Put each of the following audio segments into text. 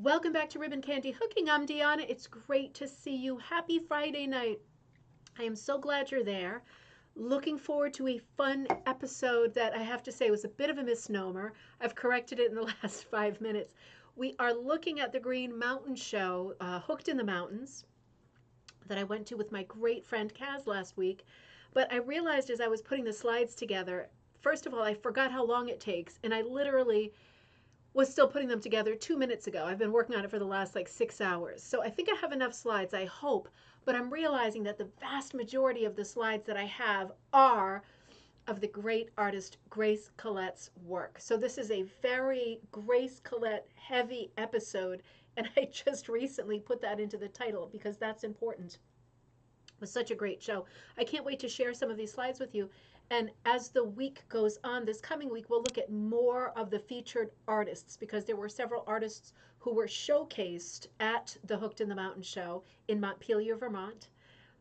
Welcome back to Ribbon Candy Hooking. I'm Deana. It's great to see you. Happy Friday night. I am so glad you're there. Looking forward to a fun episode that I have to say was a bit of a misnomer. I've corrected it in the last 5 minutes. We are looking at the Green Mountain show, Hooked in the Mountains, that I went to with my great friend Kaz last week. But I realized as I was putting the slides together, first of all, I forgot how long it takes, and I literally was still putting them together 2 minutes ago. I've been working on it for the last like 6 hours. So I think I have enough slides, I hope, but I'm realizing that the vast majority of the slides that I have are of the great artist Grace Collette's work. So this is a very Grace Collette heavy episode, and I just recently put that into the title because that's important. It was such a great show. I can't wait to share some of these slides with you. And as the week goes on, this coming week, we'll look at more of the featured artists because there were several artists who were showcased at the Hooked in the Mountain show in Montpelier, Vermont.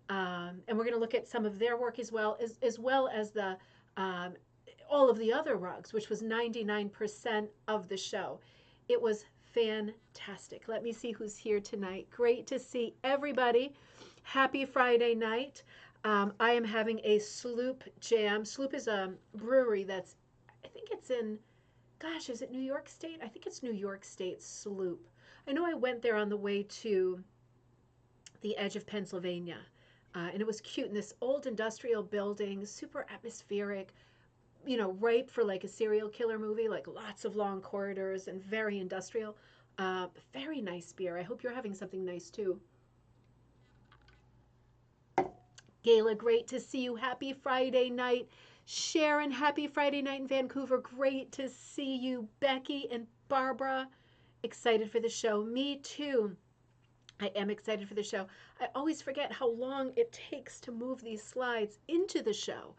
And we're going to look at some of their work as well as the all of the other rugs, which was 99% of the show. It was fantastic. Let me see who's here tonight. Great to see everybody. Happy Friday night. I am having a Sloop Jam. Sloop is a brewery that's, I think it's in, gosh, is it New York State? I think it's New York State, Sloop. I know I went there on the way to the edge of Pennsylvania. And it was cute in this old industrial building, super atmospheric, ripe for like a serial killer movie, like lots of long corridors and very industrial. Very nice beer. I hope you're having something nice too. Gayla, great to see you. Happy Friday night. Sharon, happy Friday night in Vancouver. Great to see you. Becky and Barbara, excited for the show. Me too. I am excited for the show. I always forget how long it takes to move these slides into the show.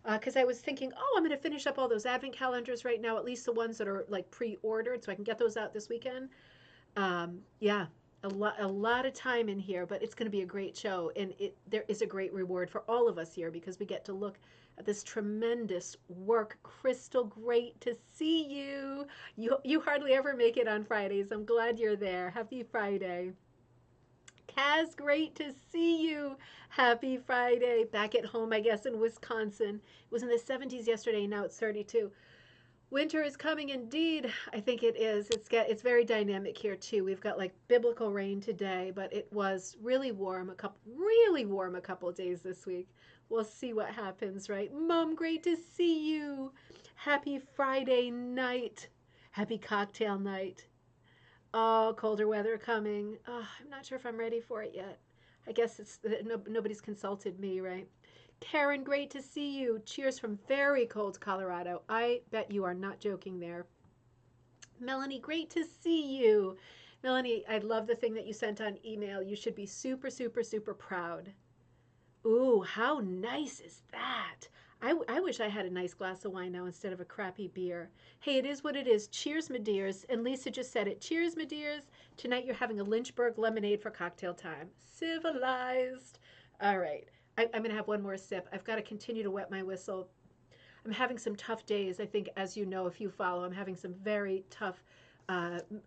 Because I was thinking, oh, I'm going to finish up all those advent calendars right now, at least the ones that are like pre-ordered, so I can get those out this weekend. Yeah, a lot of time in here, but it's going to be a great show, and there is a great reward for all of us here because we get to look at this tremendous work. Crystal, great to see you. You hardly ever make it on Fridays. I'm glad you're there. Happy Friday. Kaz, great to see you. Happy Friday. Back at home, I guess, in Wisconsin. It was in the 70s yesterday, now it's 32. Winter is coming indeed. I think it is. It's very dynamic here too. We've got like biblical rain today, but it was really warm a couple of days this week. We'll see what happens, right? Mom, great to see you. Happy Friday night. Happy cocktail night. Oh, colder weather coming. Oh, I'm not sure if I'm ready for it yet. I guess nobody's consulted me, right? Karen, great to see you. Cheers from very cold Colorado. I bet you are not joking there. Melanie, great to see you. Melanie, I love the thing that you sent on email. You should be super, super, super proud. Ooh, how nice is that? I wish I had a nice glass of wine now instead of a crappy beer. Hey, it is what it is. Cheers, my dears. And Lisa just said it. Cheers, my dears. Tonight you're having a Lynchburg lemonade for cocktail time. Civilized. All right. I'm going to have one more sip. I've got to continue to wet my whistle. I'm having some tough days. I think, as you know, if you follow, I'm having some very tough,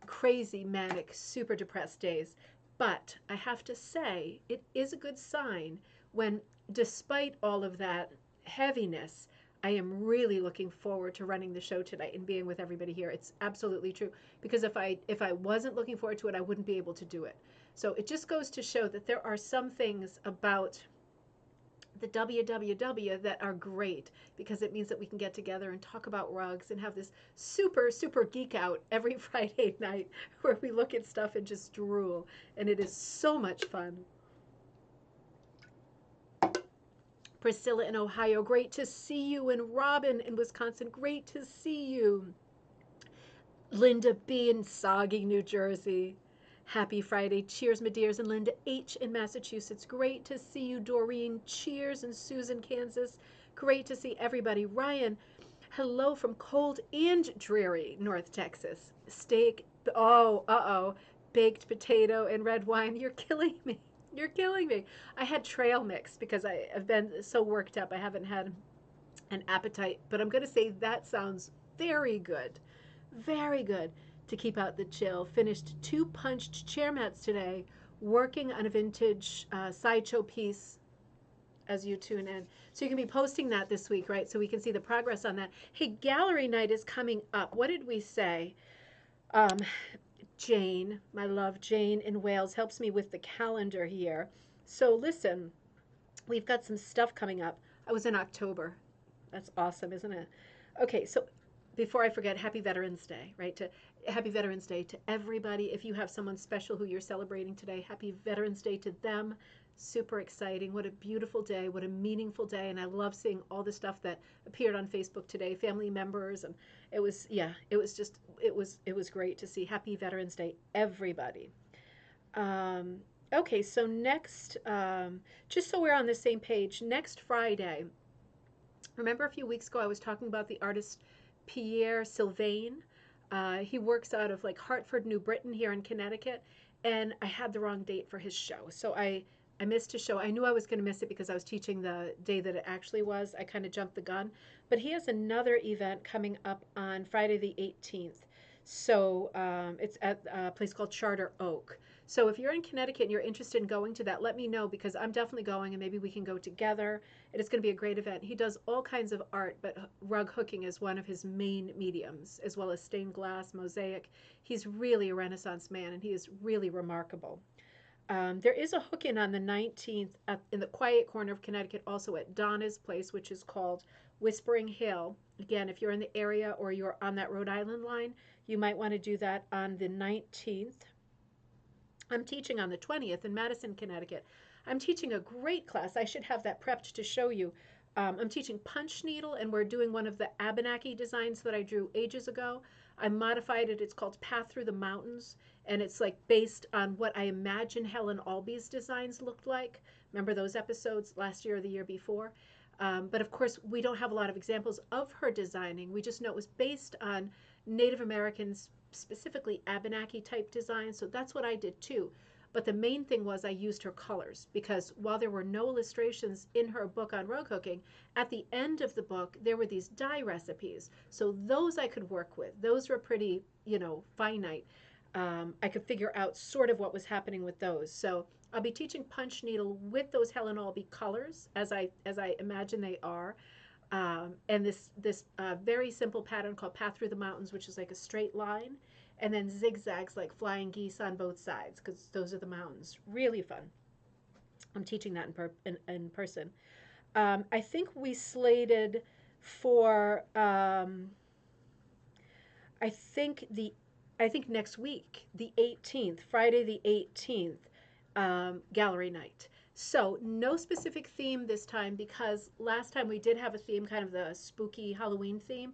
crazy, manic, super depressed days. But I have to say, it is a good sign when, despite all of that heaviness, I am really looking forward to running the show tonight and being with everybody here. It's absolutely true. Because if I wasn't looking forward to it, I wouldn't be able to do it. So it just goes to show that there are some things about the WWW that are great because it means that we can get together and talk about rugs and have this super, super geek out every Friday night where we look at stuff and just drool. And it is so much fun. Priscilla in Ohio, great to see you. And Robin in Wisconsin, great to see you. Linda B in Soggy, New Jersey. Happy Friday. Cheers, my dears. And Linda H in Massachusetts. Great to see you, Doreen. Cheers in Susan, Kansas. Great to see everybody. Ryan, hello from cold and dreary North Texas. Steak, oh, baked potato and red wine. You're killing me. You're killing me. I had trail mix because I've been so worked up. I haven't had an appetite, but I'm going to say that sounds very good. Very good. to keep out the chill. Finished 2 punched chair mats today, working on a vintage sideshow piece as you tune in. So you can be posting that this week, right? So we can see the progress on that. Hey, gallery night is coming up. What did we say? Um, Jane, my love, Jane in Wales, helps me with the calendar here. So listen, we've got some stuff coming up. I was in October. That's awesome, isn't it? Okay, so before I forget, Happy Veterans Day, right? Happy Veterans Day to everybody. If you have someone special who you're celebrating today, Happy Veterans Day to them. Super exciting. What a beautiful day. What a meaningful day. And I love seeing all the stuff that appeared on Facebook today, family members. And it was, yeah, it was great to see. Happy Veterans Day, everybody. Um, okay, so next, just so we're on the same page, next Friday, remember a few weeks ago I was talking about the artist Pierre Sylvain? He works out of like Hartford, New Britain here in Connecticut, and I had the wrong date for his show. So I missed his show. I knew I was going to miss it because I was teaching the day that it actually was. I kind of jumped the gun. But he has another event coming up on Friday the 18th. So it's at a place called Charter Oak. So if you're in Connecticut and you're interested in going to that, let me know because I'm definitely going and maybe we can go together. It is going to be a great event. He does all kinds of art, but rug hooking is one of his main mediums, as well as stained glass, mosaic. He's really a Renaissance man and he is really remarkable. There is a hook-in on the 19th in the quiet corner of Connecticut, also at Donna's place, which is called Whispering Hill. Again, if you're in the area or you're on that Rhode Island line, you might want to do that on the 19th. I'm teaching on the 20th in Madison, Connecticut. I'm teaching a great class. I should have that prepped to show you. I'm teaching punch needle, and we're doing one of the Abenaki designs that I drew ages ago. I modified it. It's called Path Through the Mountains, and it's like based on what I imagine Helen Albie's designs looked like. Remember those episodes last year or the year before? But of course, we don't have a lot of examples of her designing. We just know it was based on Native Americans, specifically Abenaki type designs. So that's what I did too. But the main thing was I used her colors because while there were no illustrations in her book on rug hooking, at the end of the book, there were these dye recipes. So those I could work with. Those were pretty, finite. I could figure out sort of what was happening with those. So I'll be teaching punch needle with those Helen Albee colors as I imagine they are. And this very simple pattern called Path Through the Mountains, which is like a straight line, and then zigzags like flying geese on both sides, because those are the mountains. Really fun. I'm teaching that in person. I think we slated for I think next week, the 18th, Friday the 18th, gallery night. So no specific theme this time because last time we did have a theme, kind of the spooky Halloween theme.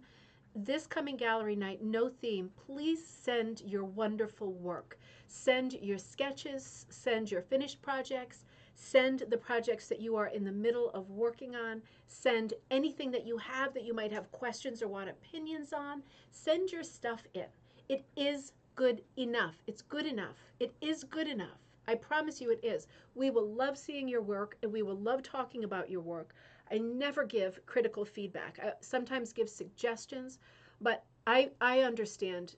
This coming gallery night, no theme. Please send your wonderful work. Send your sketches, send your finished projects, send the projects that you are in the middle of working on, send anything that you have that you might have questions or want opinions on. Send your stuff in. It is good enough. It's good enough. It is good enough. I promise you it is. We will love seeing your work and we will love talking about your work. I never give critical feedback. I sometimes give suggestions, but I understand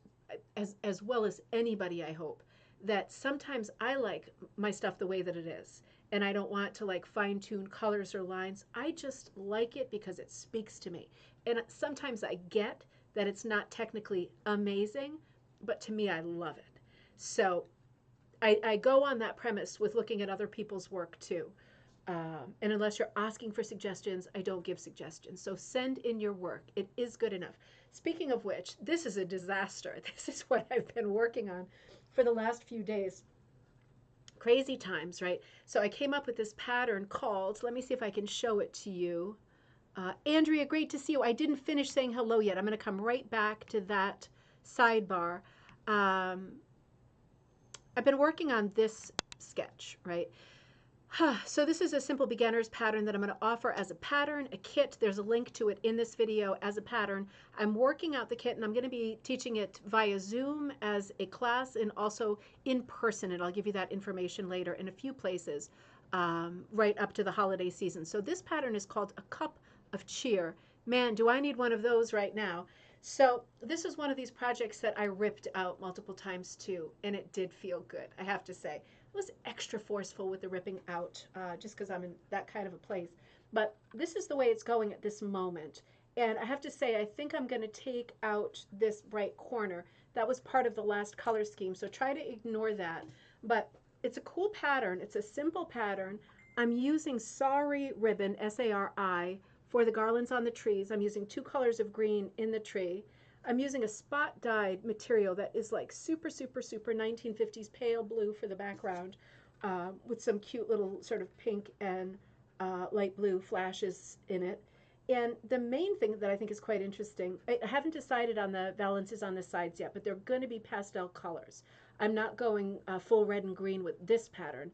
as well as anybody, I hope, that sometimes I like my stuff the way that it is. And I don't want to like fine tune colors or lines. I just like it because it speaks to me. And sometimes I get that it's not technically amazing, but to me, I love it. So I go on that premise with looking at other people's work too. And unless you're asking for suggestions, I don't give suggestions. So send in your work. It is good enough. Speaking of which, this is a disaster. This is what I've been working on for the last few days. Crazy times, right? So I came up with this pattern called, let me see if I can show it to you. Andrea, great to see you. I didn't finish saying hello yet. I'm going to come right back to that sidebar. I've been working on this sketch, right? So this is a simple beginner's pattern that I'm going to offer as a pattern, a kit. There's a link to it in this video as a pattern. I'm working out the kit and I'm going to be teaching it via Zoom as a class and also in person. And I'll give you that information later in a few places right up to the holiday season. So this pattern is called A Cup of Cheer. Man, do I need one of those right now. So this is one of these projects that I ripped out multiple times too, and it did feel good, I have to say. I was extra forceful with the ripping out, just because I'm in that kind of a place. But this is the way it's going at this moment. And I have to say, I think I'm going to take out this bright corner. That was part of the last color scheme, so try to ignore that. But it's a cool pattern. It's a simple pattern. I'm using Sari ribbon, Sari, for the garlands on the trees. I'm using two colors of green in the tree. I'm using a spot dyed material that is like super, super, super 1950s pale blue for the background, with some cute little sort of pink and light blue flashes in it. And the main thing that I think is quite interesting, I haven't decided on the valances on the sides yet, but they're going to be pastel colors. I'm not going full red and green with this pattern,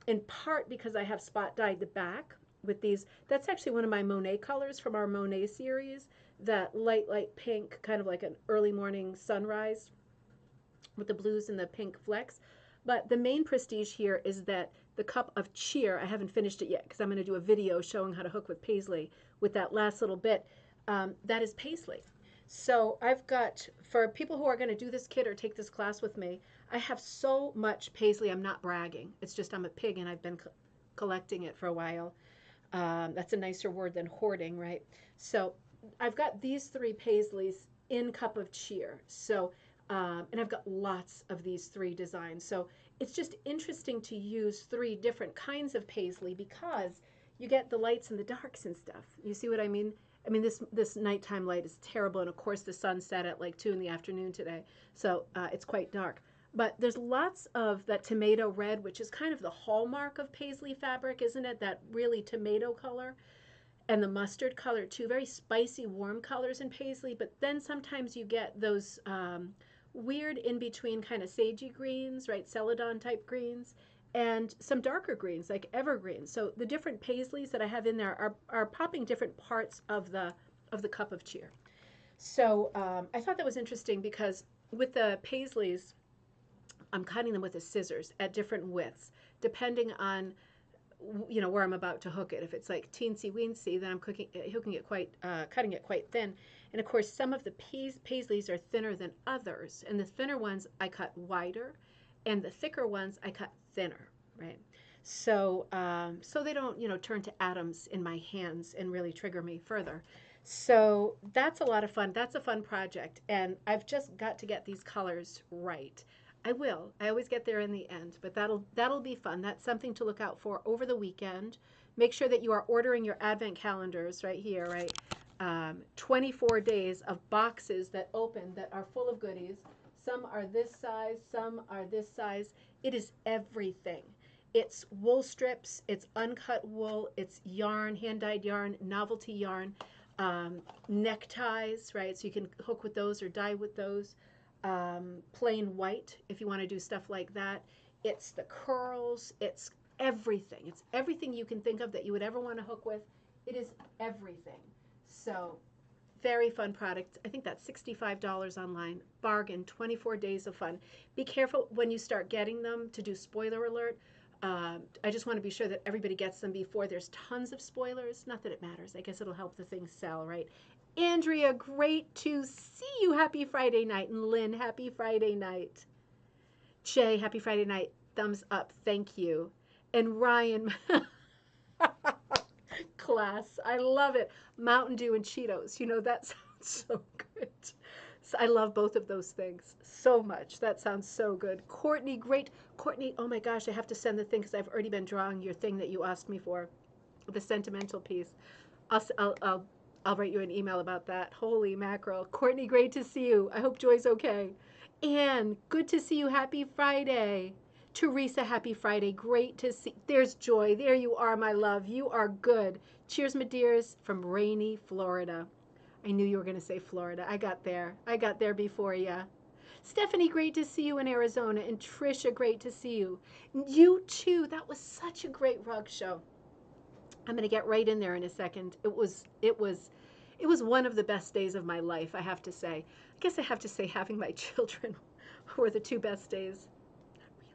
in part because I have spot dyed the back with these. That's actually one of my Monet colors from our Monet series, that light pink, kind of like an early morning sunrise with the blues and the pink flecks. But the main prestige here is that the cup of cheer, I haven't finished it yet because I'm going to do a video showing how to hook with paisley with that last little bit. That is paisley. So I've got, for people who are going to do this kit or take this class with me, I have so much paisley. I'm not bragging. It's just I'm a pig and I've been collecting it for a while. That's a nicer word than hoarding, right? So I've got these three paisleys in cup of cheer. So and I've got lots of these three designs. So it's just interesting to use three different kinds of paisley because you get the lights and the darks and stuff. You see what I mean? I mean, this nighttime light is terrible, and of course the sun set at like 2 in the afternoon today, so it's quite dark. But there's lots of that tomato red, which is kind of the hallmark of paisley fabric, isn't it? That really tomato color. And the mustard color too, very spicy, warm colors in paisley. But then sometimes you get those weird in between kind of sagey greens, right? Celadon type greens, and some darker greens like evergreen. So the different paisleys that I have in there are popping different parts of the cup of cheer. So I thought that was interesting because with the paisleys, I'm cutting them with the scissors at different widths, depending on where I'm about to hook it. If it's like teensy weensy, then I'm hooking it cutting it quite thin. And of course, some of the paisleys are thinner than others, and the thinner ones I cut wider, and the thicker ones I cut thinner, right? So so they don't turn to atoms in my hands and really trigger me further. So that's a lot of fun. That's a fun project, and I've just got to get these colors right. I will. I always get there in the end, but that'll be fun. That's something to look out for over the weekend. Make sure that you are ordering your advent calendars right here, right? 24 days of boxes that open that are full of goodies. Some are this size, some are this size. It is everything. It's wool strips, it's uncut wool, it's yarn, hand-dyed yarn, novelty yarn, neckties, right? So you can hook with those or dye with those. Plain white if you want to do stuff like that. It's the curls, it's everything. It's everything you can think of that you would ever want to hook with. It is everything. So very fun product. I think that's $65 online. Bargain, 24 days of fun. Be careful when you start getting them to do spoiler alert. I just want to be sure that everybody gets them before there's tons of spoilers. Not that it matters. I guess it'll help the thing sell, right? Andrea, great to see you. Happy Friday night. And Lynn, happy Friday night. Jay, happy Friday night. Thumbs up. Thank you. And Ryan, class. I love it. Mountain Dew and Cheetos. That sounds so good. So I love both of those things so much. That sounds so good. Courtney, great. Courtney, oh my gosh, I have to send the thing because I've already been drawing your thing that you asked me for, the sentimental piece. I'll write you an email about that. Holy mackerel. Courtney, great to see you. I hope Joy's okay. Anne, good to see you. Happy Friday. Teresa, happy Friday. Great to see. There's Joy. There you are, my love. You are good. Cheers, my dears, from rainy Florida. I knew you were going to say Florida. I got there. I got there before you. Stephanie, great to see you in Arizona. And Trisha, great to see you. You too. That was such a great rug show. I'm going to get right in there in a second. It was one of the best days of my life, I have to say. I guess I have to say having my children were the two best days.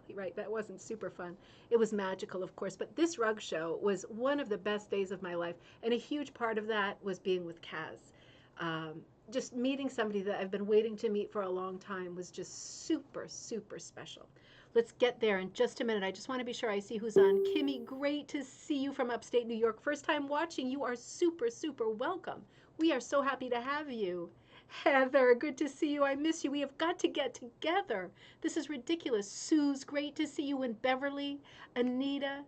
Really, right? That wasn't super fun. It was magical, of course, but this rug show was one of the best days of my life, and a huge part of that was being with Kaz. just meeting somebody that I've been waiting to meet for a long time was just super, super special. Let's get there in just a minute. I just want to be sure I see who's on. Kimmy, great to see you from upstate New York. First time watching. You are super, super welcome. We are so happy to have you. Heather, good to see you. I miss you. We have got to get together. This is ridiculous. Sue's great to see you in Beverly. Anita,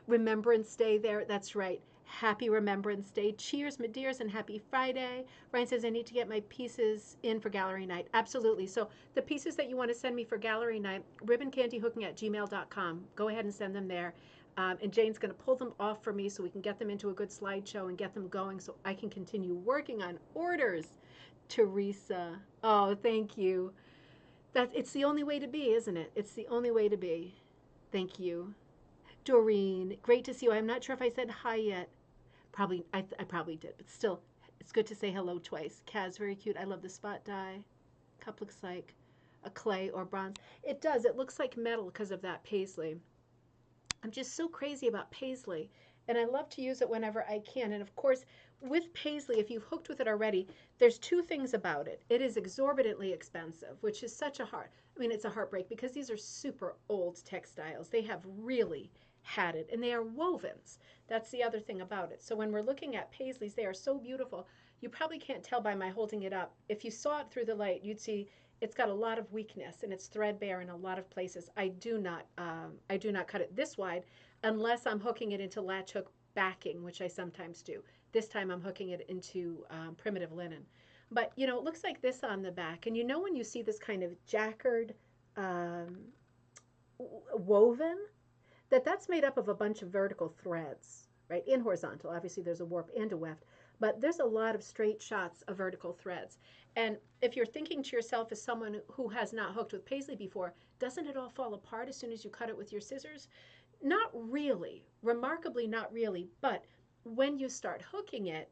Remembrance Day there. That's right. Happy Remembrance Day. Cheers, my dears, and happy Friday. Ryan says, I need to get my pieces in for gallery night. Absolutely. So the pieces that you want to send me for gallery night, ribboncandyhooking@gmail.com. Go ahead and send them there. And Jane's going to pull them off for me so we can get them into a good slideshow and get them going so I can continue working on orders. Teresa. Oh, thank you. It's the only way to be, isn't it? It's the only way to be. Thank you. Doreen, great to see you. I'm not sure if I said hi yet. Probably, I probably did, but still, it's good to say hello twice. Kaz, very cute. I love the spot dye. Cup looks like a clay or bronze. It does. It looks like metal because of that paisley. I'm just so crazy about paisley, and I love to use it whenever I can. And of course, with paisley, if you've hooked with it already, there's two things about it. It is exorbitantly expensive, which is such a it's a heartbreak because these are super old textiles. They have really had it, and they are wovens. That's the other thing about it. So when we're looking at paisleys, they are so beautiful. You probably can't tell by my holding it up. If you saw it through the light, you'd see it's got a lot of weakness and it's threadbare in a lot of places. I do not cut it this wide unless I'm hooking it into latch hook backing, which I sometimes do. This time I'm hooking it into primitive linen. But it looks like this on the back. And when you see this kind of jacquard um, woven, that's made up of a bunch of vertical threads, right? In horizontal, obviously there's a warp and a weft, but there's a lot of straight shots of vertical threads. And if you're thinking to yourself as someone who has not hooked with paisley before, doesn't it all fall apart as soon as you cut it with your scissors? Not really, remarkably not really, but when you start hooking it,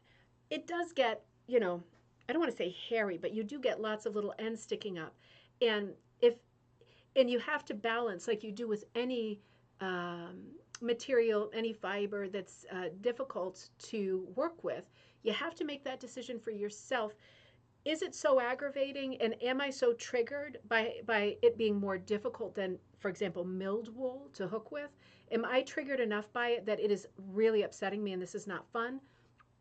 it does get, I don't want to say hairy, but you do get lots of little ends sticking up. And you have to balance like you do with any material, any fiber that's difficult to work with. You have to make that decision for yourself. Is it so aggravating, and am I so triggered by it being more difficult than, for example, milled wool to hook with? Am I triggered enough by it that it is really upsetting me and this is not fun?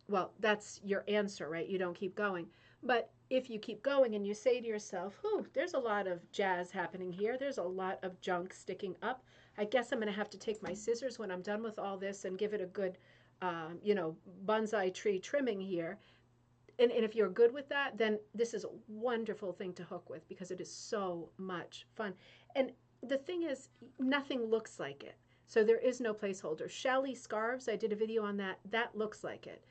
Well, that's your answer, right? You don't keep going. But if you keep going and you say to yourself, there's a lot of jazz happening here, there's a lot of junk sticking up, I guess I'm going to have to take my scissors when I'm done with all this and give it a good, bonsai tree trimming here. And if you're good with that, then this is a wonderful thing to hook with because it is so much fun. And the thing is, nothing looks like it. So there is no placeholder. Chalet scarves, I did a video on that. That looks like it.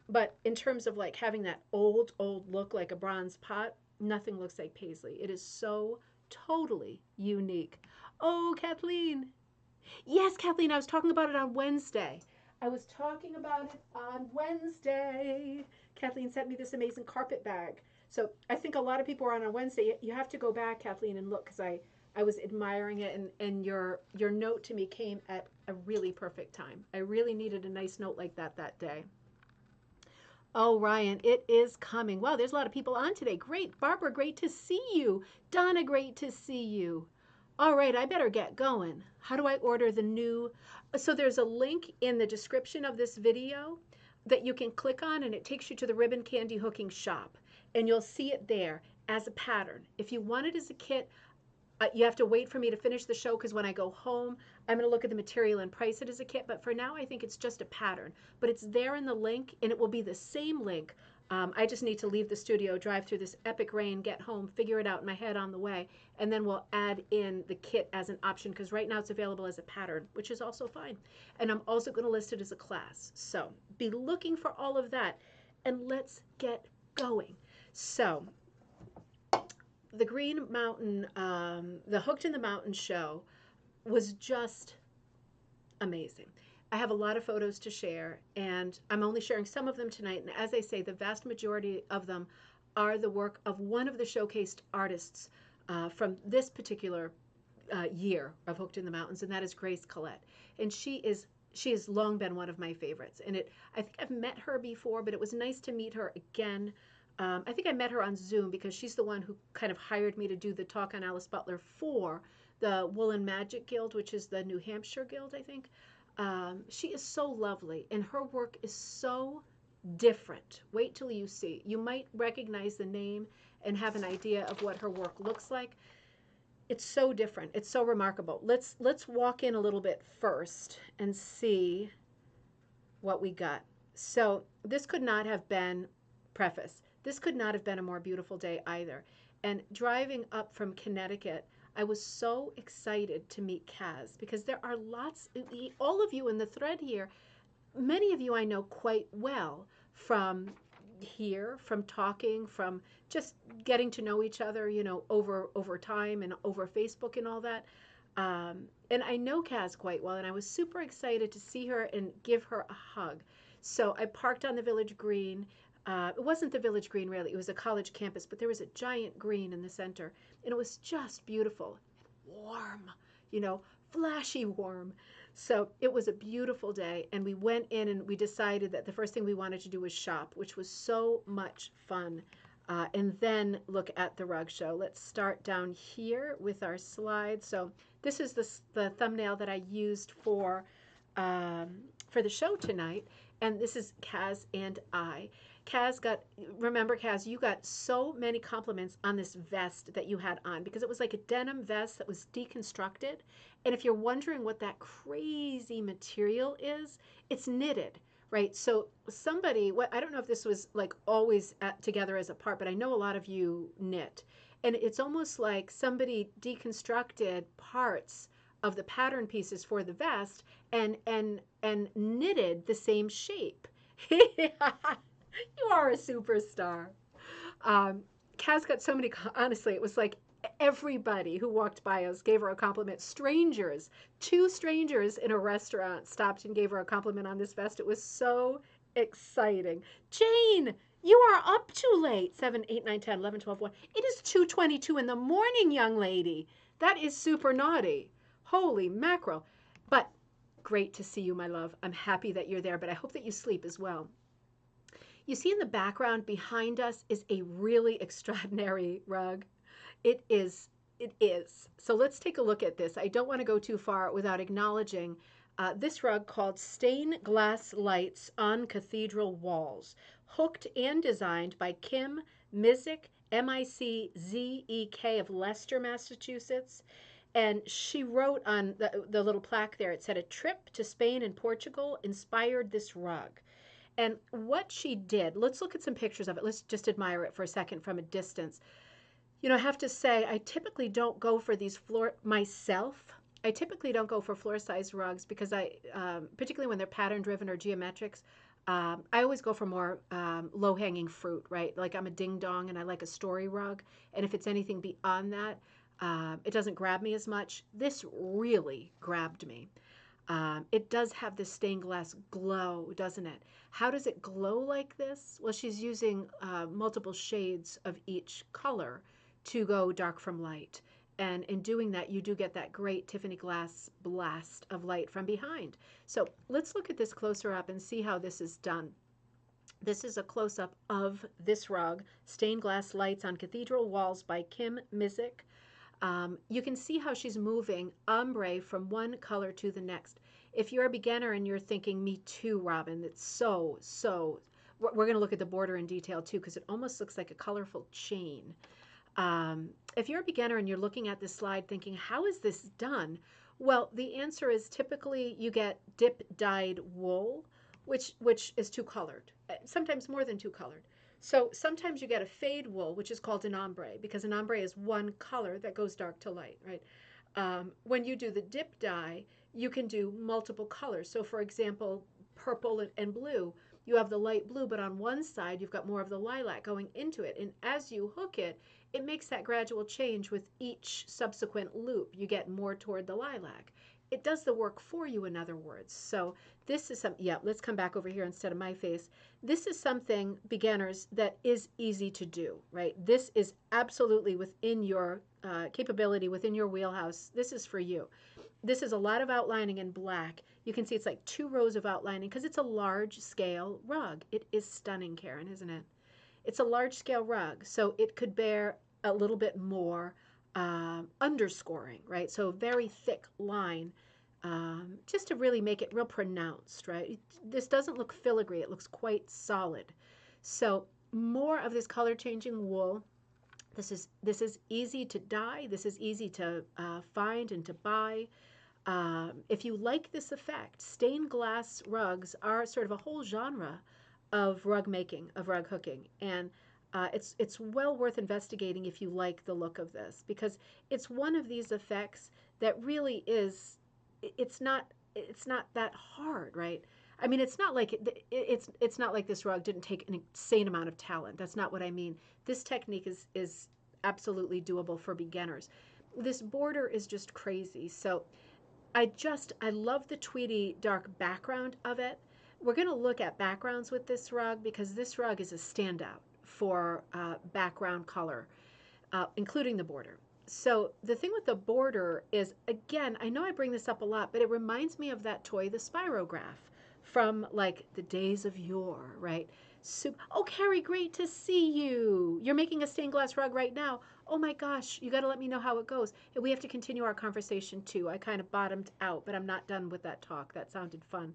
But in terms of like having that old look like a bronze pot, nothing looks like paisley. It is so totally unique. Oh, Kathleen. Yes, Kathleen, I was talking about it on Wednesday. Kathleen sent me this amazing carpet bag. So I think a lot of people are on Wednesday. You have to go back, Kathleen, and look because I was admiring it, and your note to me came at a really perfect time. I really needed a nice note like that day. Oh, Ryan, it is coming. Wow, there's a lot of people on today. Great. Barbara, great to see you. Donna, great to see you. All right, I better get going. How do I order the new? So there's a link in the description of this video that you can click on, and it takes you to the Ribbon Candy Hooking shop. And you'll see it there as a pattern. If you want it as a kit, you have to wait for me to finish the show because when I go home, I'm going to look at the material and price it as a kit. But for now, I think it's just a pattern. But it's there in the link, and it will be the same link. I just need to leave the studio, drive through this epic rain, get home, figure it out in my head on the way, and then we'll add in the kit as an option because right now it's available as a pattern, which is also fine. And I'm also going to list it as a class. So be looking for all of that, and let's get going. So the Green Mountain, the Hooked in the Mountain show was just amazing. I have a lot of photos to share, and I'm only sharing some of them tonight. And as I say, the vast majority of them are the work of one of the showcased artists from this particular year of Hooked in the Mountains, and that is Grace Collette. And she has long been one of my favorites. And I think I've met her before, but it was nice to meet her again. I think I met her on Zoom because she's the one who kind of hired me to do the talk on Alice Butler for the Wool and Magic Guild, which is the New Hampshire Guild, I think. She is so lovely, and her work is so different. Wait till you see. You might recognize the name and have an idea of what her work looks like. It's so different. It's so remarkable. Let's walk in a little bit first and see what we got. So this could not have been preface. This could not have been a more beautiful day either. And driving up from Connecticut, I was so excited to meet Kaz because there are lots, all of you in the thread here, many of you I know quite well from here, from talking, from just getting to know each other, over time and over Facebook and all that. And I know Kaz quite well, and I was super excited to see her and give her a hug. So I parked on the Village Green. It wasn't the Village Green, really. It was a college campus, but there was a giant green in the center, and it was just beautiful, warm, flashy warm. So it was a beautiful day, and we went in and we decided that the first thing we wanted to do was shop, which was so much fun. And then look at the rug show. Let's start down here with our slides. So this is the thumbnail that I used for the show tonight, and this is Kaz and I. Remember Kaz, you got so many compliments on this vest that you had on because it was like a denim vest that was deconstructed. And if you're wondering what that crazy material is, it's knitted, right? So I don't know if this was like always together as a part, but I know a lot of you knit. And it's almost like somebody deconstructed parts of the pattern pieces for the vest and knitted the same shape. You are a superstar. Kaz got so many, honestly, it was like everybody who walked by us gave her a compliment. Strangers, two strangers in a restaurant stopped and gave her a compliment on this vest. It was so exciting. Jane, you are up too late. 7, 8, 9, 10, 11, 12, 1. It is 2:22 in the morning, young lady. That is super naughty. Holy mackerel. But great to see you, my love. I'm happy that you're there, but I hope that you sleep as well. You see in the background behind us is a really extraordinary rug. It is. It is. So let's take a look at this. I don't want to go too far without acknowledging this rug called Stained Glass Lights on Cathedral Walls, hooked and designed by Kim Mizik, Miczek of Leicester, Massachusetts. And she wrote on the little plaque there, it said, "A trip to Spain and Portugal inspired this rug." And what she did, let's look at some pictures of it. Let's just admire it for a second from a distance. I have to say, I typically don't go for these myself. I typically don't go for floor-sized rugs because particularly when they're pattern-driven or geometrics, I always go for more low-hanging fruit, right? Like I'm a ding-dong and I like a story rug. And if it's anything beyond that, it doesn't grab me as much. This really grabbed me. It does have this stained glass glow, doesn't it? How does it glow like this? Well, she's using multiple shades of each color to go dark from light. And in doing that, you do get that great Tiffany glass blast of light from behind. So let's look at this closer up and see how this is done. This is a close-up of this rug, Stained Glass Lights on Cathedral Walls by Kim Mizik. You can see how she's moving ombre from one color to the next. If you're a beginner and you're thinking, me too, Robin, it's so, we're going to look at the border in detail too, because it almost looks like a colorful chain. If you're a beginner and you're looking at this slide thinking, how is this done? Well, the answer is typically you get dip-dyed wool, which is two-colored, sometimes more than two-colored. So sometimes you get a fade wool, which is called an ombre, because an ombre is one color that goes dark to light, right? When you do the dip dye, you can do multiple colors. So for example, purple and blue, you have the light blue, but on one side you've got more of the lilac going into it. And as you hook it, it makes that gradual change with each subsequent loop. You get more toward the lilac. It does the work for you, in other words. So this is something, yeah, let's come back over here instead of my face. This is something, beginners, that is easy to do, right? This is absolutely within your capability, within your wheelhouse. This is for you. This is a lot of outlining in black. You can see it's like 2 rows of outlining because it's a large scale rug. It is stunning, Karen, isn't it? it's a large scale rug, so it could bear a little bit more underscoring, right? So a very thick line, just to really make it real pronounced, right? This doesn't look filigree, it looks quite solid. So more of this color changing wool. This is easy to dye. This is easy to find and to buy. If you like this effect, stained glass rugs are sort of a whole genre of rug making, of rug hooking, and it's well worth investigating if you like the look of this, because it's one of these effects that really is. It's not that hard, right? I mean, it's not like it's not like this rug didn't take an insane amount of talent. That's not what I mean. This technique is absolutely doable for beginners. This border is just crazy. So I love the tweedy dark background of it. We're going to look at backgrounds with this rug because this rug is a standout for background color, including the border. So the thing with the border is, again, I know I bring this up a lot, but it reminds me of that toy, the Spirograph, from like the days of yore, right? So, oh, Carrie, great to see you. You're making a stained glass rug right now. Oh my gosh, you got to let me know how it goes. And we have to continue our conversation too. I kind of bottomed out, but I'm not done with that talk. That sounded fun.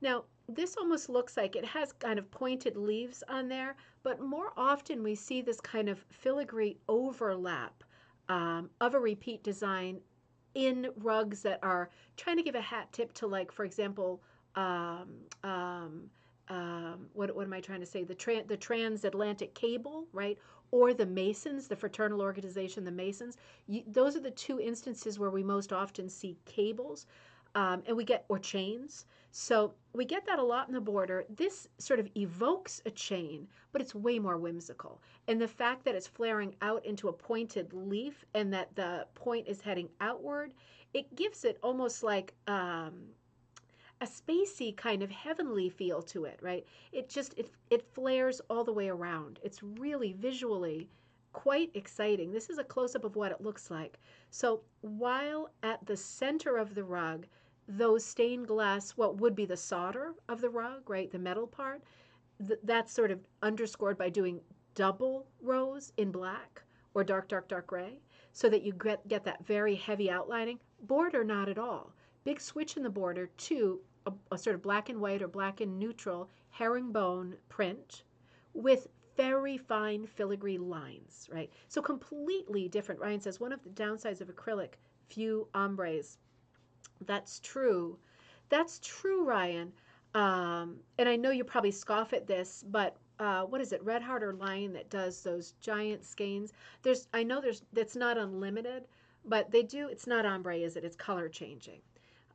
Now, this almost looks like it has kind of pointed leaves on there, but more often we see this kind of filigree overlap of a repeat design in rugs that are trying to give a hat tip to, like, for example, um, um, what am I trying to say? The transatlantic cable, right? Or the Masons, the fraternal organization, the Masons. Those are the two instances where we most often see cables, and we get, or chains. So we get that a lot in the border. This sort of evokes a chain, but it's way more whimsical. And the fact that it's flaring out into a pointed leaf and that the point is heading outward, it gives it almost like a spacey kind of heavenly feel to it, right? It flares all the way around. It's really visually quite exciting. This is a close-up of what it looks like. So while at the center of the rug, those stained glass, what would be the solder of the rug, right, the metal part, that's sort of underscored by doing double rows in black or dark, dark, dark gray, so that you get that very heavy outlining. Border, not at all. Big switch in the border to a sort of black and white or black and neutral herringbone print with very fine filigree lines, right? So completely different. Ryan says one of the downsides of acrylic, few ombres. That's true. That's true, Ryan. And I know you probably scoff at this, but what is it, Red Heart or Lion that does those giant skeins? I know that's not unlimited, but they do. It's not ombre, is it? It's color changing.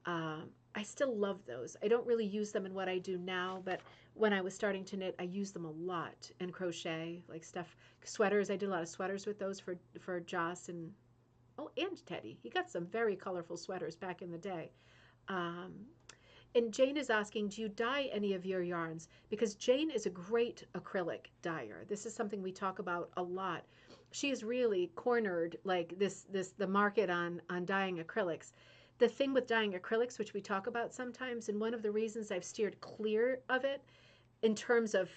I still love those. I don't really use them in what I do now, but when I was starting to knit, I used them a lot and crochet, like stuff, sweaters. I did a lot of sweaters with those for Joss and Teddy. He got some very colorful sweaters back in the day. Um, and Jane is asking, do you dye any of your yarns? Because Jane is a great acrylic dyer. This is something we talk about a lot. She has really cornered like the market on dyeing acrylics. The thing with dyeing acrylics, which we talk about sometimes, and one of the reasons I've steered clear of it in terms of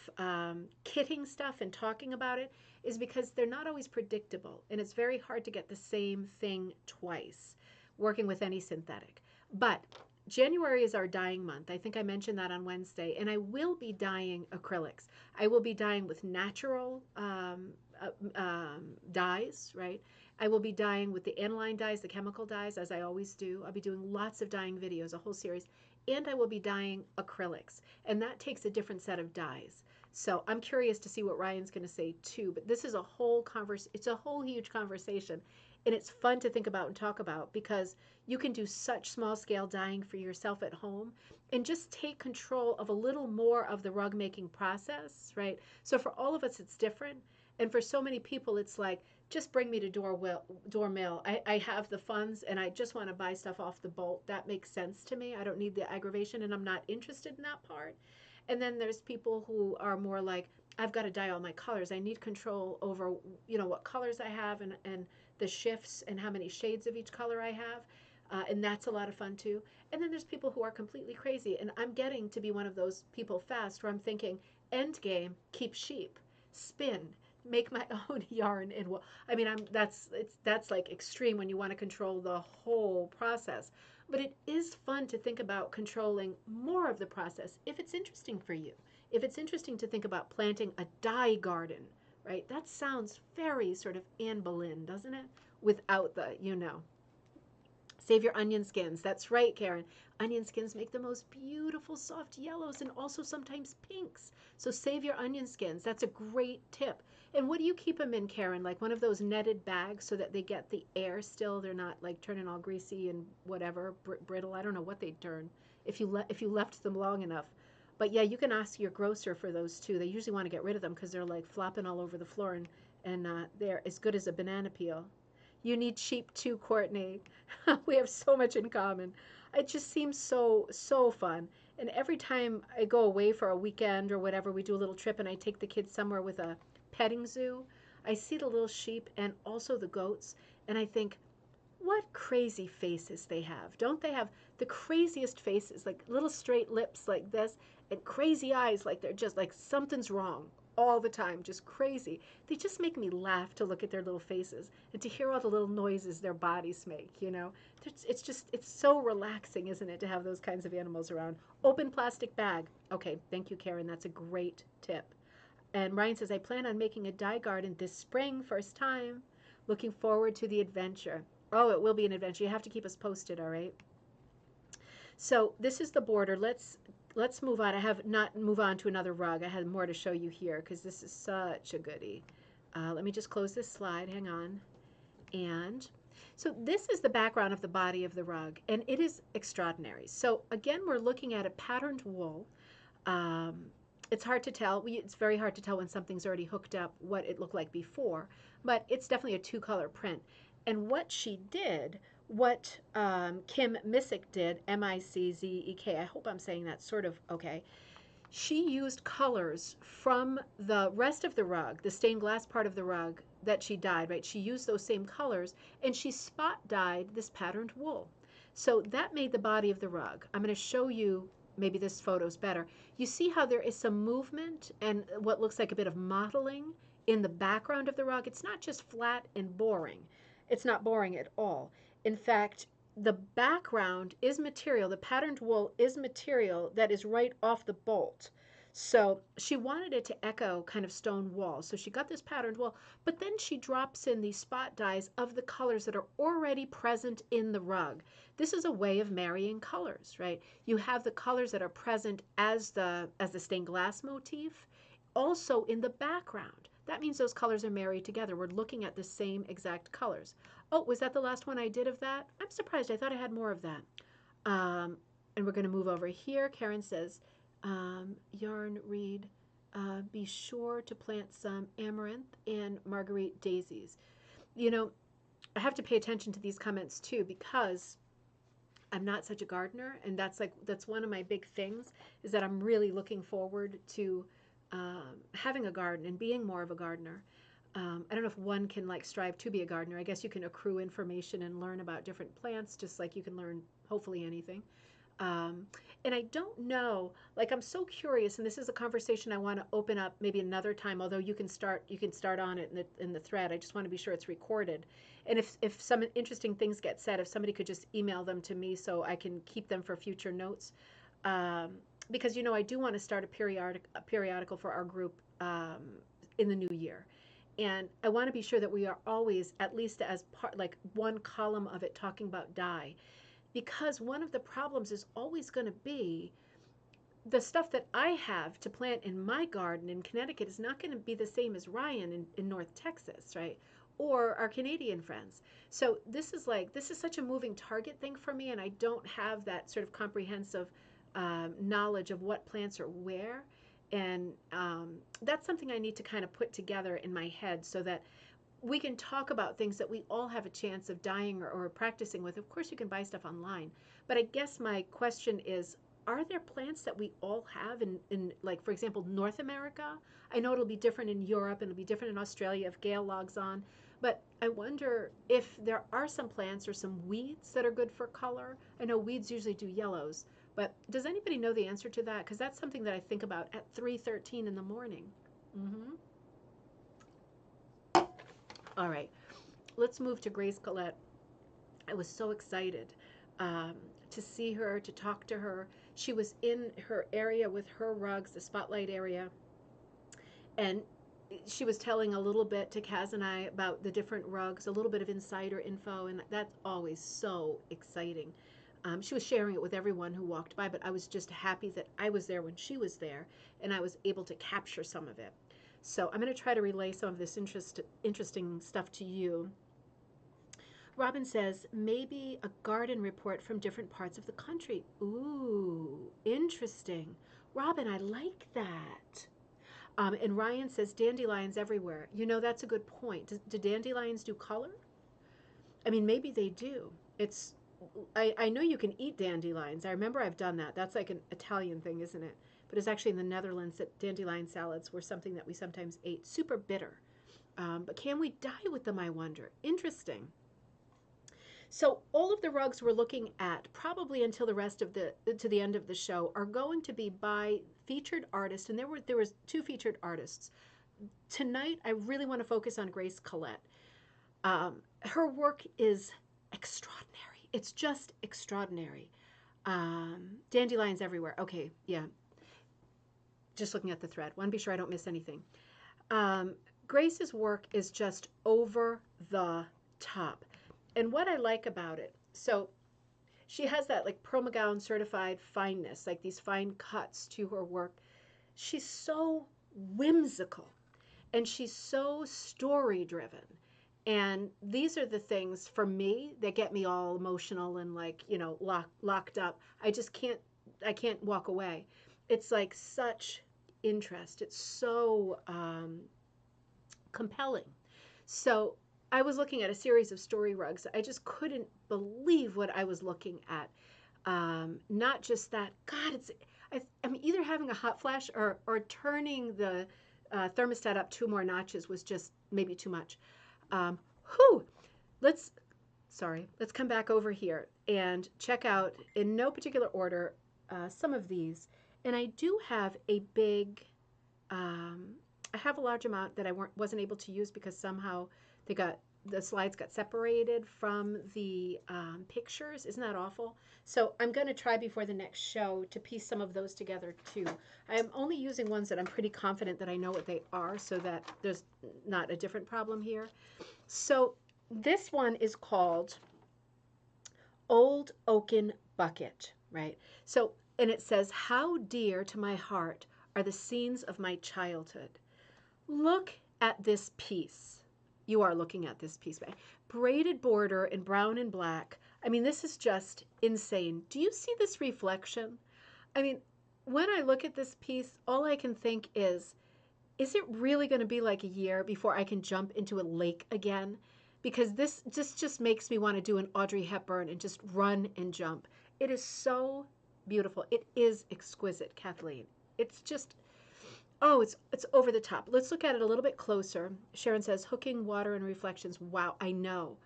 kitting stuff and talking about it, is because they're not always predictable, and it's very hard to get the same thing twice working with any synthetic. But January is our dyeing month. I think I mentioned that on Wednesday, and I will be dyeing acrylics. I will be dyeing with natural dyes, right? I will be dyeing with the aniline dyes, the chemical dyes, as I always do. I'll be doing lots of dyeing videos, a whole series, and I will be dyeing acrylics, and that takes a different set of dyes. So I'm curious to see what Ryan's going to say too. But this is a whole it's a whole huge conversation, and it's fun to think about and talk about because you can do such small scale dyeing for yourself at home and just take control of a little more of the rug making process, right? So for all of us, it's different, and for so many people, it's like, just bring me to door mill. I have the funds and I just want to buy stuff off the bolt. That makes sense to me. I don't need the aggravation and I'm not interested in that part. And then there's people who are more like, I've got to dye all my colors. I need control over, what colors I have and the shifts and how many shades of each color I have. And that's a lot of fun too. And then there's people who are completely crazy. And I'm getting to be one of those people fast where I'm thinking, end game, keep sheep. spin, make my own yarn and wool. I mean, that's like extreme when you want to control the whole process. But it is fun to think about controlling more of the process if it's interesting for you. If it's interesting to think about planting a dye garden, right? That sounds very sort of Anne Boleyn, doesn't it? Without the, Save your onion skins. That's right, Karen. Onion skins make the most beautiful soft yellows and also sometimes pinks. So save your onion skins. That's a great tip. And what do you keep them in, Karen? Like one of those netted bags so that they get the air still. They're not like turning all greasy and whatever, brittle. I don't know what they'd turn if you left them long enough. But yeah, you can ask your grocer for those too. They usually want to get rid of them because they're like flopping all over the floor and they're as good as a banana peel. You need sheep too, Courtney. We have so much in common. It just seems so fun. And every time I go away for a weekend or whatever, we do a little trip and I take the kids somewhere with a petting zoo. I see the little sheep and also the goats, and I think, what crazy faces they have. Don't they have the craziest faces, like little straight lips like this, and crazy eyes like they're just like something's wrong all the time, just crazy. They just make me laugh to look at their little faces and to hear all the little noises their bodies make. It's so relaxing, isn't it, to have those kinds of animals around. Open plastic bag. Okay, thank you, Karen. That's a great tip. And Ryan says, I plan on making a dye garden this spring, first time. Looking forward to the adventure. Oh, it will be an adventure. You have to keep us posted, all right? So this is the border. Let's move on. I have not move on to another rug. I had more to show you here because this is such a goodie. Let me just close this slide. Hang on. And so this is the background of the body of the rug, and it is extraordinary. So again, we're looking at a patterned wool. Um, it's hard to tell. It's very hard to tell when something's already hooked up what it looked like before, but it's definitely a two-color print. And what she did, what Kim Miczek did, Miczek, I hope I'm saying that sort of okay. She used colors from the rest of the rug, the stained glass part of the rug that she dyed, right? She used those same colors and she spot dyed this patterned wool. So that made the body of the rug. I'm going to show you, maybe this photo's better. You see how there is some movement and what looks like a bit of modeling in the background of the rug? It's not just flat and boring. It's not boring at all. In fact, the background is material, the patterned wool is material that is right off the bolt. So she wanted it to echo kind of stone walls. So she got this patterned wool, but then she drops in these spot dyes of the colors that are already present in the rug. This is a way of marrying colors, right? You have the colors that are present as the stained glass motif, also in the background. That means those colors are married together. We're looking at the same exact colors. Oh, was that the last one I did of that? I'm surprised. I thought I had more of that. And we're going to move over here. Karen says, yarn read, be sure to plant some amaranth and marguerite daisies. I have to pay attention to these comments too because I'm not such a gardener, and that's one of my big things is that I'm really looking forward to having a garden and being more of a gardener. I don't know if one can strive to be a gardener. I guess you can accrue information and learn about different plants, just like you can learn hopefully anything. Um, and I don't know, I'm so curious, and this is a conversation I want to open up maybe another time. Although you can start on it in the thread. I just want to be sure it's recorded. And if some interesting things get said, if somebody could just email them to me so I can keep them for future notes. Um, because I do want to start a periodical for our group in the new year. And I want to be sure that we are always, at least as part, like one column of it, talking about dye. Because one of the problems is always going to be the stuff that I have to plant in my garden in Connecticut is not going to be the same as Ryan in North Texas, right? Or our Canadian friends. So this is such a moving target thing for me, and I don't have that sort of comprehensive knowledge of what plants are where. And that's something I need to kind of put together in my head so that we can talk about things that we all have a chance of dying or practicing with. Of course, you can buy stuff online. But I guess my question is, are there plants that we all have in for example, North America? I know it'll be different in Europe and it'll be different in Australia if Gail logs on. But I wonder if there are some plants or some weeds that are good for color. I know weeds usually do yellows. But does anybody know the answer to that? Because that's something that I think about at 3:13 in the morning. Mm-hmm. All right, let's move to Grace Collette. I was so excited um, to see her, to talk to her. She was in her area with her rugs, the spotlight area, and she was telling a little bit to Kaz and I about the different rugs, a little bit of insider info, and that's always so exciting. She was sharing it with everyone who walked by, but I was just happy that I was there when she was there, and I was able to capture some of it. So I'm going to try to relay some of this interesting stuff to you. Robin says, maybe a garden report from different parts of the country. Ooh, interesting. Robin, I like that. And Ryan says, dandelions everywhere. You know, that's a good point. Do dandelions do color? I mean, maybe they do. I know you can eat dandelions. I remember I've done that. That's like an Italian thing, isn't it? But it's actually in the Netherlands that dandelion salads were something that we sometimes ate. Super bitter. But can we dye with them, I wonder? Interesting. So all of the rugs we're looking at, probably until the rest of to the end of the show, are going to be by featured artists, and there was two featured artists. Tonight, I really want to focus on Grace Collette. Her work is extraordinary. It's just extraordinary. Dandelions everywhere. Okay, yeah. Just looking at the thread. Want to be sure I don't miss anything. Grace's work is just over the top. And what I like about it, so she has that like Pearl McGowan certified fineness, like these fine cuts to her work. She's so whimsical and she's so story driven. And these are the things for me that get me all emotional and like, you know, locked up. I can't walk away. It's like such interest. It's so compelling. So I was looking at a series of story rugs. I just couldn't believe what I was looking at. Not just that, God, I'm either having a hot flash or turning the thermostat up 2 more notches was just maybe too much. Whew, let's come back over here and check out, in no particular order, some of these. And I do have a big, I have a large amount that I wasn't able to use because somehow the slides got separated from the pictures. Isn't that awful? So I'm going to try before the next show to piece some of those together too. I am only using ones that I'm pretty confident that I know what they are so that there's not a different problem here. So this one is called Old Oaken Bucket, right? So, and it says, how dear to my heart are the scenes of my childhood. Look at this piece. You are looking at this piece, right? Braided border in brown and black. I mean, this is just insane. Do you see this reflection? I mean, when I look at this piece, all I can think is it really going to be like a year before I can jump into a lake again? Because this just makes me want to do an Audrey Hepburn and just run and jump. It is so beautiful. It is exquisite, Kathleen. It's just, oh, it's over the top. Let's look at it a little bit closer. Sharon says, hooking water and reflections. Wow, I know.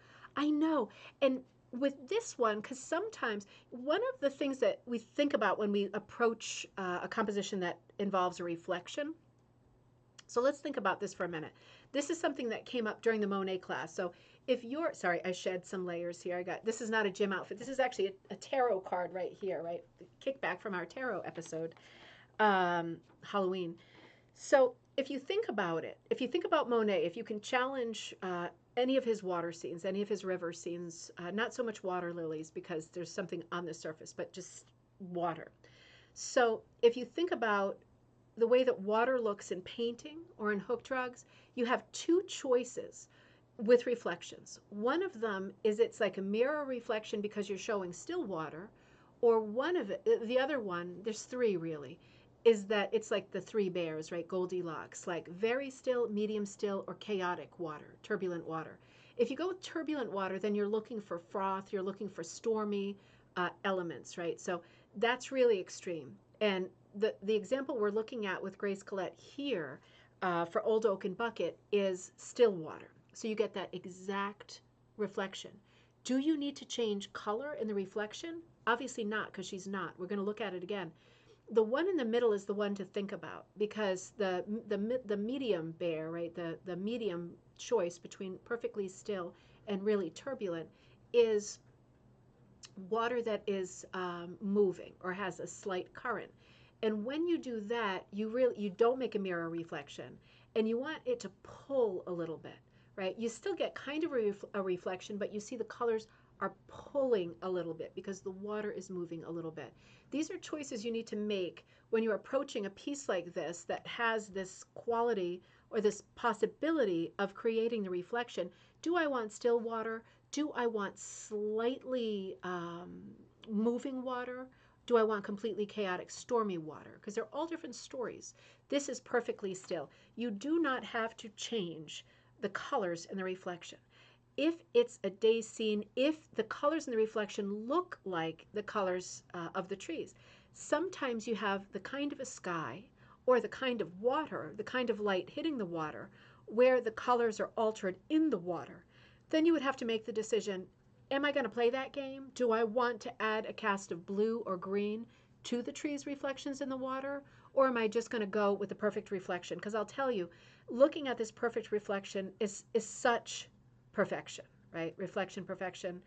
And with this one, because sometimes one of the things that we think about when we approach a composition that involves a reflection. So let's think about this for a minute. This is something that came up during the Monet class. So if you're, sorry, I shed some layers here. This is not a gym outfit. This is actually a tarot card right here, right? Kickback from our tarot episode, Halloween. So if you think about it, if you think about Monet, if you can challenge any of his water scenes, any of his river scenes, not so much water lilies because there's something on the surface, but just water. So if you think about the way that water looks in painting or in hooked rugs, you have two choices with reflections. One of them is it's like a mirror reflection because you're showing still water, or the other one, there's three really, is that it's like the three bears, right? Goldilocks, like very still, medium still, or chaotic water, turbulent water. If you go with turbulent water, then you're looking for froth, you're looking for stormy elements, right? So that's really extreme. And the example we're looking at with Grace Collette here for Old Oaken Bucket is still water. So you get that exact reflection. Do you need to change color in the reflection? Obviously not, because she's not. We're going to look at it again. The one in the middle is the one to think about, because the medium bear, right, the medium choice between perfectly still and really turbulent is water that is moving or has a slight current. And when you do that, you don't make a mirror reflection, and you want it to pull a little bit, right? You still get kind of a reflection, but you see the colors are pulling a little bit because the water is moving a little bit. These are choices you need to make when you're approaching a piece like this that has this quality or this possibility of creating the reflection. Do I want still water? Do I want slightly moving water? Do I want completely chaotic, stormy water? Because they're all different stories. This is perfectly still. You do not have to change the colors in the reflection. If it's a day scene, if the colors in the reflection look like the colors of the trees, sometimes you have the kind of a sky or the kind of water, the kind of light hitting the water, where the colors are altered in the water. Then you would have to make the decision, am I going to play that game? Do I want to add a cast of blue or green to the tree's reflections in the water? Or am I just going to go with the perfect reflection? Because I'll tell you, looking at this perfect reflection is such perfection, right? Reflection, perfection.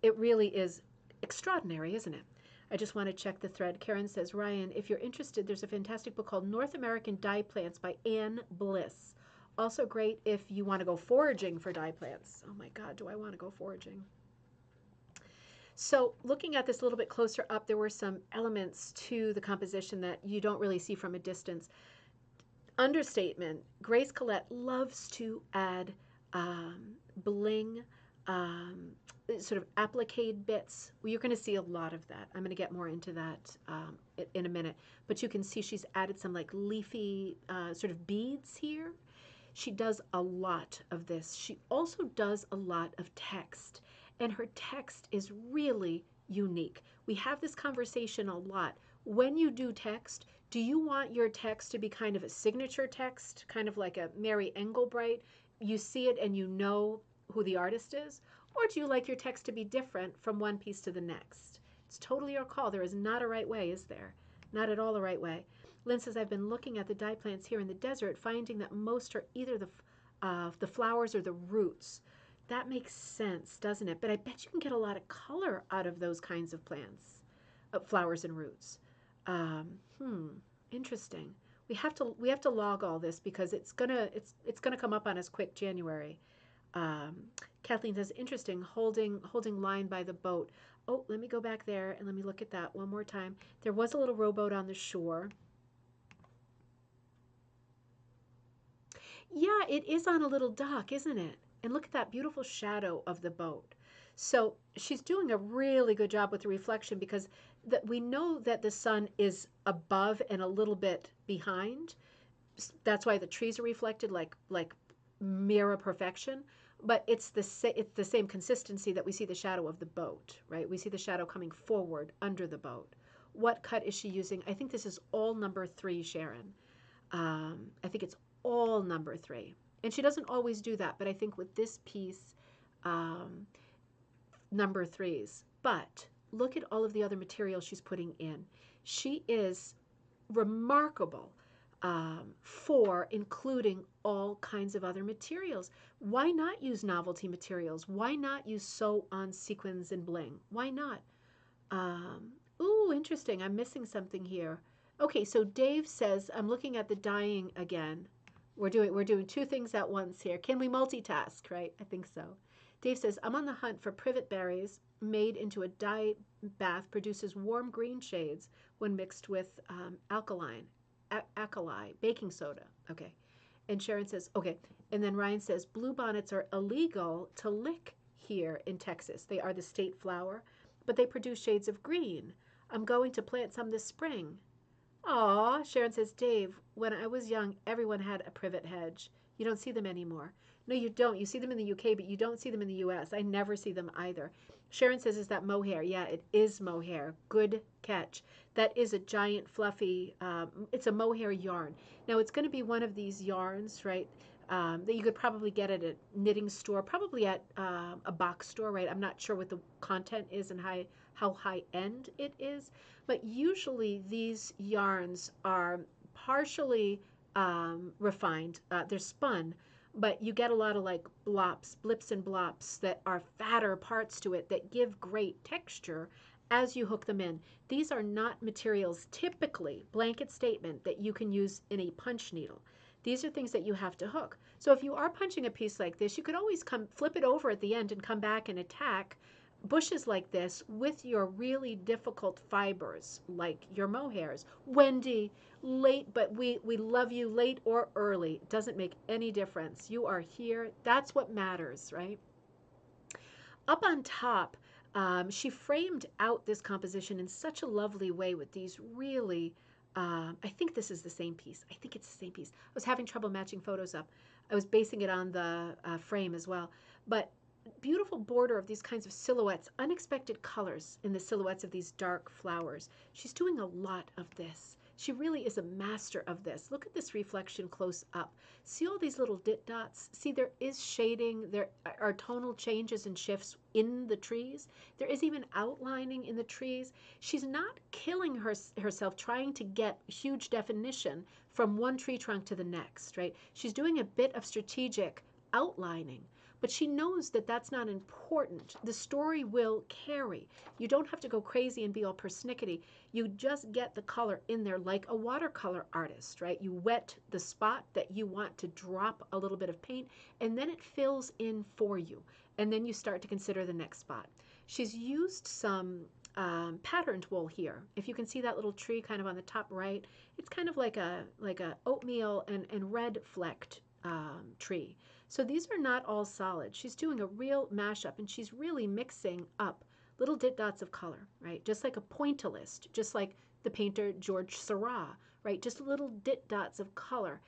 It really is extraordinary, isn't it? I just want to check the thread. Karen says, Ryan, if you're interested, there's a fantastic book called North American Dye Plants by Anne Bliss. Also great if you want to go foraging for dye plants. Oh my God, do I want to go foraging? So looking at this a little bit closer up, there were some elements to the composition that you don't really see from a distance. Understatement, Grace Collette loves to add bling, sort of applique bits. Well, you're going to see a lot of that. I'm going to get more into that in a minute. But you can see she's added some like leafy sort of beads here. She does a lot of this. She also does a lot of text, and her text is really unique. We have this conversation a lot. When you do text, do you want your text to be kind of a signature text, kind of like a Mary Engelbreit? You see it and you know who the artist is? Or do you like your text to be different from one piece to the next? It's totally your call. There is not a right way, is there? Not at all the right way. Lynn says, I've been looking at the dye plants here in the desert, finding that most are either the flowers or the roots. That makes sense, doesn't it? But I bet you can get a lot of color out of those kinds of plants, flowers and roots. Interesting. We have to log all this because it's gonna come up on us quick January. Kathleen says, interesting, holding line by the boat. Oh, let me go back there and let me look at that one more time. There was a little rowboat on the shore. Yeah, it is on a little dock, isn't it? And look at that beautiful shadow of the boat. So she's doing a really good job with the reflection because we know that the sun is above and a little bit behind. That's why the trees are reflected like mirror perfection. But it's the same consistency that we see the shadow of the boat, right? We see the shadow coming forward under the boat. What cut is she using? I think this is all number 3, Sharon. I think it's all number 3. And she doesn't always do that, but I think with this piece, number 3s. But look at all of the other material she's putting in. She is remarkable for including all kinds of other materials. Why not use novelty materials? Why not use sew on sequins and bling? Why not? Ooh, interesting. I'm missing something here. Okay, so Dave says, I'm looking at the dyeing again. We're doing 2 things at once here. Can we multitask, right? I think so. Dave says, I'm on the hunt for privet berries made into a dye bath, produces warm green shades when mixed with alkali, baking soda. Okay. And Sharon says, okay. And then Ryan says, bluebonnets are illegal to lick here in Texas. They are the state flower, but they produce shades of green. I'm going to plant some this spring. Aw, Sharon says, Dave, when I was young, everyone had a privet hedge. You don't see them anymore. No, you don't. You see them in the UK, but you don't see them in the US. I never see them either. Sharon says, is that mohair? Yeah, it is mohair. Good catch. That is a giant fluffy, it's a mohair yarn. Now, it's going to be one of these yarns, right? that you could probably get at a knitting store, probably at a box store, right? I'm not sure what the content is and how high end it is, but usually these yarns are partially refined. They're spun, but you get a lot of like blips and blops that are fatter parts to it that give great texture as you hook them in. These are not materials typically, blanket statement, that you can use in a punch needle. These are things that you have to hook. So if you are punching a piece like this, you could always come flip it over at the end and come back and attack bushes like this with your really difficult fibers, like your mohairs. Wendy, late, but we love you late or early. It doesn't make any difference. You are here. That's what matters, right? Up on top, she framed out this composition in such a lovely way with these really, I think this is the same piece. I think it's the same piece. I was having trouble matching photos up. I was basing it on the frame as well. But beautiful border of these kinds of silhouettes, unexpected colors in the silhouettes of these dark flowers. She's doing a lot of this. She really is a master of this. Look at this reflection close up. See all these little dit dots? See, there is shading. There are tonal changes and shifts in the trees. There is even outlining in the trees. She's not killing herself trying to get huge definition from one tree trunk to the next, right? She's doing a bit of strategic outlining. But she knows that that's not important. The story will carry. You don't have to go crazy and be all persnickety. You just get the color in there like a watercolor artist, right? You wet the spot that you want to drop a little bit of paint, and then it fills in for you. And then you start to consider the next spot. She's used some patterned wool here. If you can see that little tree kind of on the top right, it's kind of like a oatmeal and red flecked tree. So these are not all solid. She's doing a real mashup, and she's really mixing up little dit dots of color, right? Just like a pointillist, just like the painter George Seurat, right? Just little dit dots of color.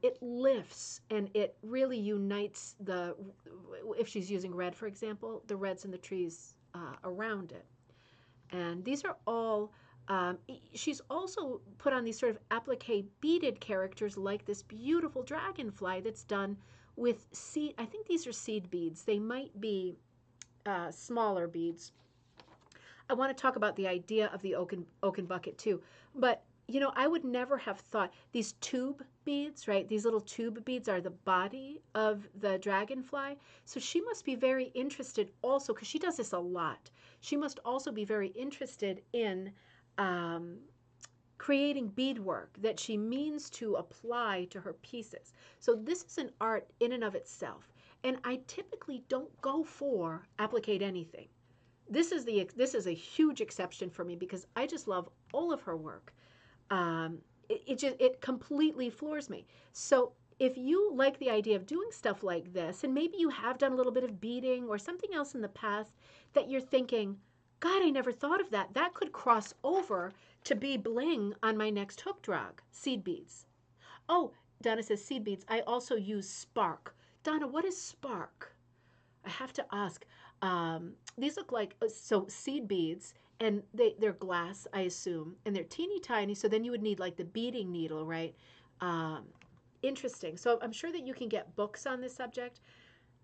It lifts and it really unites the, if she's using red, for example, the reds in the trees around it. And these are all, she's also put on these sort of applique beaded characters like this beautiful dragonfly that's done with seed. I think these are seed beads. They might be smaller beads. I want to talk about the idea of the oaken bucket too. But, you know, I would never have thought these tube beads, right? These little tube beads are the body of the dragonfly. So she must be very interested also, because she does this a lot. She must also be very interested in creating beadwork that she means to apply to her pieces. So this is an art in and of itself. And I typically don't go for applique anything. This is a huge exception for me because I just love all of her work. It completely floors me. So if you like the idea of doing stuff like this, and maybe you have done a little bit of beading or something else in the past that you're thinking, God, I never thought of that. That could cross over to be bling on my next hook drag, seed beads. Oh, Donna says seed beads. I also use spark. Donna, what is spark? I have to ask. These look like, so seed beads, and they're glass, I assume, and they're teeny tiny, so then you would need like the beading needle, right? Interesting. So I'm sure that you can get books on this subject.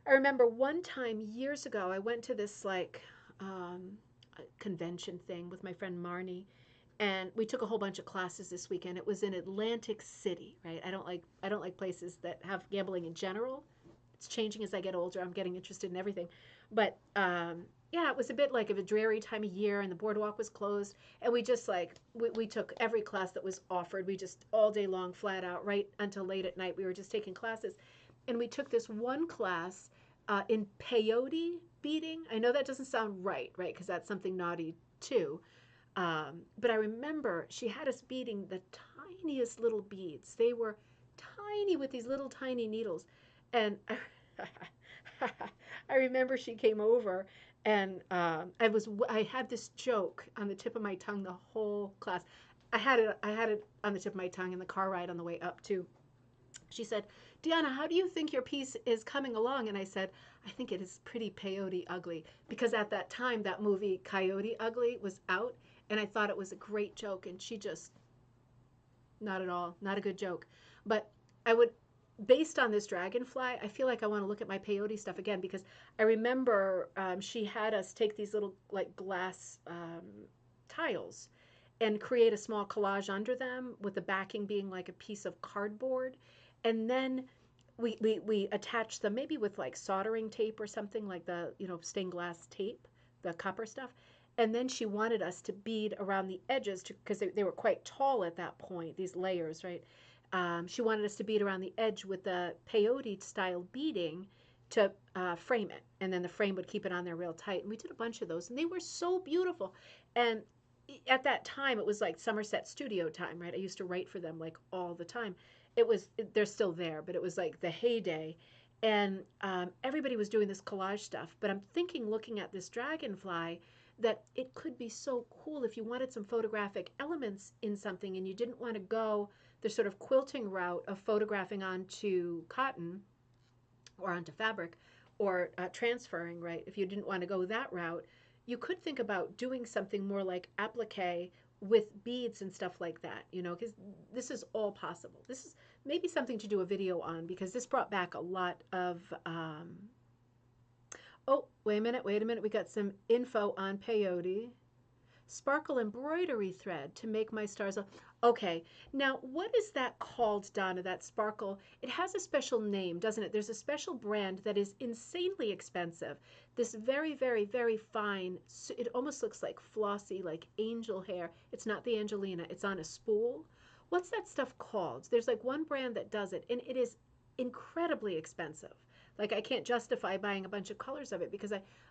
I remember one time years ago, I went to this like convention thing with my friend Marnie, and we took a whole bunch of classes this weekend. It was in Atlantic City, right? I don't like places that have gambling in general. It's changing as I get older. I'm getting interested in everything. But yeah, it was a bit like of a dreary time of year, and the boardwalk was closed. And we just like, we took every class that was offered. We just all day long, flat out, right until late at night, we were just taking classes. And we took this one class in peyote beading. I know that doesn't sound right? Because that's something naughty too. But I remember she had us beading the tiniest little beads. They were tiny with these little tiny needles. And I remember she came over, and I had this joke on the tip of my tongue the whole class. I had it on the tip of my tongue in the car ride on the way up too. She said, Deana, how do you think your piece is coming along? And I said, I think it is pretty peyote ugly, because at that time that movie Coyote Ugly was out, and I thought it was a great joke, and she just, not at all, not a good joke. But I would based on this dragonfly, I feel like I want to look at my peyote stuff again because I remember she had us take these little like glass tiles and create a small collage under them with the backing being like a piece of cardboard. And then we attach them maybe with like soldering tape or something like the, stained glass tape, the copper stuff. And then she wanted us to bead around the edges because they were quite tall at that point, these layers, right? She wanted us to bead around the edge with the peyote style beading to frame it. And then the frame would keep it on there real tight. And we did a bunch of those, and they were so beautiful. And at that time, it was like Somerset studio time, right? I used to write for them like all the time. They're still there, but it was like the heyday. And everybody was doing this collage stuff. But I'm thinking, looking at this dragonfly, that it could be so cool if you wanted some photographic elements in something and you didn't want to go the sort of quilting route of photographing onto cotton or onto fabric or transferring, right? If you didn't want to go that route, you could think about doing something more like applique with beads and stuff like that, because this is all possible. This is maybe something to do a video on because this brought back a lot of. Oh, wait a minute. We got some info on peyote. Sparkle embroidery thread to make my stars. Okay, now what is that called, Donna, that sparkle? It has a special name, doesn't it? There's a special brand that is insanely expensive. This very, very, very fine, it almost looks like flossy, like angel hair. It's not the Angelina, it's on a spool. What's that stuff called? There's like one brand that does it, and it is incredibly expensive. Like I can't justify buying a bunch of colors of it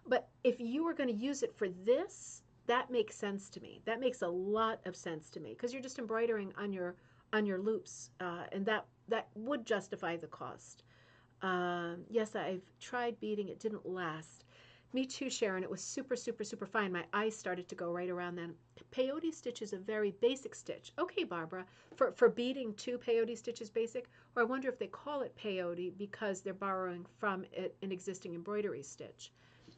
but if you were going to use it for this, that makes sense to me. That makes a lot of sense to me because you're just embroidering on your loops, and that would justify the cost. Yes, I've tried beading; it didn't last. Me too, Sharon. It was super, super, super fine. My eyes started to go right around then. Peyote stitch is a very basic stitch. Okay, Barbara. For beading too, peyote stitch is basic. Or I wonder if they call it peyote because they're borrowing from an existing embroidery stitch.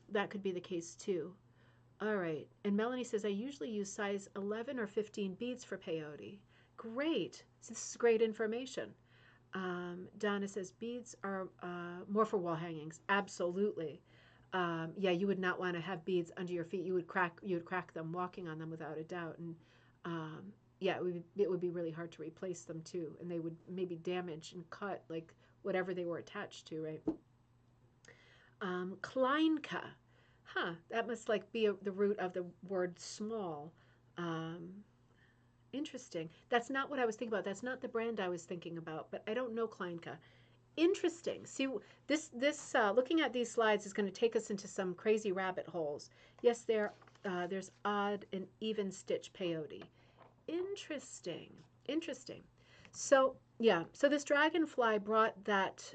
That could be the case too. All right. And Melanie says, I usually use size 11 or 15 beads for peyote. Great. So this is great information. Donna says, beads are more for wall hangings. Absolutely. Yeah, you would not want to have beads under your feet. You would crack them walking on them without a doubt. And yeah, it would be really hard to replace them too. And they would maybe damage and cut like whatever they were attached to, right? Kleinka. Huh, that must like be the root of the word small. Um, Interesting. That's not what I was thinking about. That's not the brand I was thinking about, but I don't know Kleinka. Interesting. See, this looking at these slides is going to take us into some crazy rabbit holes. Yes, there's odd and even stitch peyote. Interesting. Interesting. So yeah, so this dragonfly brought that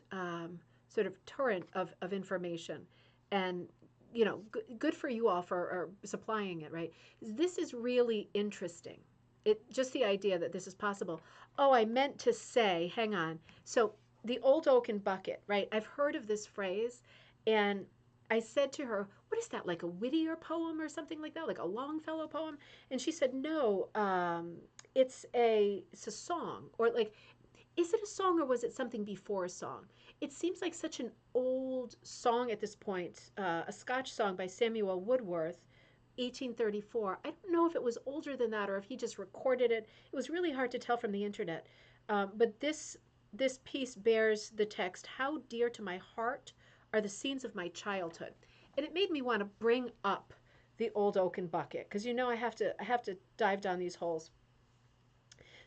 sort of torrent of information, and good for you all for supplying it, right? This is really interesting. Just the idea that this is possible. Oh, I meant to say, hang on. So the old oaken bucket, right? I've heard of this phrase, and I said to her, "What is that? Like a Whittier poem or something like that? Like a Longfellow poem?" And she said, "No, it's a song, or like, is it a song or was it something before a song? It seems like such an old song at this point, a Scotch song by Samuel Woodworth, 1834. I don't know if it was older than that or if he just recorded it. It was really hard to tell from the internet. But this piece bears the text, "How dear to my heart are the scenes of my childhood," and it made me want to bring up the old oaken bucket because I have to dive down these holes.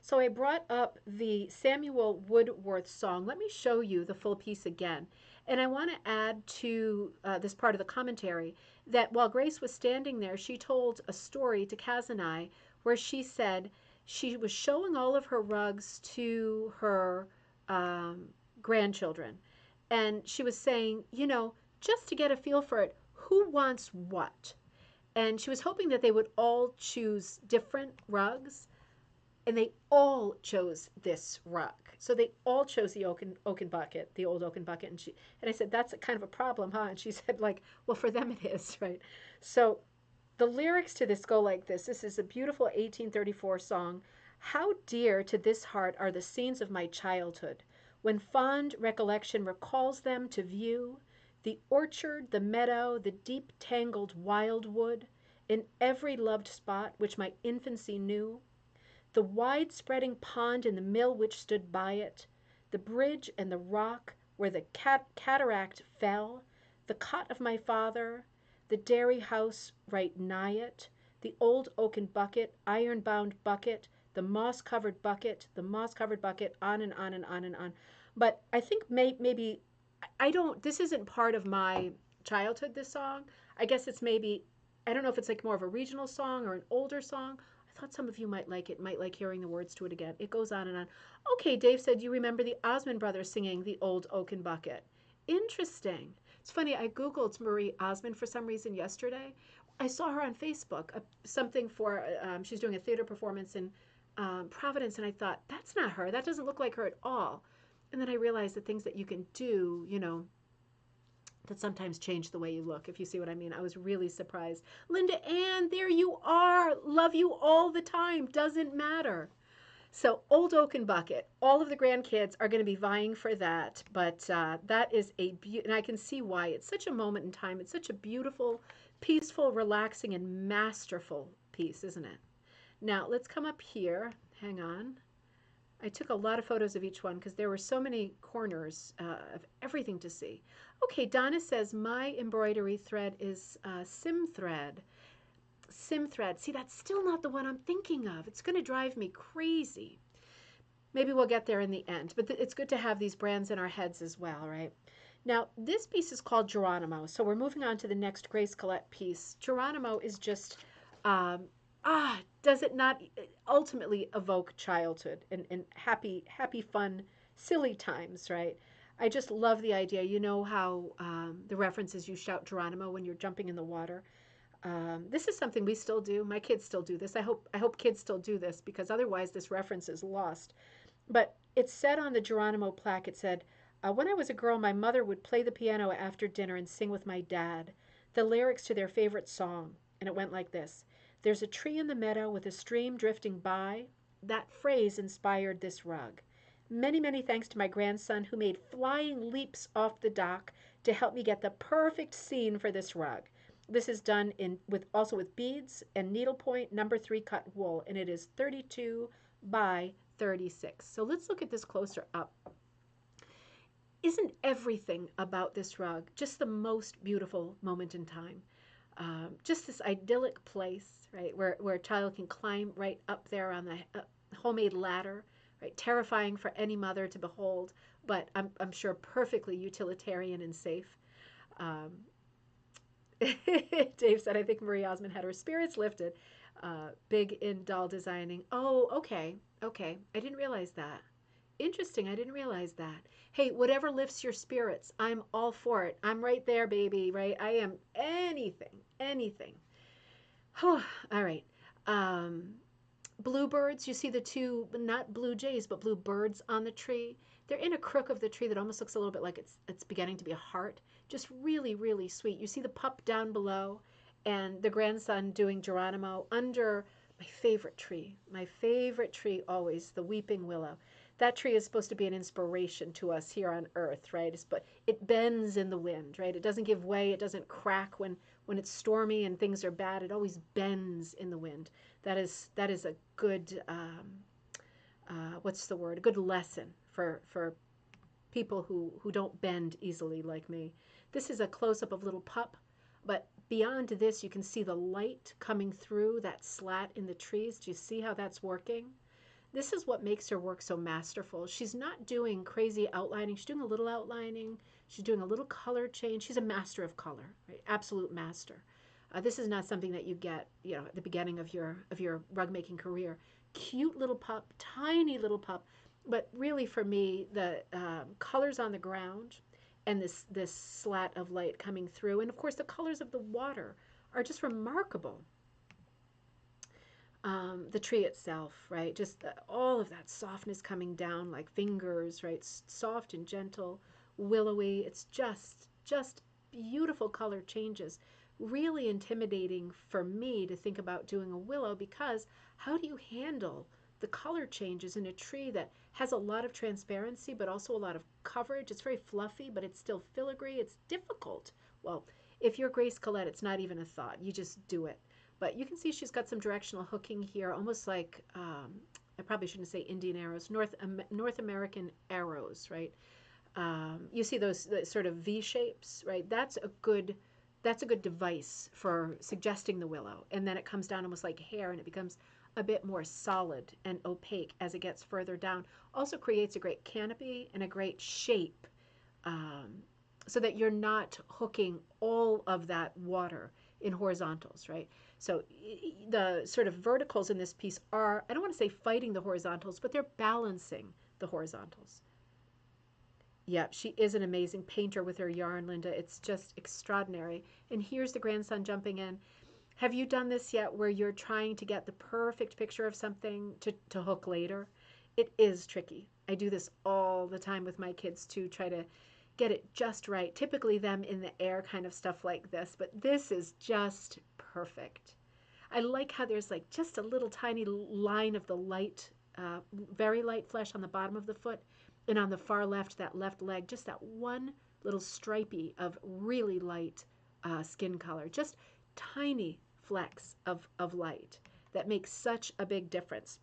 So I brought up the Samuel Woodworth song. Let me show you the full piece again. And I want to add to this part of the commentary that while Grace was standing there, she told a story to Kaz and I where she said she was showing all of her rugs to her grandchildren. And she was saying, just to get a feel for it, who wants what? And she was hoping that they would all choose different rugs, and they all chose this rug. So they all chose the oaken bucket, the old oaken bucket. And I said, that's a kind of a problem, huh? And she said, like, well, for them it is, right? So the lyrics to this go like this. This is a beautiful 1834 song. How dear to this heart are the scenes of my childhood, When fond recollection recalls them to view, the orchard, the meadow, the deep tangled wildwood, in every loved spot which my infancy knew, the wide spreading pond and the mill which stood by it, the bridge and the rock where the cataract fell, the cot of my father, the dairy house right nigh it, the old oaken bucket, iron bound bucket, the moss covered bucket, on and on and on and on. But I think maybe I don't, this isn't part of my childhood, this song. I guess it's maybe, I don't know if it's like more of a regional song or an older song. I thought some of you might like it, might like hearing the words to it again. It goes on and on. Okay, Dave said you remember the Osmond brothers singing The Old Oaken Bucket. Interesting. It's funny, I Googled Marie Osmond for some reason yesterday. I saw her on Facebook, something for, she's doing a theater performance in Providence, and I thought, that's not her. That doesn't look like her at all. And then I realized the things that you can do, you know, that sometimes change the way you look, if you see what I mean. I was really surprised. Linda Ann, there you are. Love you all the time. Doesn't matter. So Old Oaken Bucket, all of the grandkids are going to be vying for that. But that is and I can see why. It's such a moment in time. It's such a beautiful, peaceful, relaxing, and masterful piece, isn't it? Now let's come up here. Hang on. I took a lot of photos of each one because there were so many corners of everything to see. Okay, Donna says, my embroidery thread is Sim thread. Sim thread. See, that's still not the one I'm thinking of. It's going to drive me crazy. Maybe we'll get there in the end. But it's good to have these brands in our heads as well, right? Now, this piece is called Geronimo. So we're moving on to the next Grace Collette piece. Geronimo is just does it not ultimately evoke childhood and happy, fun, silly times, right? I just love the idea. You know how the reference is you shout Geronimo when you're jumping in the water. This is something we still do. My kids still do this. I hope kids still do this because otherwise this reference is lost. But it said on the Geronimo plaque, it said, when I was a girl, my mother would play the piano after dinner and sing with my dad the lyrics to their favorite song. And it went like this. There's a tree in the meadow with a stream drifting by. That phrase inspired this rug. Many, many thanks to my grandson who made flying leaps off the dock to help me get the perfect scene for this rug. This is done also with beads and needlepoint number 3 cut wool, and it is 32 by 36. So let's look at this closer up. Isn't everything about this rug just the most beautiful moment in time? Just this idyllic place, right, where a child can climb right up there on the homemade ladder, right, terrifying for any mother to behold, but I'm sure perfectly utilitarian and safe. Dave said, I think Marie Osmond had her spirits lifted. Big in doll designing. Oh, okay. I didn't realize that. Interesting. I didn't realize that. Hey, whatever lifts your spirits, I'm all for it. I'm right there, baby, right? I am anything. All right. Bluebirds, you see the two, not blue jays, but blue birds on the tree. They're in a crook of the tree that almost looks a little bit like it's beginning to be a heart. Just really, really sweet. You see the pup down below and the grandson doing Geronimo under my favorite tree always, the weeping willow. That tree is supposed to be an inspiration to us here on earth, right? But it bends in the wind, right? It doesn't give way. It doesn't crack when it's stormy and things are bad. It always bends in the wind. That is a good, what's the word? A good lesson for people who don't bend easily like me. This is a close-up of little pup, but beyond this, you can see the light coming through that slat in the trees. Do you see how that's working? This is what makes her work so masterful. She's not doing crazy outlining. She's doing a little outlining. She's doing a little color change. She's a master of color, right? Absolute master. This is not something that you get, at the beginning of your rug making career. Cute little pup, tiny little pup, but really for me, the colors on the ground and this slat of light coming through, and of course the colors of the water are just remarkable. The tree itself, right? Just all of that softness coming down like fingers, right? Soft and gentle, willowy. It's just beautiful color changes. Really intimidating for me to think about doing a willow because how do you handle the color changes in a tree that has a lot of transparency, but also a lot of coverage. It's very fluffy, but it's still filigree. It's difficult. Well, if you're Grace Collette, it's not even a thought. You just do it. But you can see she's got some directional hooking here, almost like, I probably shouldn't say Indian arrows, North American arrows, right? You see those sort of V shapes, right? That's a good device for suggesting the willow. And then it comes down almost like hair, and it becomes a bit more solid and opaque as it gets further down. Also creates a great canopy and a great shape, so that you're not hooking all of that water in horizontals, right? So the sort of verticals in this piece are, I don't want to say fighting the horizontals, but they're balancing the horizontals. Yeah, she is an amazing painter with her yarn, Linda. It's just extraordinary. And here's the grandson jumping in. Have you done this yet where you're trying to get the perfect picture of something to hook later? It is tricky. I do this all the time with my kids to try to get it just right. Typically them in the air kind of stuff like this, but this is just perfect. I like how there's like just a little tiny line of the light, very light flesh on the bottom of the foot. And on the far left, that left leg, just that one little stripey of really light skin color. Just tiny flecks of light that makes such a big difference.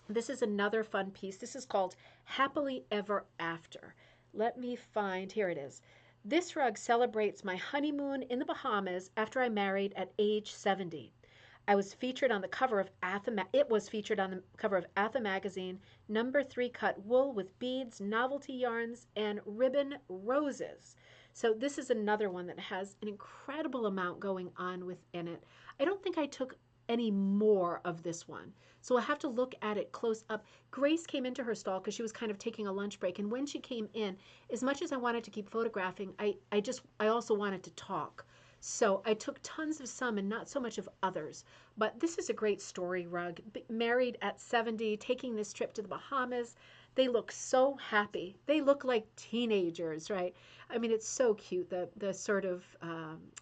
This is another fun piece. This is called Happily Ever After. Let me find, here it is. This rug celebrates my honeymoon in the Bahamas after I married at age 70. I was featured on the cover of it was featured on the cover of Atha magazine, number 3 cut wool with beads, novelty yarns, and ribbon roses. So this is another one that has an incredible amount going on within it. I don't think I took any more of this one, so I'll have to look at it close up. Grace came into her stall because she was kind of taking a lunch break, and when she came in, as much as I wanted to keep photographing, I also wanted to talk. So I took tons of some and not so much of others. But this is a great story rug. Married at 70, taking this trip to the Bahamas. They look so happy. They look like teenagers, right? I mean, it's so cute. The sort of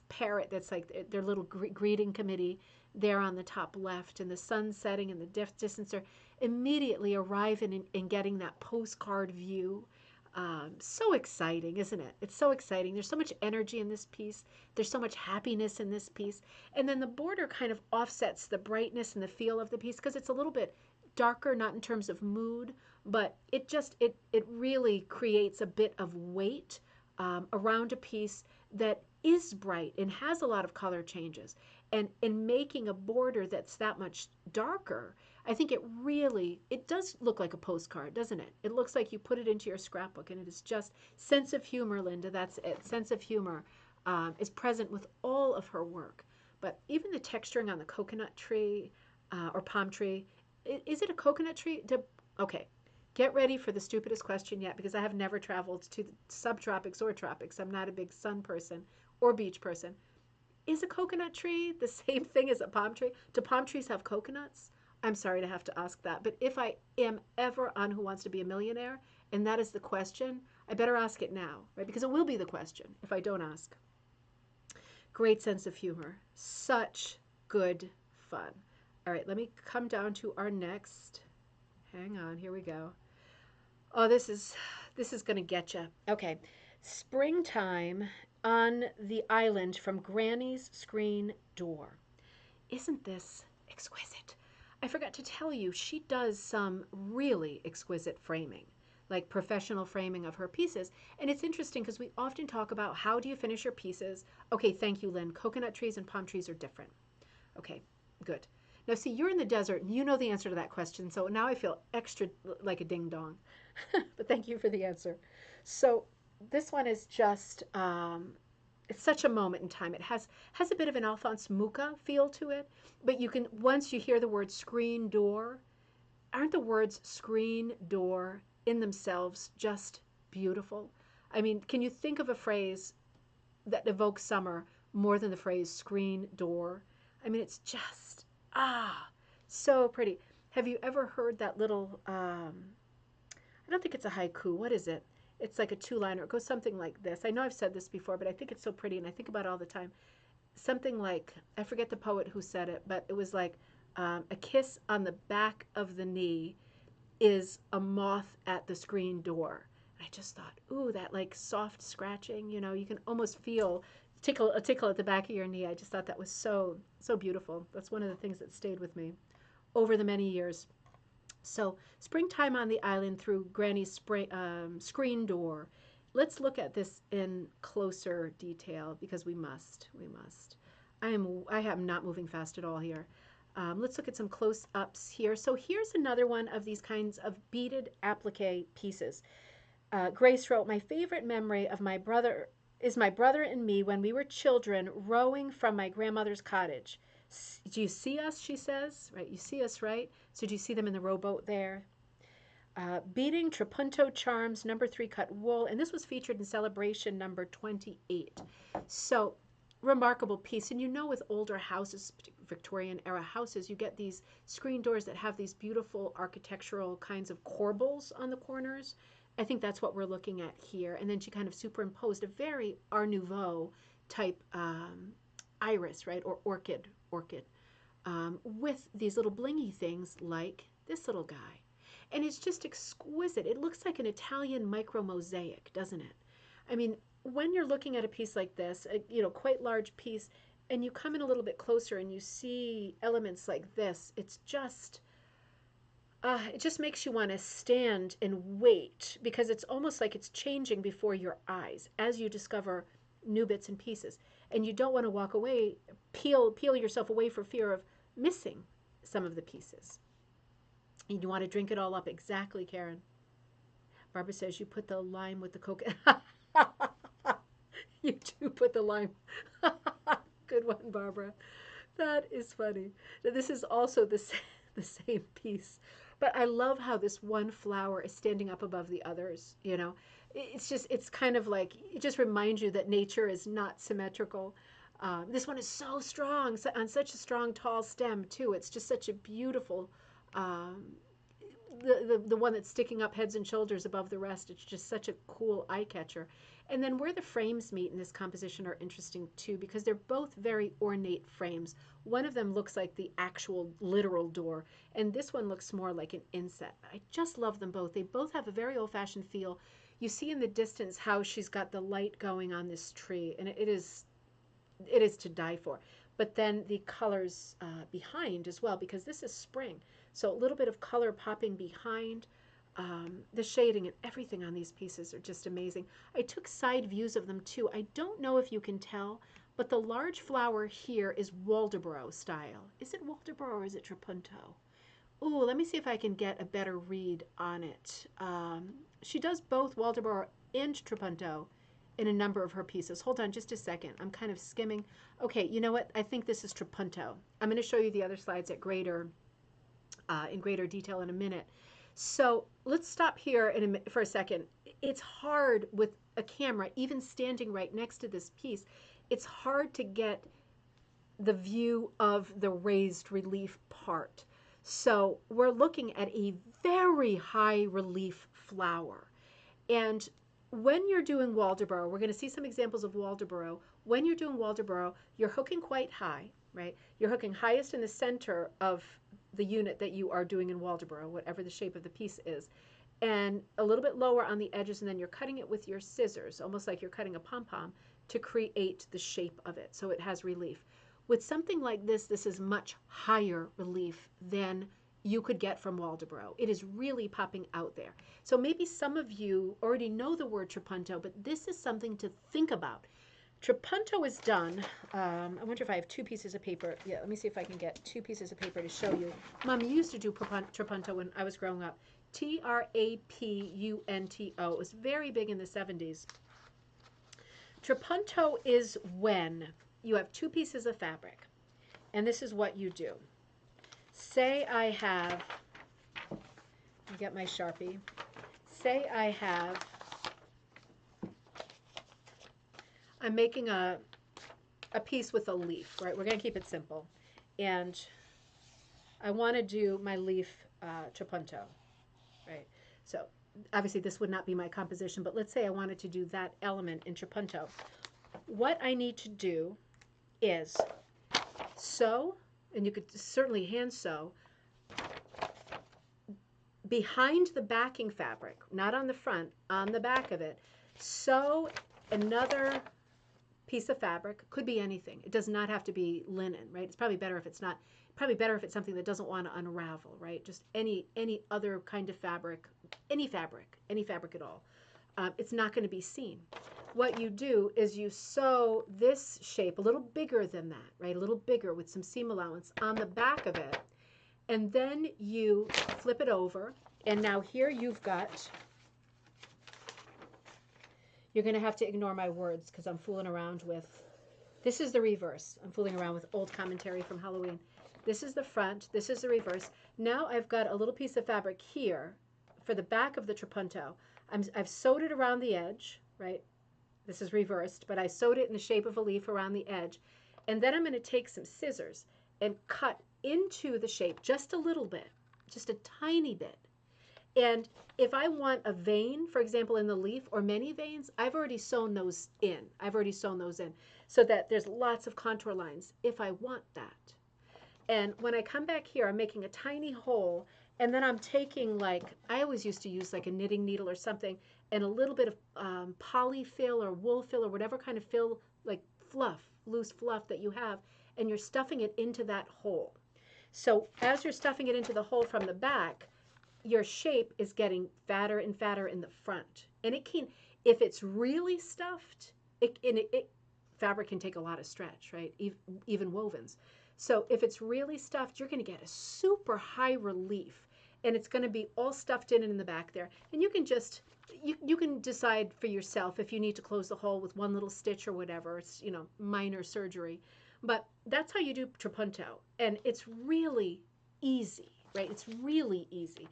parrot that's like their little greeting committee there on the top left, and the sun setting and the distance are immediately arriving and getting that postcard view. So exciting, isn't it? It's so exciting. There's so much energy in this piece. There's so much happiness in this piece. And then the border kind of offsets the brightness and the feel of the piece because it's a little bit darker, not in terms of mood, but it really creates a bit of weight around a piece that is bright and has a lot of color changes. And in making a border that's that much darker, I think it does look like a postcard, doesn't it? It looks like you put it into your scrapbook, and it is just sense of humor, Linda. That's it. Sense of humor is present with all of her work. But even the texturing on the coconut tree or palm tree, is it a coconut tree? Okay, get ready for the stupidest question yet, because I have never traveled to the subtropics or tropics. I'm not a big sun person or beach person. Is a coconut tree the same thing as a palm tree? Do palm trees have coconuts? I'm sorry to have to ask that, but if I am ever on Who Wants to Be a Millionaire, and that is the question, I better ask it now, right? Because it will be the question if I don't ask. Great sense of humor. Such good fun. All right, let me come down to our next. Hang on, here we go. Oh, this is going to get you. Okay, Springtime on the Island from Granny's Screen Door. Isn't this exquisite? I forgot to tell you, she does some really exquisite framing, like professional framing of her pieces. And it's interesting because we often talk about how do you finish your pieces. Okay, thank you, Lynn. Coconut trees and palm trees are different. Okay, good. Now, see, you're in the desert and you know the answer to that question. So now I feel extra like a ding dong. But thank you for the answer. So this one is just, it's such a moment in time. It has a bit of an Alphonse Mucha feel to it, but you can, once you hear the word screen door, aren't the words screen door in themselves just beautiful? I mean, can you think of a phrase that evokes summer more than the phrase screen door? I mean, it's just, so pretty. Have you ever heard that little, I don't think it's a haiku. What is it? It's like a two-liner. It goes something like this. I know I've said this before, but I think it's so pretty, and I think about it all the time. Something like, I forget the poet who said it, but it was like, A kiss on the back of the knee is a moth at the screen door. I just thought, ooh, that like soft scratching, you know, you can almost feel a tickle at the back of your knee. I just thought that was so beautiful. That's one of the things that stayed with me over the many years. So springtime on the island through Granny's screen door. Let's look at this in closer detail because we must. We must. I am not moving fast at all here. Let's look at some close-ups here. So here's another one of these kinds of beaded applique pieces. Grace wrote, my favorite memory of my brother is my brother and me when we were children rowing from my grandmother's cottage. Do you see us, she says, right? You see us, right? So do you see them in the rowboat there? Beading Trapunto Charms, number 3 cut wool, and this was featured in Celebration number 28. So remarkable piece. And you know, with older houses, Victorian era houses, you get these screen doors that have these beautiful architectural kinds of corbels on the corners. I think that's what we're looking at here. And then she kind of superimposed a very Art Nouveau type iris, right, or orchid, with these little blingy things like this little guy. And it's just exquisite. It looks like an Italian micro mosaic, doesn't it? I mean, when you're looking at a piece like this, you know, quite large piece, and you come in a little bit closer and you see elements like this, it's just, it just makes you want to stand and wait because it's almost like it's changing before your eyes as you discover new bits and pieces. And you don't want to walk away, peel yourself away for fear of missing some of the pieces. And you want to drink it all up. Exactly, Karen. Barbara says you put the lime with the coconut. You do put the lime. Good one, Barbara. That is funny. Now, this is also the same piece. But I love how this one flower is standing up above the others, you know. It's kind of like, it just reminds you that nature is not symmetrical. This one is so strong, on such a strong, tall stem, too. It's just such a beautiful, the one that's sticking up heads and shoulders above the rest. It's just such a cool eye catcher. And then where the frames meet in this composition are interesting, too, because they're both very ornate frames. One of them looks like the actual literal door, and this one looks more like an inset. I just love them both. They both have a very old-fashioned feel. You see in the distance how she's got the light going on this tree, and it is to die for. But then the colors behind as well, because this is spring. So a little bit of color popping behind. The shading and everything on these pieces are just amazing. I took side views of them too. I don't know if you can tell, but the large flower here is Waldoboro style. Is it Waldoboro or is it Trapunto? Ooh, let me see if I can get a better read on it. She does both Waldoboro and Trapunto in a number of her pieces. Hold on just a second. I'm kind of skimming. Okay, you know what? I think this is Trapunto. I'm going to show you the other slides at in greater detail in a minute. So let's stop here for a second. It's hard with a camera, even standing right next to this piece, it's hard to get the view of the raised relief part. So we're looking at a very high relief flower. And when you're doing Waldoboro, we're going to see some examples of Waldoboro. When you're doing Waldoboro, you're hooking quite high, right? You're hooking highest in the center of the unit that you are doing in Waldoboro, whatever the shape of the piece is, and a little bit lower on the edges, and then you're cutting it with your scissors, almost like you're cutting a pom-pom, to create the shape of it, so it has relief. With something like this, this is much higher relief than you could get from Waldoboro. It is really popping out there. So maybe some of you already know the word Trapunto, but this is something to think about. Trapunto is done. I wonder if I have 2 pieces of paper. Yeah, let me see if I can get 2 pieces of paper to show you. Mom used to do Trapunto when I was growing up. Trapunto. It was very big in the 70s. Trapunto is when you have 2 pieces of fabric, and this is what you do. Say I have, let me get my Sharpie. Say I have, I'm making a piece with a leaf, right? We're going to keep it simple. And I want to do my leaf Trapunto, right? So obviously this would not be my composition, but let's say I wanted to do that element in Trapunto. What I need to do is sew, and you could certainly hand sew, behind the backing fabric, not on the front, on the back of it, sew another piece of fabric. Could be anything. It does not have to be linen, right? It's probably better if it's not. Probably better if it's something that doesn't want to unravel, right? Just any other kind of fabric, any fabric at all. It's not going to be seen. What you do is you sew this shape a little bigger than that, right? A little bigger with some seam allowance on the back of it, and then you flip it over, and now here you've got, you're going to have to ignore my words because I'm fooling around with, this is the reverse. I'm fooling around with old commentary from Halloween. This is the front, this is the reverse. Now I've got a little piece of fabric here for the back of the trapunto. I've sewed it around the edge, right? This is reversed, but I sewed it in the shape of a leaf around the edge. And then I'm going to take some scissors and cut into the shape just a little bit, just a tiny bit. And if I want a vein, for example, in the leaf or many veins, I've already sewn those in. So that there's lots of contour lines if I want that. And when I come back here, I'm making a tiny hole, and then I'm taking, like, I always used to use like a knitting needle or something, and a little bit of polyfill or wool fill or whatever kind of fill, like fluff, loose fluff that you have, and you're stuffing it into that hole. So as you're stuffing it into the hole from the back, your shape is getting fatter and fatter in the front. And it can, if it's really stuffed, fabric can take a lot of stretch, right? Even wovens. So if it's really stuffed, you're going to get a super high relief, and it's going to be all stuffed in the back there. And you can just, you can decide for yourself if you need to close the hole with one little stitch or whatever. It's, you know, minor surgery. But that's how you do trapunto. And it's really easy, right? It's really easy.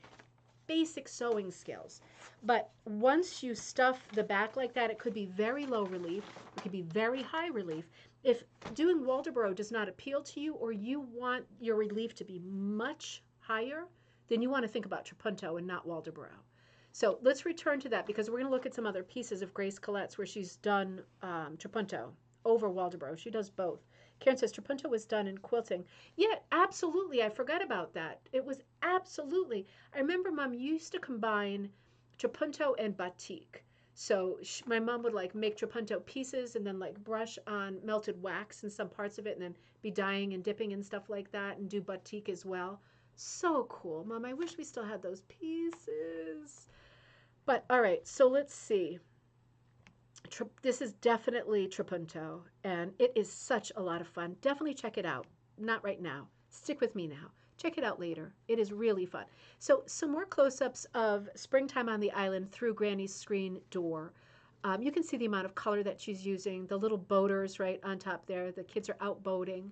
Basic sewing skills. But once you stuff the back like that, it could be very low relief. It could be very high relief. If doing Waldoboro does not appeal to you, or you want your relief to be much higher, then you want to think about trapunto and not Waldoboro. So let's return to that, because we're going to look at some other pieces of Grace Collette's where she's done trapunto over Waldoboro. She does both. Karen says trapunto was done in quilting. Yeah, absolutely. I forgot about that. It was absolutely. I remember Mom used to combine trapunto and batik. So my mom would like make trapunto pieces and then like brush on melted wax in some parts of it, and then be dyeing and dipping and stuff like that, and do batik as well. So cool, Mom. I wish we still had those pieces. But all right, so let's see. This is definitely trapunto, and it is such a lot of fun. Definitely check it out. Not right now. Stick with me now. Check it out later. It is really fun. So some more close-ups of Springtime on the Island through Granny's screen door. You can see the amount of color that she's using, the little boaters right on top there. The kids are out boating.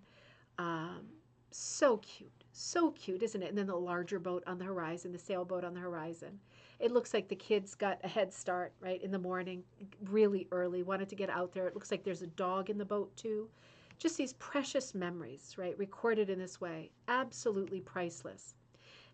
So cute, isn't it? And then the larger boat on the horizon, the sailboat on the horizon. It looks like the kids got a head start, right, in the morning, really early, wanted to get out there. It looks like there's a dog in the boat, too. Just these precious memories, right, recorded in this way. Absolutely priceless.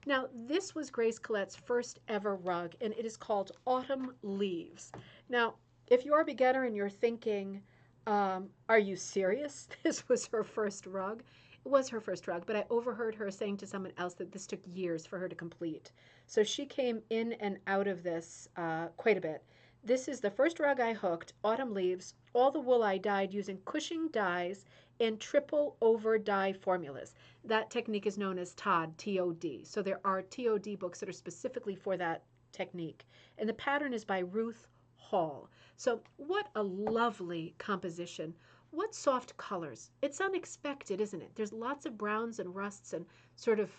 Now, this was Grace Collette's first ever rug, and it is called Autumn Leaves. Now, if you're a beginner and you're thinking, are you serious? This was her first rug. It was her first rug, but I overheard her saying to someone else that this took years for her to complete. So she came in and out of this quite a bit. This is the first rug I hooked, Autumn Leaves. All the wool I dyed using Cushing dyes and triple over dye formulas. That technique is known as TOD, T-O-D. So there are TOD books that are specifically for that technique. And the pattern is by Ruth Hall. So what a lovely composition. What soft colors. It's unexpected, isn't it? There's lots of browns and rusts and sort of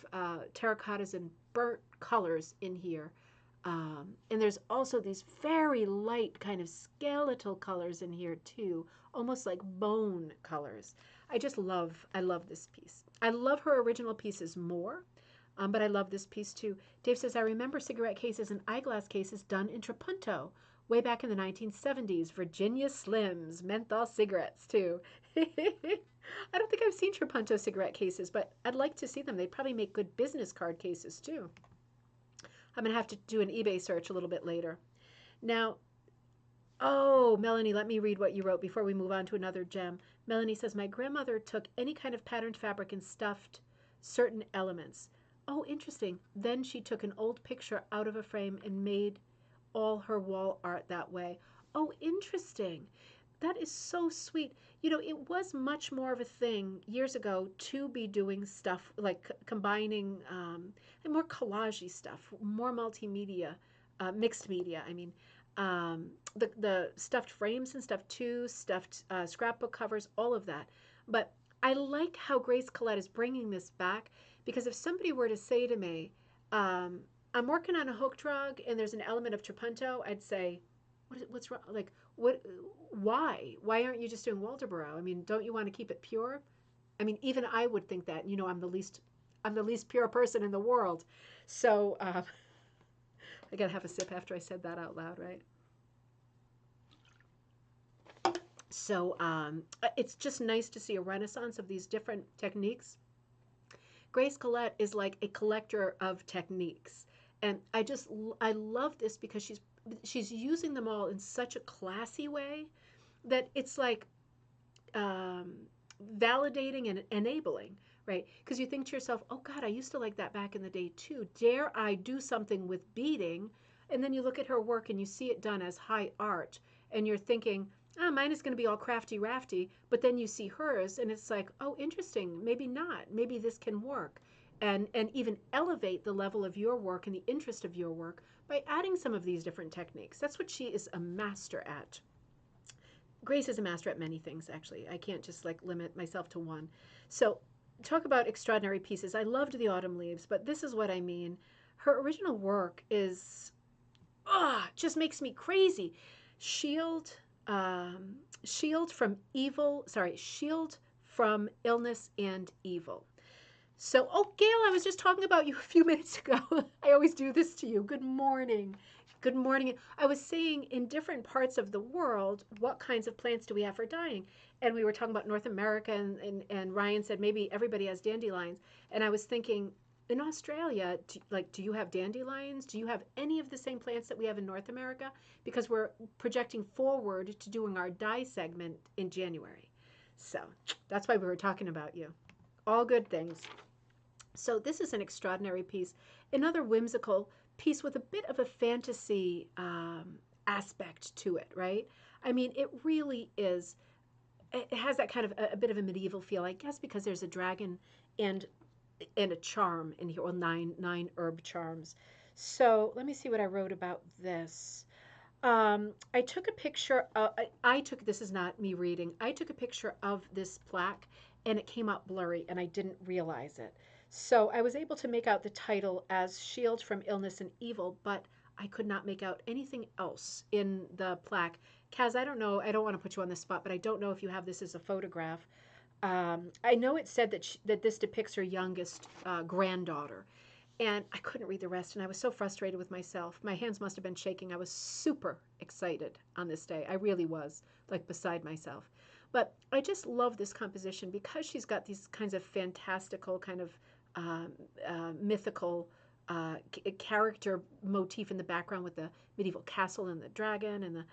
terracottas and burnt colors in here. And there's also these very light kind of skeletal colors in here too, almost like bone colors. I love this piece. I love her original pieces more, but I love this piece too. Dave says, I remember cigarette cases and eyeglass cases done in trapunto way back in the 1970s. Virginia Slims, menthol cigarettes too. I don't think I've seen trapunto cigarette cases, but I'd like to see them. They'd probably make good business card cases too. I'm going to have to do an eBay search a little bit later. Now, oh, Melanie, let me read what you wrote before we move on to another gem. Melanie says, my grandmother took any kind of patterned fabric and stuffed certain elements. Oh, interesting. Then she took an old picture out of a frame and made all her wall art that way. Oh, interesting. That is so sweet. You know, it was much more of a thing years ago to be doing stuff like combining and more collagey stuff, more multimedia, mixed media. I mean, the stuffed frames and stuff too, stuffed scrapbook covers, all of that. But I like how Grace Collette is bringing this back because if somebody were to say to me, I'm working on a hook drug and there's an element of trapunto, I'd say, what's wrong? Like, what? Why? Why aren't you just doing Waldoboro? I mean, don't you want to keep it pure? I mean, even I would think that. You know, I'm the least pure person in the world. So I gotta have a sip after I said that out loud, right? So it's just nice to see a renaissance of these different techniques. Grace Collette is like a collector of techniques, and I love this because she's using them all in such a classy way that it's like um, validating and enabling, right? Because you think to yourself, oh God, I used to like that back in the day too. Dare I do something with beading? And then you look at her work and you see it done as high art, and you're thinking, oh, mine is going to be all crafty rafty. But then you see hers, and it's like, oh, interesting. Maybe not. Maybe this can work. And even elevate the level of your work and the interest of your work by adding some of these different techniques. That's what she is a master at. Grace is a master at many things, actually. I can't just like limit myself to one. So, talk about extraordinary pieces. I loved the autumn leaves, but this is what I mean. Her original work is, just makes me crazy. Shield, shield from evil. Sorry, shield from illness and evil. So, oh, Gail, I was just talking about you a few minutes ago. I always do this to you. Good morning. Good morning. I was saying in different parts of the world, what kinds of plants do we have for dyeing? And we were talking about North America, and Ryan said maybe everybody has dandelions. And I was thinking, in Australia, do you have dandelions? Do you have any of the same plants that we have in North America? Because we're projecting forward to doing our dye segment in January. So that's why we were talking about you. All good things. So this is an extraordinary piece, another whimsical piece with a bit of a fantasy aspect to it, right? I mean, it really is. It has that kind of a bit of a medieval feel, I guess, because there's a dragon and and a charm in here, well, nine herb charms. So let me see what I wrote about this. I took a picture. I took, this is not me reading. I took a picture of this plaque, and it came out blurry, and I didn't realize it. So I was able to make out the title as "Shield from Illness and Evil," but I could not make out anything else in the plaque. Kaz, I don't know. I don't want to put you on the spot, but I don't know if you have this as a photograph. I know it said that this depicts her youngest granddaughter, and I couldn't read the rest, and I was so frustrated with myself. My hands must have been shaking. I was super excited on this day. I really was, like beside myself. But I just love this composition because she's got these kinds of fantastical, kind of um, mythical character motif in the background with the medieval castle and the dragon and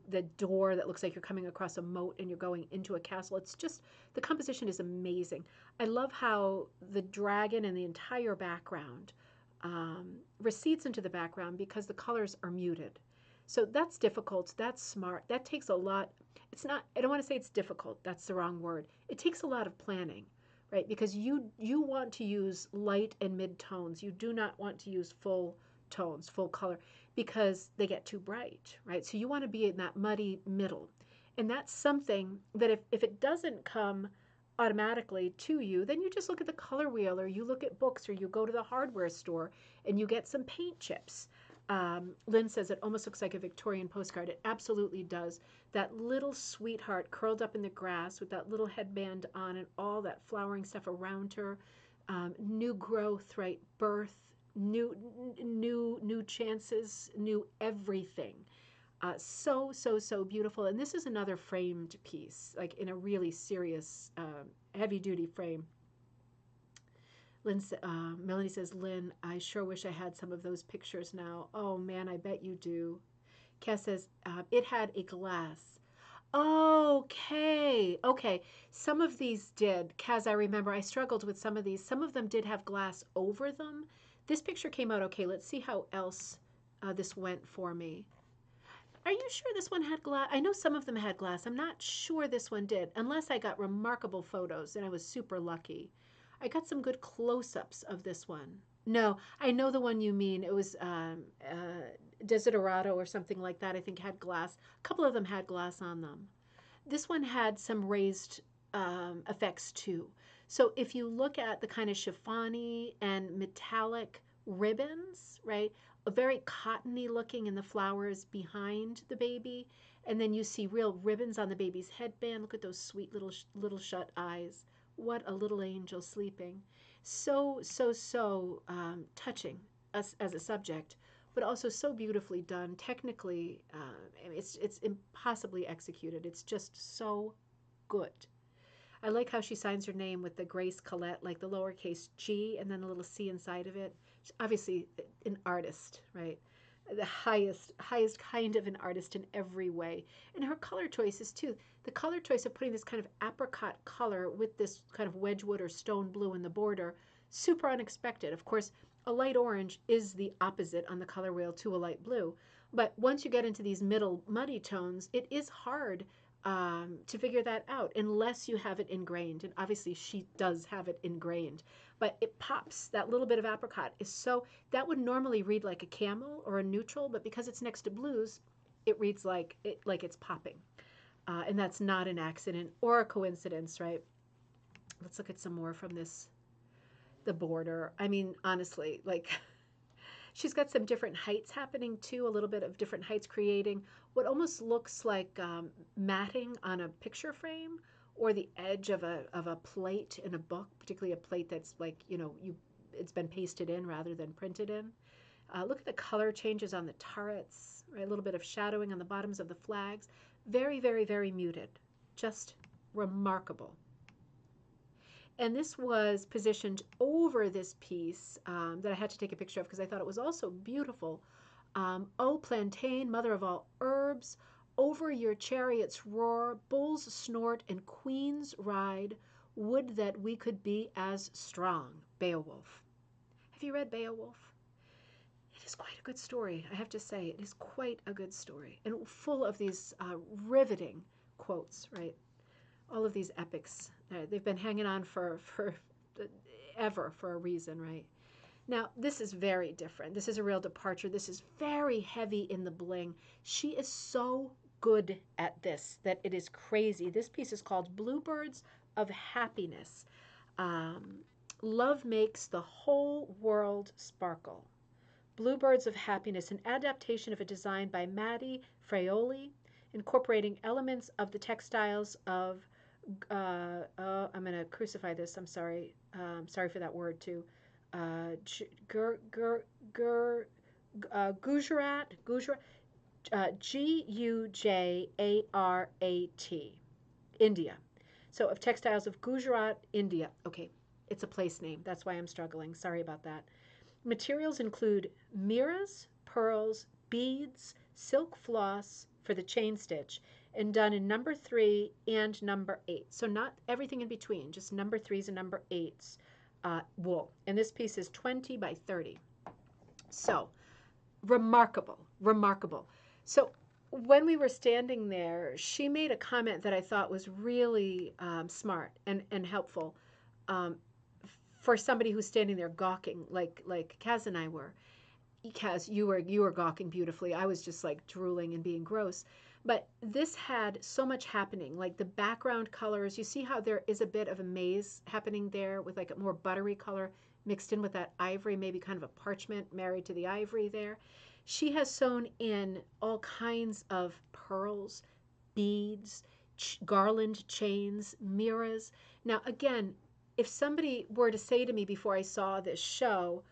the door that looks like you're coming across a moat and you're going into a castle. It's just, the composition is amazing. I love how the dragon and the entire background recedes into the background because the colors are muted. So that's difficult. That's smart. That takes a lot. It's not, I don't want to say it's difficult. That's the wrong word. It takes a lot of planning, right? Because you want to use light and mid tones. You do not want to use full tones, full color, because they get too bright, right? So you want to be in that muddy middle. And that's something that if it doesn't come automatically to you, then you just look at the color wheel or you look at books or you go to the hardware store and you get some paint chips. Lynn says it almost looks like a Victorian postcard. It absolutely does. That little sweetheart curled up in the grass with that little headband on and all that flowering stuff around her. New growth, right? Birth, new chances, new everything. So beautiful. And this is another framed piece, like in a really serious, heavy duty frame. Melanie says, Lynn, I sure wish I had some of those pictures now. Oh man, I bet you do. Cass says, it had a glass. Okay. Okay. Some of these did. Kaz, I remember I struggled with some of these. Some of them did have glass over them. This picture came out okay. Let's see how else this went for me. Are you sure this one had glass? I know some of them had glass. I'm not sure this one did, unless I got remarkable photos and I was super lucky. I got some good close-ups of this one. No, I know the one you mean. It was Desiderado or something like that. I think had glass. A couple of them had glass on them. This one had some raised effects too. So if you look at the kind of chiffony and metallic ribbons, right, very cottony looking in the flowers behind the baby, and then you see real ribbons on the baby's headband. Look at those sweet little shut eyes. What a little angel sleeping. So touching us as a subject, but also so beautifully done. Technically, it's impossibly executed. It's just so good. I like how she signs her name with the Grace Collette, like the lowercase g and then a little c inside of it. She's obviously an artist, right? The highest kind of an artist in every way. And her color choices too. The color choice of putting this kind of apricot color with this kind of Wedgwood or stone blue in the border, super unexpected. Of course, a light orange is the opposite on the color wheel to a light blue. But once you get into these middle muddy tones, it is hard to figure that out unless you have it ingrained. And obviously she does have it ingrained. But it pops. That little bit of apricot is so, that would normally read like a camel or a neutral, but because it's next to blues, it reads like it's popping. And that's not an accident or a coincidence, right? Let's look at some more from this, the border. I mean, honestly, like she's got some different heights happening too, a little bit of different heights creating what almost looks like matting on a picture frame or the edge of a plate in a book, particularly a plate that's like, it's been pasted in rather than printed in. Look at the color changes on the turrets, right? A little bit of shadowing on the bottoms of the flags. Very, very, very muted. Just remarkable. And this was positioned over this piece that I had to take a picture of because I thought it was also beautiful. O plantain, mother of all herbs, over your chariot's roar, bulls snort and queens ride, would that we could be as strong. Beowulf. Have you read Beowulf? It is quite a good story, I have to say. It is quite a good story and full of these riveting quotes, right? All of these epics. They've been hanging on for ever for a reason, right? Now, this is very different. This is a real departure. This is very heavy in the bling. She is so good at this that it is crazy. This piece is called Bluebirds of Happiness. Um, Love makes the whole world sparkle. Bluebirds of Happiness, an adaptation of a design by Maddie Fraioli, incorporating elements of the textiles of I'm going to crucify this. I'm sorry. Sorry for that word too. Gujarat, Gujarat, India. So of textiles of Gujarat, India. Okay, it's a place name. That's why I'm struggling. Sorry about that. Materials include miras, pearls, beads, silk floss for the chain stitch, and done in number 3 and number 8. So not everything in between, just number 3s and number 8s wool. And this piece is 20 by 30. So remarkable, remarkable. So when we were standing there, she made a comment that I thought was really smart and helpful for somebody who's standing there gawking like Kaz and I were. Kaz, you were gawking beautifully. I was just like drooling and being gross. But this had so much happening, like the background colors. You see how there is a bit of a maze happening there with like a more buttery color mixed in with that ivory, maybe kind of a parchment married to the ivory there. She has sewn in all kinds of pearls, beads, garland chains, mirrors. Now, again, if somebody were to say to me before I saw this show,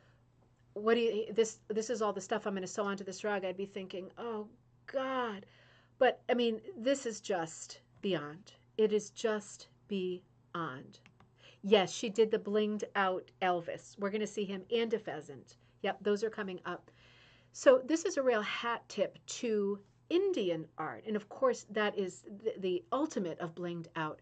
what do you this is all the stuff I'm going to sew onto this rug, I'd be thinking, oh God. But I mean, this is just beyond. It is just beyond. Yes, she did the blinged out Elvis. We're going to see him and a pheasant. Yep, those are coming up. So this is a real hat tip to Indian art, and of course that is the ultimate of blinged out.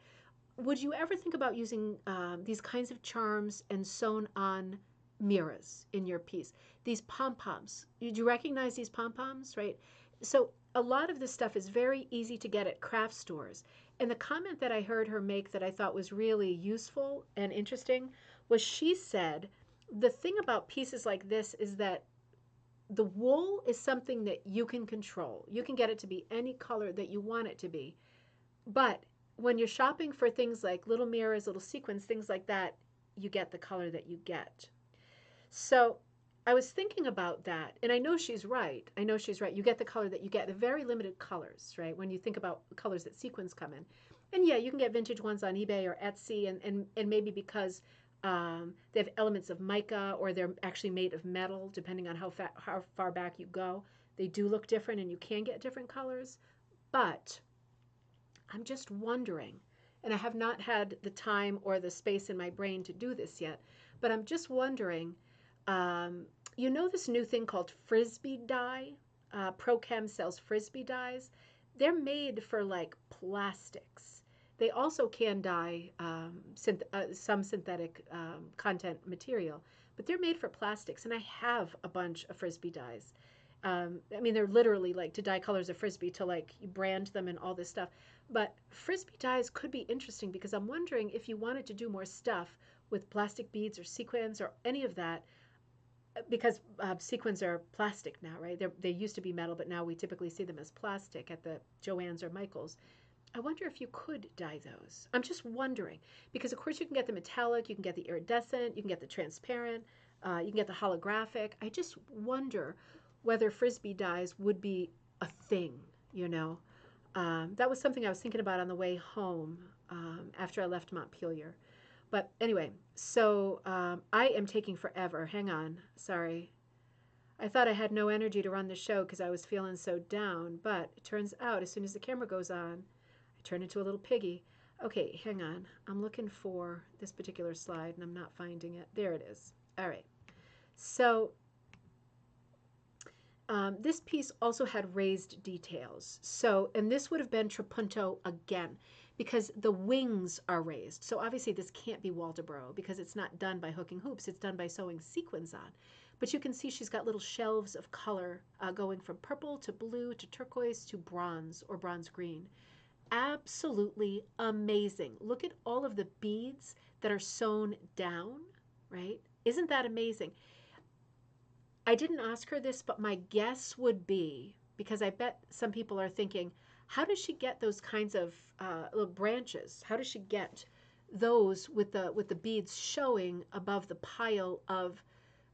Would you ever think about using these kinds of charms and sewn on mirrors in your piece? These pom poms. Do you recognize these pom poms, right? So a lot of this stuff is very easy to get at craft stores. And the comment that I heard her make that I thought was really useful and interesting was she said, the thing about pieces like this is that the wool is something that you can control. You can get it to be any color that you want it to be. But when you're shopping for things like little mirrors, little sequins, things like that, you get the color that you get. So I was thinking about that, and I know she's right. I know she's right. You get the color that you get, the very limited colors, right? When you think about the colors that sequins come in. And yeah, you can get vintage ones on eBay or Etsy, and maybe because they have elements of mica or they're actually made of metal, depending on how far back you go. They do look different, and you can get different colors. But I'm just wondering, and I have not had the time or the space in my brain to do this yet, but I'm just wondering, um, you know this new thing called Frisbee dye? Prochem sells Frisbee dyes. They're made for like plastics. They also can dye some synthetic content material, but they're made for plastics. And I have a bunch of Frisbee dyes. I mean, they're literally like to dye colors of Frisbee to like you brand them and all this stuff. But Frisbee dyes could be interesting because I'm wondering if you wanted to do more stuff with plastic beads or sequins or any of that, because sequins are plastic now, right? They used to be metal, but now we typically see them as plastic at the Joann's or Michael's. I wonder if you could dye those. I'm just wondering because, of course, you can get the metallic, you can get the iridescent, you can get the transparent, you can get the holographic. I just wonder whether Frisbee dyes would be a thing, you know. That was something I was thinking about on the way home after I left Montpelier. But anyway, so I am taking forever. Hang on. Sorry. I thought I had no energy to run the show because I was feeling so down. But it turns out as soon as the camera goes on, I turn into a little piggy. Okay, hang on. I'm looking for this particular slide and I'm not finding it. There it is. All right. So this piece also had raised details. So, and this would have been trapunto again because the wings are raised. So obviously this can't be Waldoboro because it's not done by hooking hoops. It's done by sewing sequins on. But you can see she's got little shelves of color going from purple to blue to turquoise to bronze or bronze green. Absolutely amazing. Look at all of the beads that are sewn down, right? Isn't that amazing? I didn't ask her this, but my guess would be, because I bet some people are thinking, how does she get those kinds of little branches? How does she get those with the beads showing above the pile of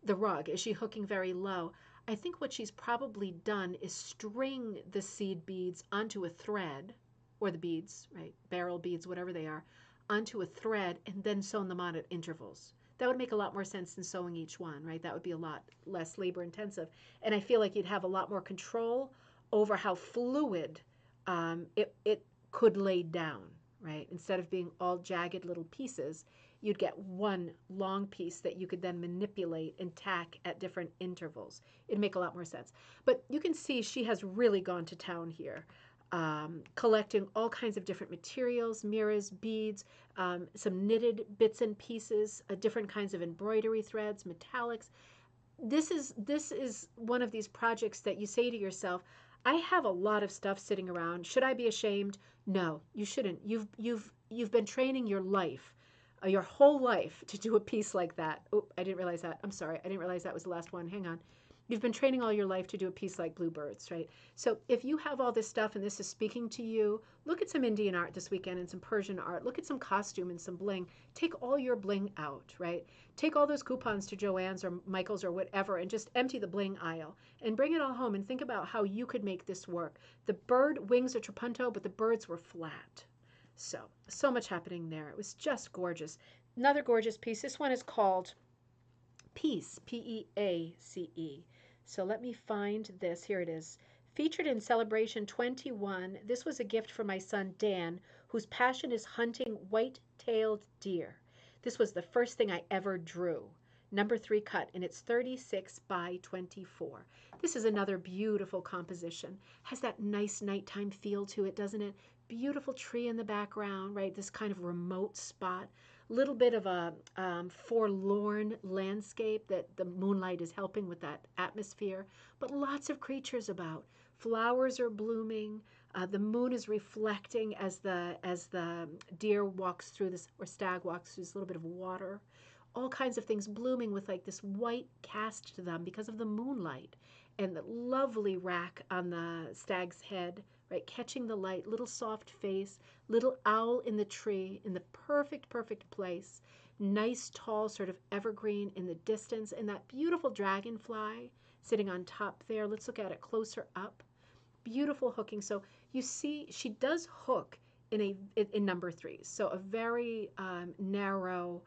the rug? Is she hooking very low? I think what she's probably done is string the seed beads onto a thread, or the beads, right, barrel beads, whatever they are, onto a thread and then sewn them on at intervals. That would make a lot more sense than sewing each one, right? That would be a lot less labor intensive. And I feel like you'd have a lot more control over how fluid it could lay down, right? Instead of being all jagged little pieces, you'd get one long piece that you could then manipulate and tack at different intervals. It'd make a lot more sense. But you can see she has really gone to town here. Collecting all kinds of different materials, mirrors, beads, some knitted bits and pieces, different kinds of embroidery threads, metallics. This is one of these projects that you say to yourself, I have a lot of stuff sitting around. Should I be ashamed? No, you shouldn't. You've been training your whole life to do a piece like that. Oh, I didn't realize that. I'm sorry. I didn't realize that was the last one. Hang on. You've been training all your life to do a piece like Bluebirds, right? So if you have all this stuff and this is speaking to you, look at some Indian art this weekend and some Persian art. Look at some costume and some bling. Take all your bling out, right? Take all those coupons to Joann's or Michael's or whatever and just empty the bling aisle and bring it all home and think about how you could make this work. The bird wings are trapunto, but the birds were flat. So much happening there. It was just gorgeous. Another gorgeous piece. This one is called Peace, P-E-A-C-E. So let me find this. Here it is. Featured in Celebration 21. This was a gift for my son Dan, whose passion is hunting white-tailed deer. This was the first thing I ever drew. number 3 cut, and it's 36 by 24. This is another beautiful composition. Has that nice nighttime feel to it, doesn't it? Beautiful tree in the background, right? This kind of remote spot. Little bit of a forlorn landscape that the moonlight is helping with that atmosphere, but lots of creatures about. Flowers are blooming. The moon is reflecting as the deer walks through this, or stag walks through this little bit of water. All kinds of things blooming with like this white cast to them because of the moonlight, and the lovely rack on the stag's head, right, catching the light, little soft face, little owl in the tree in the perfect place, nice tall sort of evergreen in the distance, and that beautiful dragonfly sitting on top there. Let's look at it closer up. Beautiful hooking. So you see she does hook in number 3. So a very narrow,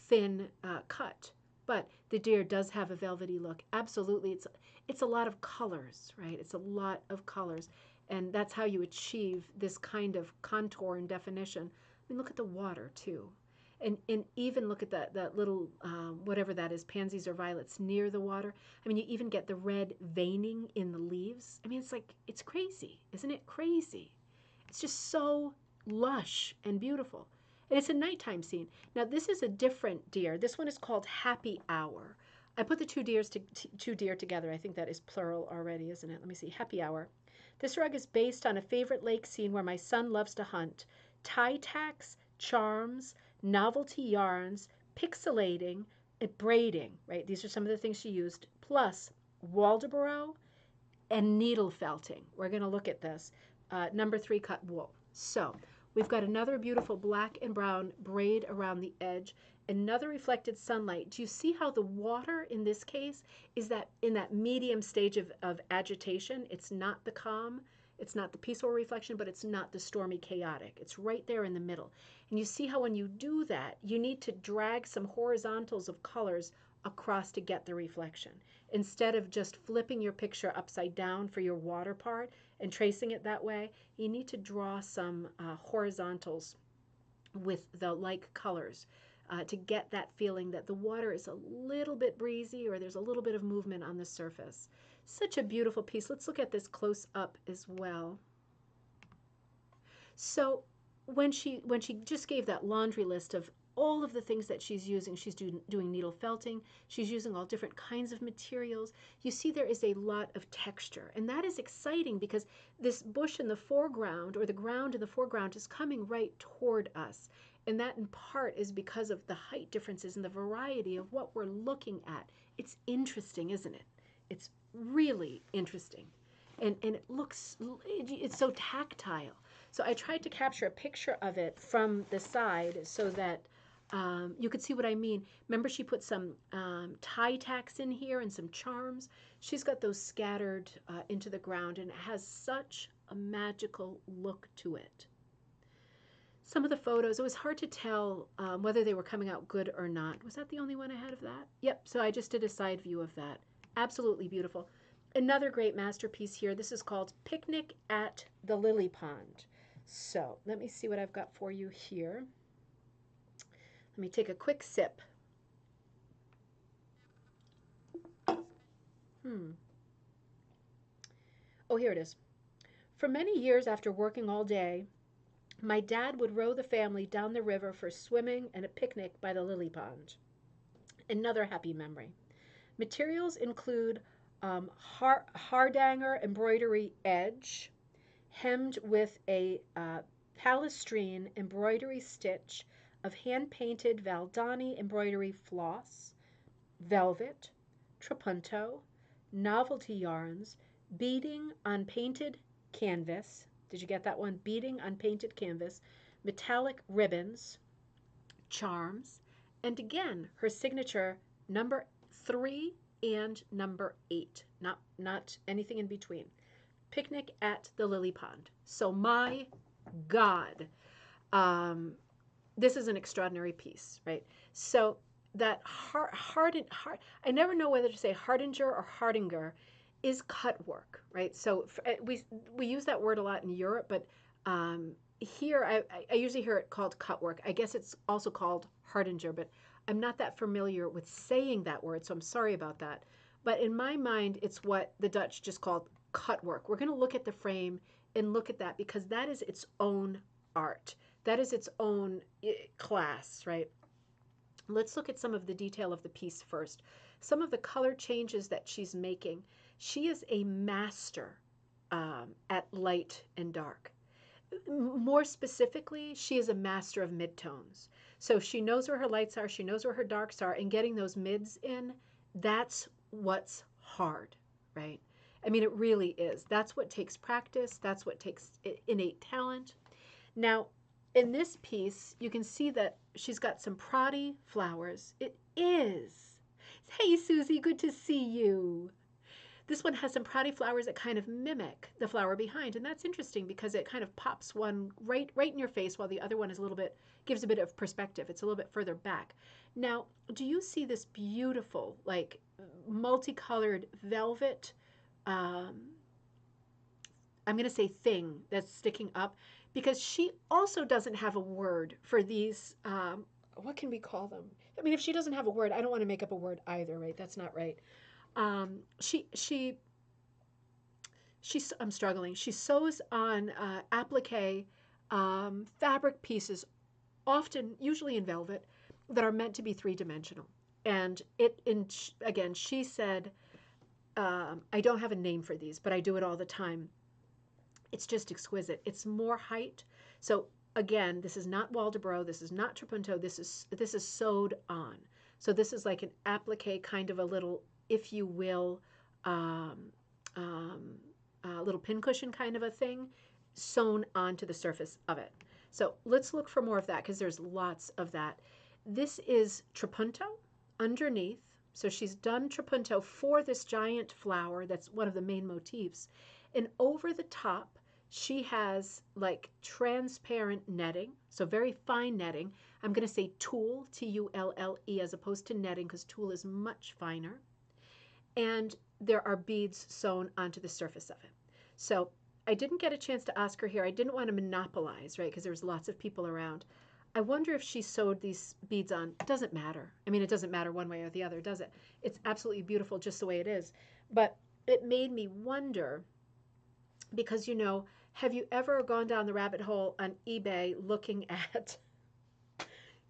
thin cut, but the deer does have a velvety look. Absolutely, it's a lot of colors, right? It's a lot of colors, and that's how you achieve this kind of contour and definition. I mean, look at the water too, and even look at that little whatever that is, pansies or violets near the water. I mean, you even get the red veining in the leaves. I mean, it's crazy, isn't it? Crazy. It's just so lush and beautiful. And it's a nighttime scene. Now, this is a different deer. This one is called Happy Hour. I put the two deer together. I think that is plural already, isn't it? Let me see. Happy Hour. This rug is based on a favorite lake scene where my son loves to hunt. Tie tacks, charms, novelty yarns, pixelating, and braiding, right? These are some of the things she used, plus Waldoboro and needle felting. We're going to look at this. Number 3 cut wool. So we've got another beautiful black and brown braid around the edge, another reflected sunlight. Do you see how the water in this case is that in that medium stage of agitation? It's not the calm, it's not the peaceful reflection, but it's not the stormy chaotic. It's right there in the middle. And you see how when you do that, you need to drag some horizontals of colors across to get the reflection. Instead of just flipping your picture upside down for your water part and tracing it that way, you need to draw some horizontals with the like colors to get that feeling that the water is a little bit breezy or there's a little bit of movement on the surface. Such a beautiful piece. Let's look at this close up as well. So when she just gave that laundry list of all of the things that she's using, she's doing needle felting, she's using all different kinds of materials. You see there is a lot of texture, and that is exciting because this bush in the foreground, or the ground in the foreground, is coming right toward us. And that in part is because of the height differences and the variety of what we're looking at. It's interesting, isn't it? It's really interesting. And it looks, it's so tactile. So I tried to capture a picture of it from the side so that you could see what I mean. Remember, she put some tie tacks in here and some charms. She's got those scattered into the ground, and it has such a magical look to it. Some of the photos, it was hard to tell whether they were coming out good or not. Was that the only one I had of that? Yep, so I just did a side view of that. Absolutely beautiful. Another great masterpiece here. This is called Picnic at the Lily Pond. So let me see what I've got for you here. Let me take a quick sip. Oh, here it is. For many years after working all day, my dad would row the family down the river for swimming and a picnic by the lily pond. Another happy memory. Materials include hardanger embroidery edge, hemmed with a palestrine embroidery stitch of hand-painted Valdani embroidery floss, velvet, trapunto, novelty yarns, beading on painted canvas. Did you get that one? Beading on painted canvas, metallic ribbons, charms, and again, her signature number 3 and number 8. Not anything in between. Picnic at the Lily Pond. So my God, this is an extraordinary piece, right? So that I never know whether to say hardinger or hardinger, is cut work, right? So we use that word a lot in Europe, but here I usually hear it called cut work. I guess it's also called hardinger, but I'm not that familiar with saying that word, so I'm sorry about that. But in my mind, it's what the Dutch just called cut work. We're going to look at the frame and look at that because that is its own art. That is its own class, right? Let's look at some of the detail of the piece first. Some of the color changes that she's making. She is a master at light and dark. More specifically, she is a master of midtones. So she knows where her lights are, she knows where her darks are, and getting those mids in, that's what's hard, right? I mean, it really is. That's what takes practice, that's what takes innate talent. Now, in this piece, you can see that she's got some proddy flowers. It is. Hey, Susie, good to see you. This one has some proddy flowers that kind of mimic the flower behind, and that's interesting because it kind of pops one right in your face while the other one is a little bit, gives a bit of perspective. It's a little bit further back. Now, do you see this beautiful, like, multicolored velvet, um, I'm going to say thing that's sticking up? Because she also doesn't have a word for these, what can we call them? I mean, if she doesn't have a word, I don't want to make up a word either, right? That's not right. She I'm struggling. She sews on applique fabric pieces, often usually in velvet, that are meant to be three-dimensional. And again, she said, I don't have a name for these, but I do it all the time. It's just exquisite. It's more height. So again, this is not Waldeboro. This is not Trapunto. This is sewed on. So this is like an applique, kind of a little, if you will, um, um, little pincushion kind of a thing sewn onto the surface of it. So let's look for more of that because there's lots of that. This is trapunto underneath. So she's done trapunto for this giant flower. That's one of the main motifs. And over the top, she has like transparent netting, so very fine netting. I'm going to say tulle, Tulle, as opposed to netting because tulle is much finer. And there are beads sewn onto the surface of it. So I didn't get a chance to ask her here. I didn't want to monopolize, right, because there was lots of people around. I wonder if she sewed these beads on. It doesn't matter. I mean, it doesn't matter one way or the other, does it? It's absolutely beautiful just the way it is. But it made me wonder because, have you ever gone down the rabbit hole on eBay looking at,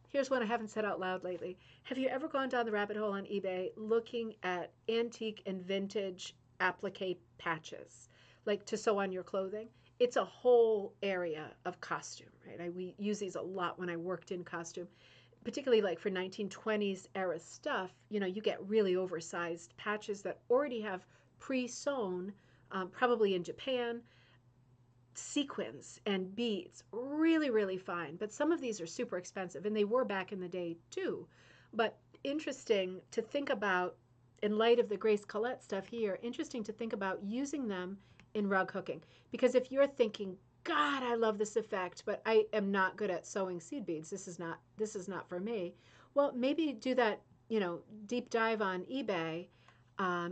here's one I haven't said out loud lately. Have you ever gone down the rabbit hole on eBay looking at antique and vintage applique patches, like to sew on your clothing? It's a whole area of costume, right? We use these a lot when I worked in costume, particularly like for 1920s era stuff. You get really oversized patches that already have pre-sewn, probably in Japan, sequins and beads, really, really fine. But some of these are super expensive, and they were back in the day too. But interesting to think about, in light of the Grace Collette stuff here, interesting to think about using them in rug hooking. Because if you're thinking, God, I love this effect, but I am not good at sewing seed beads. This is not for me. Well, maybe do that, deep dive on eBay.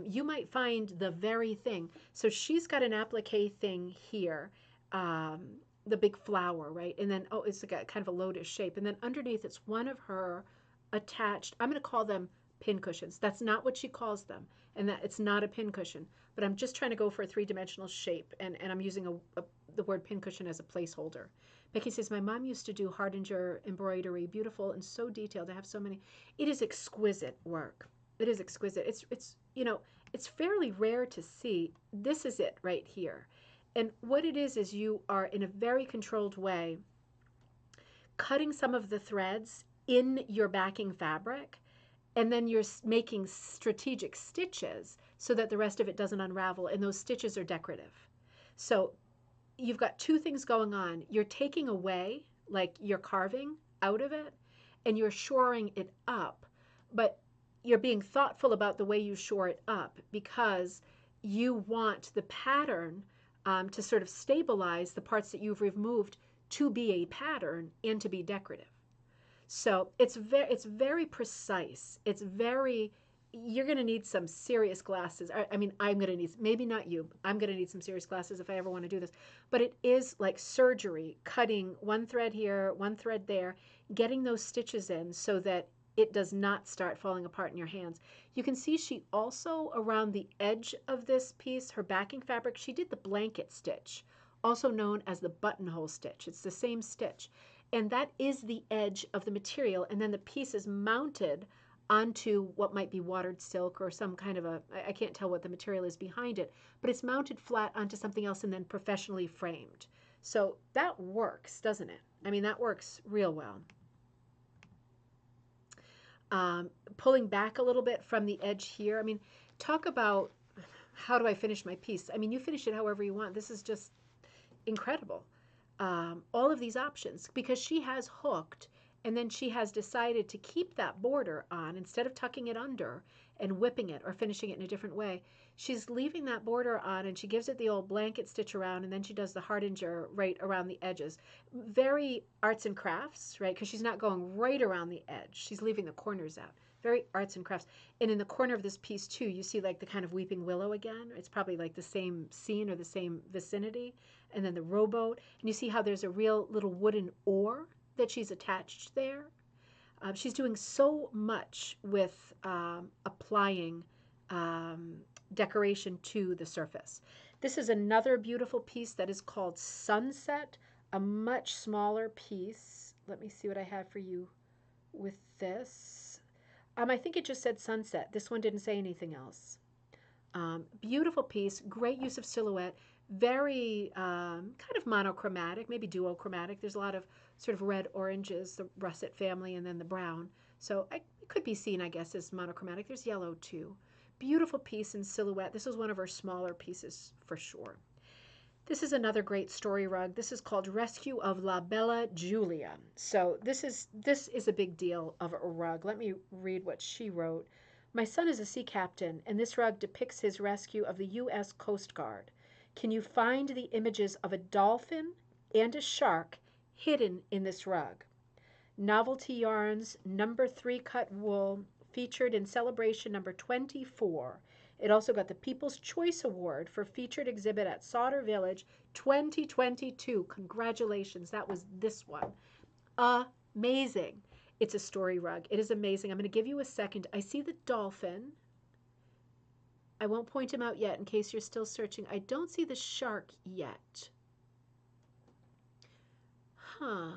You might find the very thing. So she's got an applique thing here, the big flower, right? And then, it's like kind of a lotus shape. And then underneath, it's one of her attached, I'm going to call them pin cushions. That's not what she calls them. And that it's not a pin cushion. But I'm just trying to go for a three-dimensional shape. And I'm using the word pin cushion as a placeholder. Becky says, my mom used to do hardinger embroidery, beautiful and so detailed. I have so many. It is exquisite work. It is exquisite. It's fairly rare to see. This is it right here. And what it is you are in a very controlled way cutting some of the threads in your backing fabric, and then you're making strategic stitches so that the rest of it doesn't unravel, and those stitches are decorative. So you've got two things going on. You're taking away, like you're carving out of it, and you're shoring it up, but you're being thoughtful about the way you shore it up because you want the pattern to sort of stabilize the parts that you've removed to be a pattern and to be decorative. So it's very precise. It's very you're going to need some serious glasses. I mean, I'm going to need, maybe not you, I'm going to need some serious glasses if I ever want to do this. But it is like surgery, cutting one thread here, one thread there, getting those stitches in so that it does not start falling apart in your hands. You can see she also, around the edge of this piece, her backing fabric, she did the blanket stitch, also known as the buttonhole stitch. It's the same stitch. And that is the edge of the material. And then the piece is mounted onto what might be watered silk or some kind of a, I can't tell what the material is behind it, but it's mounted flat onto something else and then professionally framed. So that works, doesn't it? I mean, that works real well. Pulling back a little bit from the edge here. I mean, talk about how do I finish my piece? I mean, you finish it however you want. This is just incredible. All of these options, because she has hooked and then she has decided to keep that border on instead of tucking it under and whipping it or finishing it in a different way. She's leaving that border on and she gives it the old blanket stitch around, and then she does the hardinger right around the edges. Very arts and crafts, right? Because she's not going right around the edge. She's leaving the corners out. Very arts and crafts. And in the corner of this piece too, you see like the kind of weeping willow again. It's probably like the same scene or the same vicinity. And then the rowboat. And you see how there's a real little wooden oar that she's attached there. She's doing so much with applying decoration to the surface. This is another beautiful piece that is called Sunset, a much smaller piece. Let me see what I have for you with this. I think it just said Sunset. This one didn't say anything else. Beautiful piece, great use of silhouette, very kind of monochromatic, maybe duochromatic. There's a lot of sort of red oranges, the russet family, and then the brown. So it could be seen, I guess, as monochromatic. There's yellow too. Beautiful piece in silhouette. This is one of her smaller pieces for sure. This is another great story rug. This is called Rescue of La Bella Giulia. So this is a big deal of a rug. Let me read what she wrote. My son is a sea captain, and this rug depicts his rescue of the U.S. Coast Guard. Can you find the images of a dolphin and a shark hidden in this rug? Novelty Yarns, number 3 cut wool, featured in celebration number 24. It also got the People's Choice Award for featured exhibit at Sauter Village 2022. Congratulations, that was this one. Amazing. It's a story rug. It is amazing. I'm going to give you a second. I see the dolphin. I won't point him out yet in case you're still searching. I don't see the shark yet. Huh.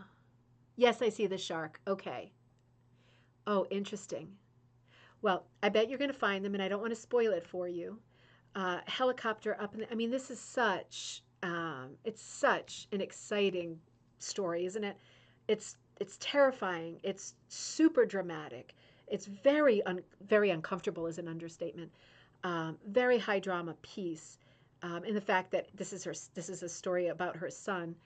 Yes, I see the shark. Okay. Oh, interesting. Well, I bet you're going to find them, and I don't want to spoil it for you. Helicopter up in the, I mean, this is such, it's such an exciting story, isn't it? It's terrifying. It's super dramatic. It's very uncomfortable is an understatement. Very high drama piece. In the fact that this is a story about her son.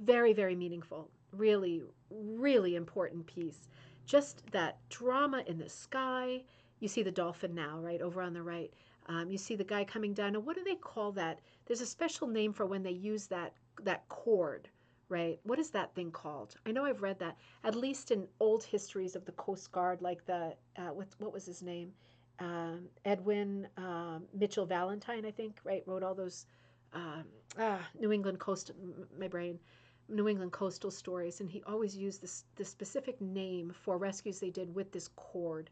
Very, very meaningful. Really, really important piece. Just that drama in the sky. You see the dolphin now, right, over on the right. You see the guy coming down. Now, what do they call that? There's a special name for when they use that cord, right? What is that thing called? I know I've read that, at least in old histories of the Coast Guard, like the, what was his name? Edwin Mitchell Valentine, I think, right, wrote all those New England coastal, my brain, New England coastal stories, and he always used this specific name for rescues they did with this cord.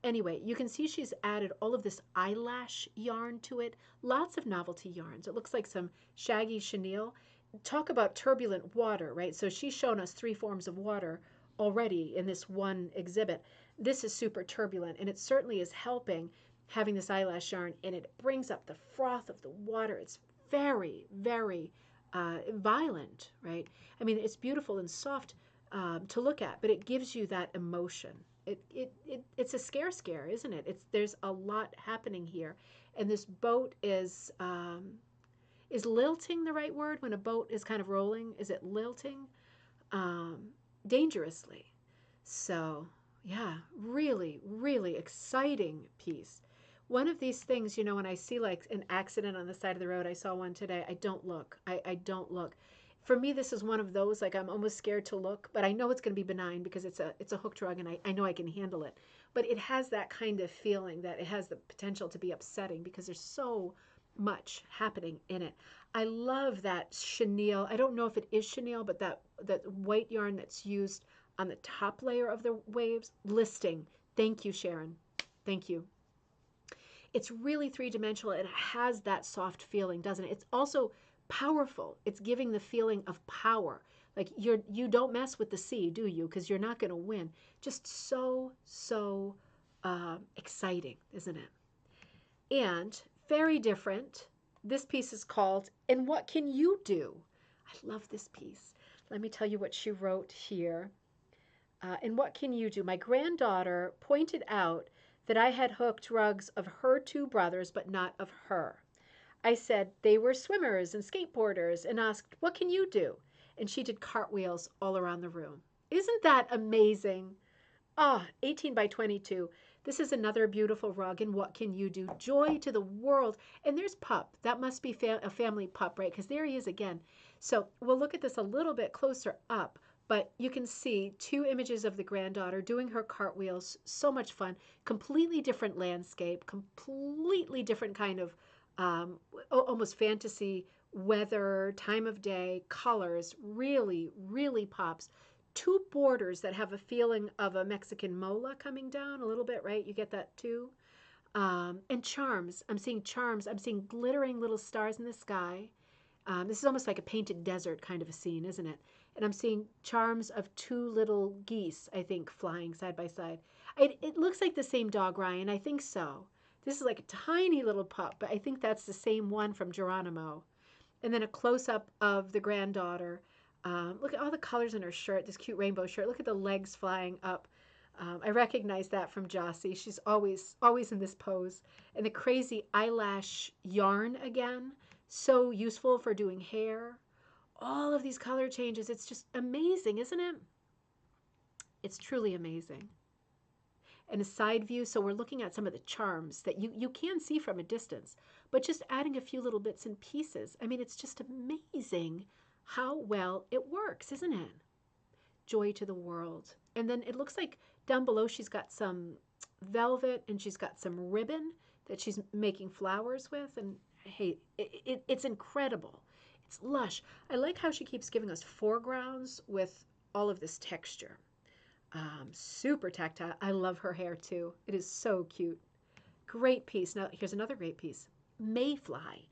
Anyway, you can see she's added all of this eyelash yarn to it, lots of novelty yarns. It looks like some shaggy chenille. Talk about turbulent water, right? So she's shown us 3 forms of water already in this one exhibit. This is super turbulent, and it certainly is helping having this eyelash yarn, and it brings up the froth of the water. It's very, very violent, right? I mean, it's beautiful and soft to look at, but it gives you that emotion. It's a scare, isn't it? There's a lot happening here, and this boat is lilting the right word when a boat is kind of rolling? Is it lilting? Dangerously. So yeah, really, really exciting piece. One of these things, when I see like an accident on the side of the road, I saw one today, I don't look. I don't look. For me, this is one of those, like I'm almost scared to look, but I know it's going to be benign because it's a hooked rug and I know I can handle it. But it has that kind of feeling that it has the potential to be upsetting because there's so much happening in it. I love that chenille. I don't know if it is chenille, but that white yarn that's used on the top layer of the waves. Listing. Thank you, Sharon. Thank you. It's really three-dimensional. It has that soft feeling, doesn't it? It's also powerful. It's giving the feeling of power. Like you don't mess with the sea, do you? Because you're not going to win. Just so exciting, isn't it? And very different. This piece is called "And What Can You Do?" I love this piece. Let me tell you what she wrote here. And what can you do? My granddaughter pointed out that I had hooked rugs of her two brothers, but not of her. I said they were swimmers and skateboarders and asked, what can you do? And she did cartwheels all around the room. Isn't that amazing? Ah, 18 by 22. This is another beautiful rug. And what can you do? Joy to the world. And there's Pup. That must be a family pup, right? Because there he is again. So we'll look at this a little bit closer up. But you can see two images of the granddaughter doing her cartwheels. So much fun. Completely different landscape. Completely different kind of almost fantasy weather, time of day, colors. Really, really pops. Two borders that have a feeling of a Mexican mola coming down a little bit, right? You get that too. And charms. I'm seeing charms. I'm seeing glittering little stars in the sky. This is almost like a painted desert kind of a scene, isn't it? And I'm seeing charms of two little geese, I think, flying side by side. It looks like the same dog, Ryan. I think so. This is like a tiny little pup, but I think that's the same one from Geronimo. And then a close-up of the granddaughter. Look at all the colors in her shirt, this cute rainbow shirt. Look at the legs flying up. I recognize that from Jossie. She's always in this pose. And the crazy eyelash yarn again. So useful for doing hair. All of these color changes. It's just amazing, isn't it? It's truly amazing. And a side view, so we're looking at some of the charms that you can see from a distance, but just adding a few little bits and pieces. I mean, it's just amazing how well it works, isn't it? Joy to the world. And then it looks like down below she's got some velvet and she's got some ribbon that she's making flowers with. And hey, it's incredible. It's lush. I like how she keeps giving us foregrounds with all of this texture. Super tactile. I love her hair too. It is so cute. Great piece. Now, here's another great piece. Mayfly.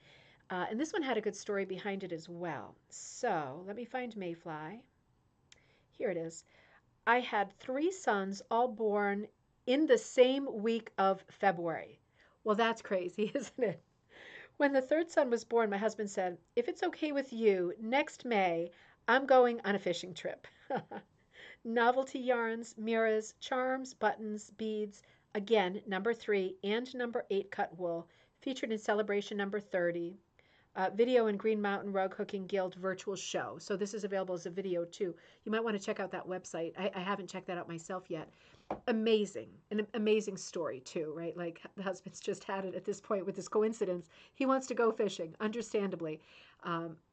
And this one had a good story behind it as well. So let me find Mayfly. Here it is. I had 3 sons, all born in the same week of February. Well, that's crazy, isn't it? When the 3rd son was born, my husband said, if it's okay with you, next May, I'm going on a fishing trip. Novelty yarns, mirrors, charms, buttons, beads. Again, number 3 and number 8 cut wool, featured in celebration number 30. Video in Green Mountain Rug Hooking Guild virtual show. So this is available as a video too. You might want to check out that website. I haven't checked that out myself yet. Amazing. An amazing story too, right? Like the husband's just had it at this point with this coincidence. He wants to go fishing, understandably.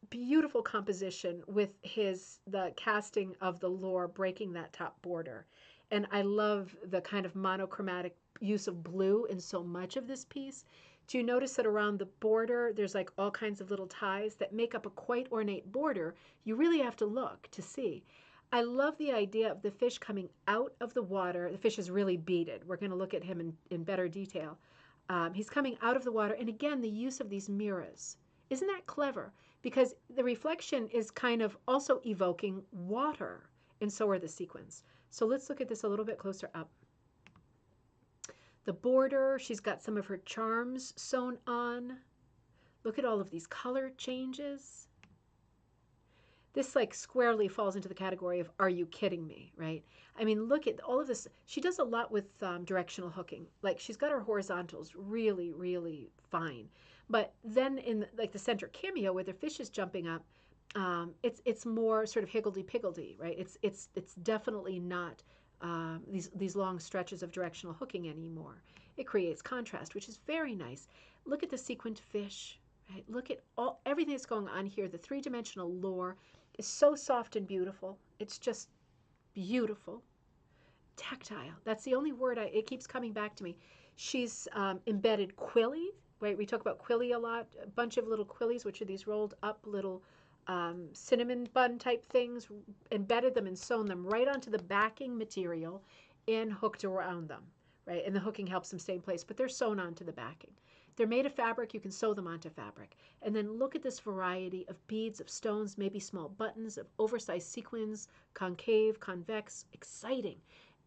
Beautiful composition with the casting of the lore breaking that top border. And I love the kind of monochromatic use of blue in so much of this piece. Do you notice that around the border, there's like all kinds of little ties that make up a quite ornate border? You really have to look to see. I love the idea of the fish coming out of the water. The fish is really beaded. We're going to look at him in better detail. He's coming out of the water. And again, the use of these mirrors. Isn't that clever? Because the reflection is kind of also evoking water. And so are the sequins. So let's look at this a little bit closer up. The border, she's got some of her charms sewn on. Look at all of these color changes. This like squarely falls into the category of are you kidding me, right? I mean, look at all of this. She does a lot with directional hooking. Like she's got her horizontals really, really fine. But then in like the center cameo where the fish is jumping up, it's more sort of higgledy-piggledy, right? It's definitely not these long stretches of directional hooking anymore. It creates contrast, which is very nice. Look at the sequined fish, right? Look at everything that's going on here, the three-dimensional lore. is so soft and beautiful. It's just beautiful. Tactile. That's the only word it keeps coming back to me. She's embedded quilly, right? We talk about quilly a lot. A bunch of little quillies, which are these rolled up little cinnamon bun type things, embedded them and sewn them right onto the backing material and hooked around them, right? And the hooking helps them stay in place, but they're sewn onto the backing. They're made of fabric. You can sew them onto fabric. And then look at this variety of beads, of stones, maybe small buttons, of oversized sequins, concave, convex, exciting.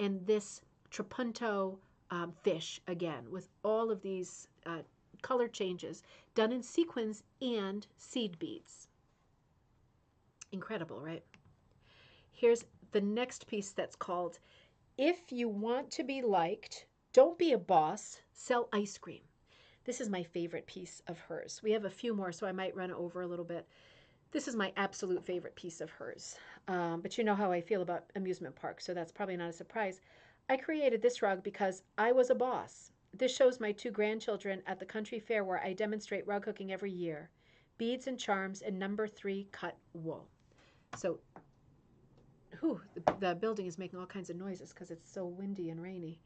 And this trapunto fish, again, with all of these color changes done in sequins and seed beads. Incredible, right? Here's the next piece that's called, If You Want to Be Liked, Don't Be a Boss, Sell Ice Cream. This is my favorite piece of hers. We have a few more, so I might run over a little bit. This is my absolute favorite piece of hers. But you know how I feel about amusement parks, so that's probably not a surprise. I created this rug because I was a boss. This shows my 2 grandchildren at the country fair where I demonstrate rug hooking every year. Beads and charms and number 3 cut wool. So, the building is making all kinds of noises because it's so windy and rainy.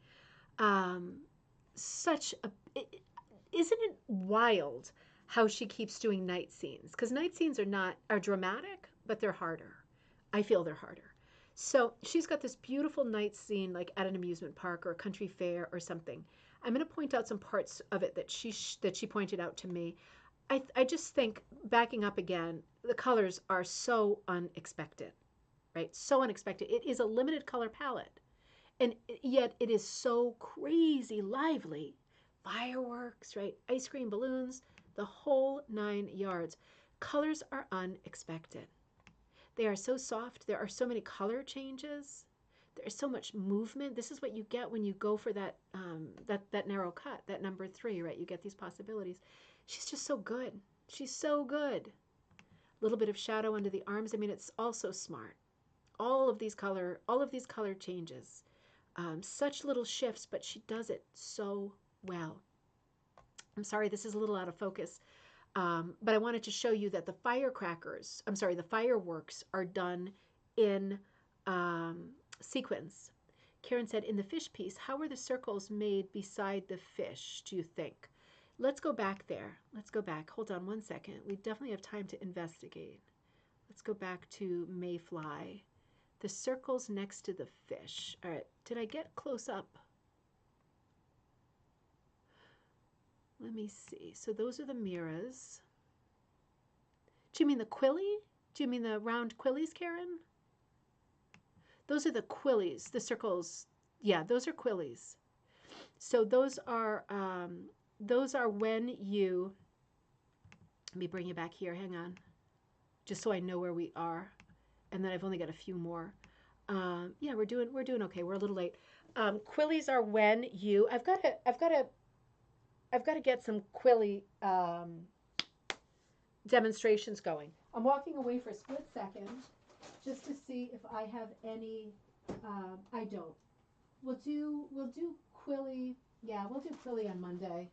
Isn't it wild how she keeps doing night scenes? Because night scenes are dramatic, but they're harder. I feel they're harder. So she's got this beautiful night scene, like at an amusement park or a country fair or something. I'm going to point out some parts of it that she pointed out to me. I just think, backing up again, the colors are so unexpected, right? So unexpected. It is a limited color palette, and yet it is so crazy lively. Fireworks, right? Ice cream, balloons, the whole 9 yards. Colors are unexpected. They are so soft. There are so many color changes. There's so much movement. This is what you get when you go for that that narrow cut, that number 3, right? You get these possibilities. She's just so good. She's so good. A little bit of shadow under the arms. I mean, it's also smart. All of these color changes. Such little shifts, but she does it so well. I'm sorry, this is a little out of focus, but I wanted to show you that the fireworks are done in sequins. Karen said, in the fish piece, how were the circles made beside the fish, do you think? Let's go back there. Let's go back. Hold on one second. We definitely have time to investigate. Let's go back to Mayfly. The circles next to the fish. All right, did I get close up? Let me see. So those are the mirrors. Do you mean the quilly? Do you mean the round quillies, Karen? Those are the quillies, the circles. Yeah, those are quillies. So those are when you, let me bring you back here, hang on, just so I know where we are. And then I've only got a few more. Yeah, we're doing okay. We're a little late. Quillies are when you, I've got to get some quilly demonstrations going. I'm walking away for a split second just to see if I have any. I don't. We'll do quilly. Yeah, we'll do quilly on Monday.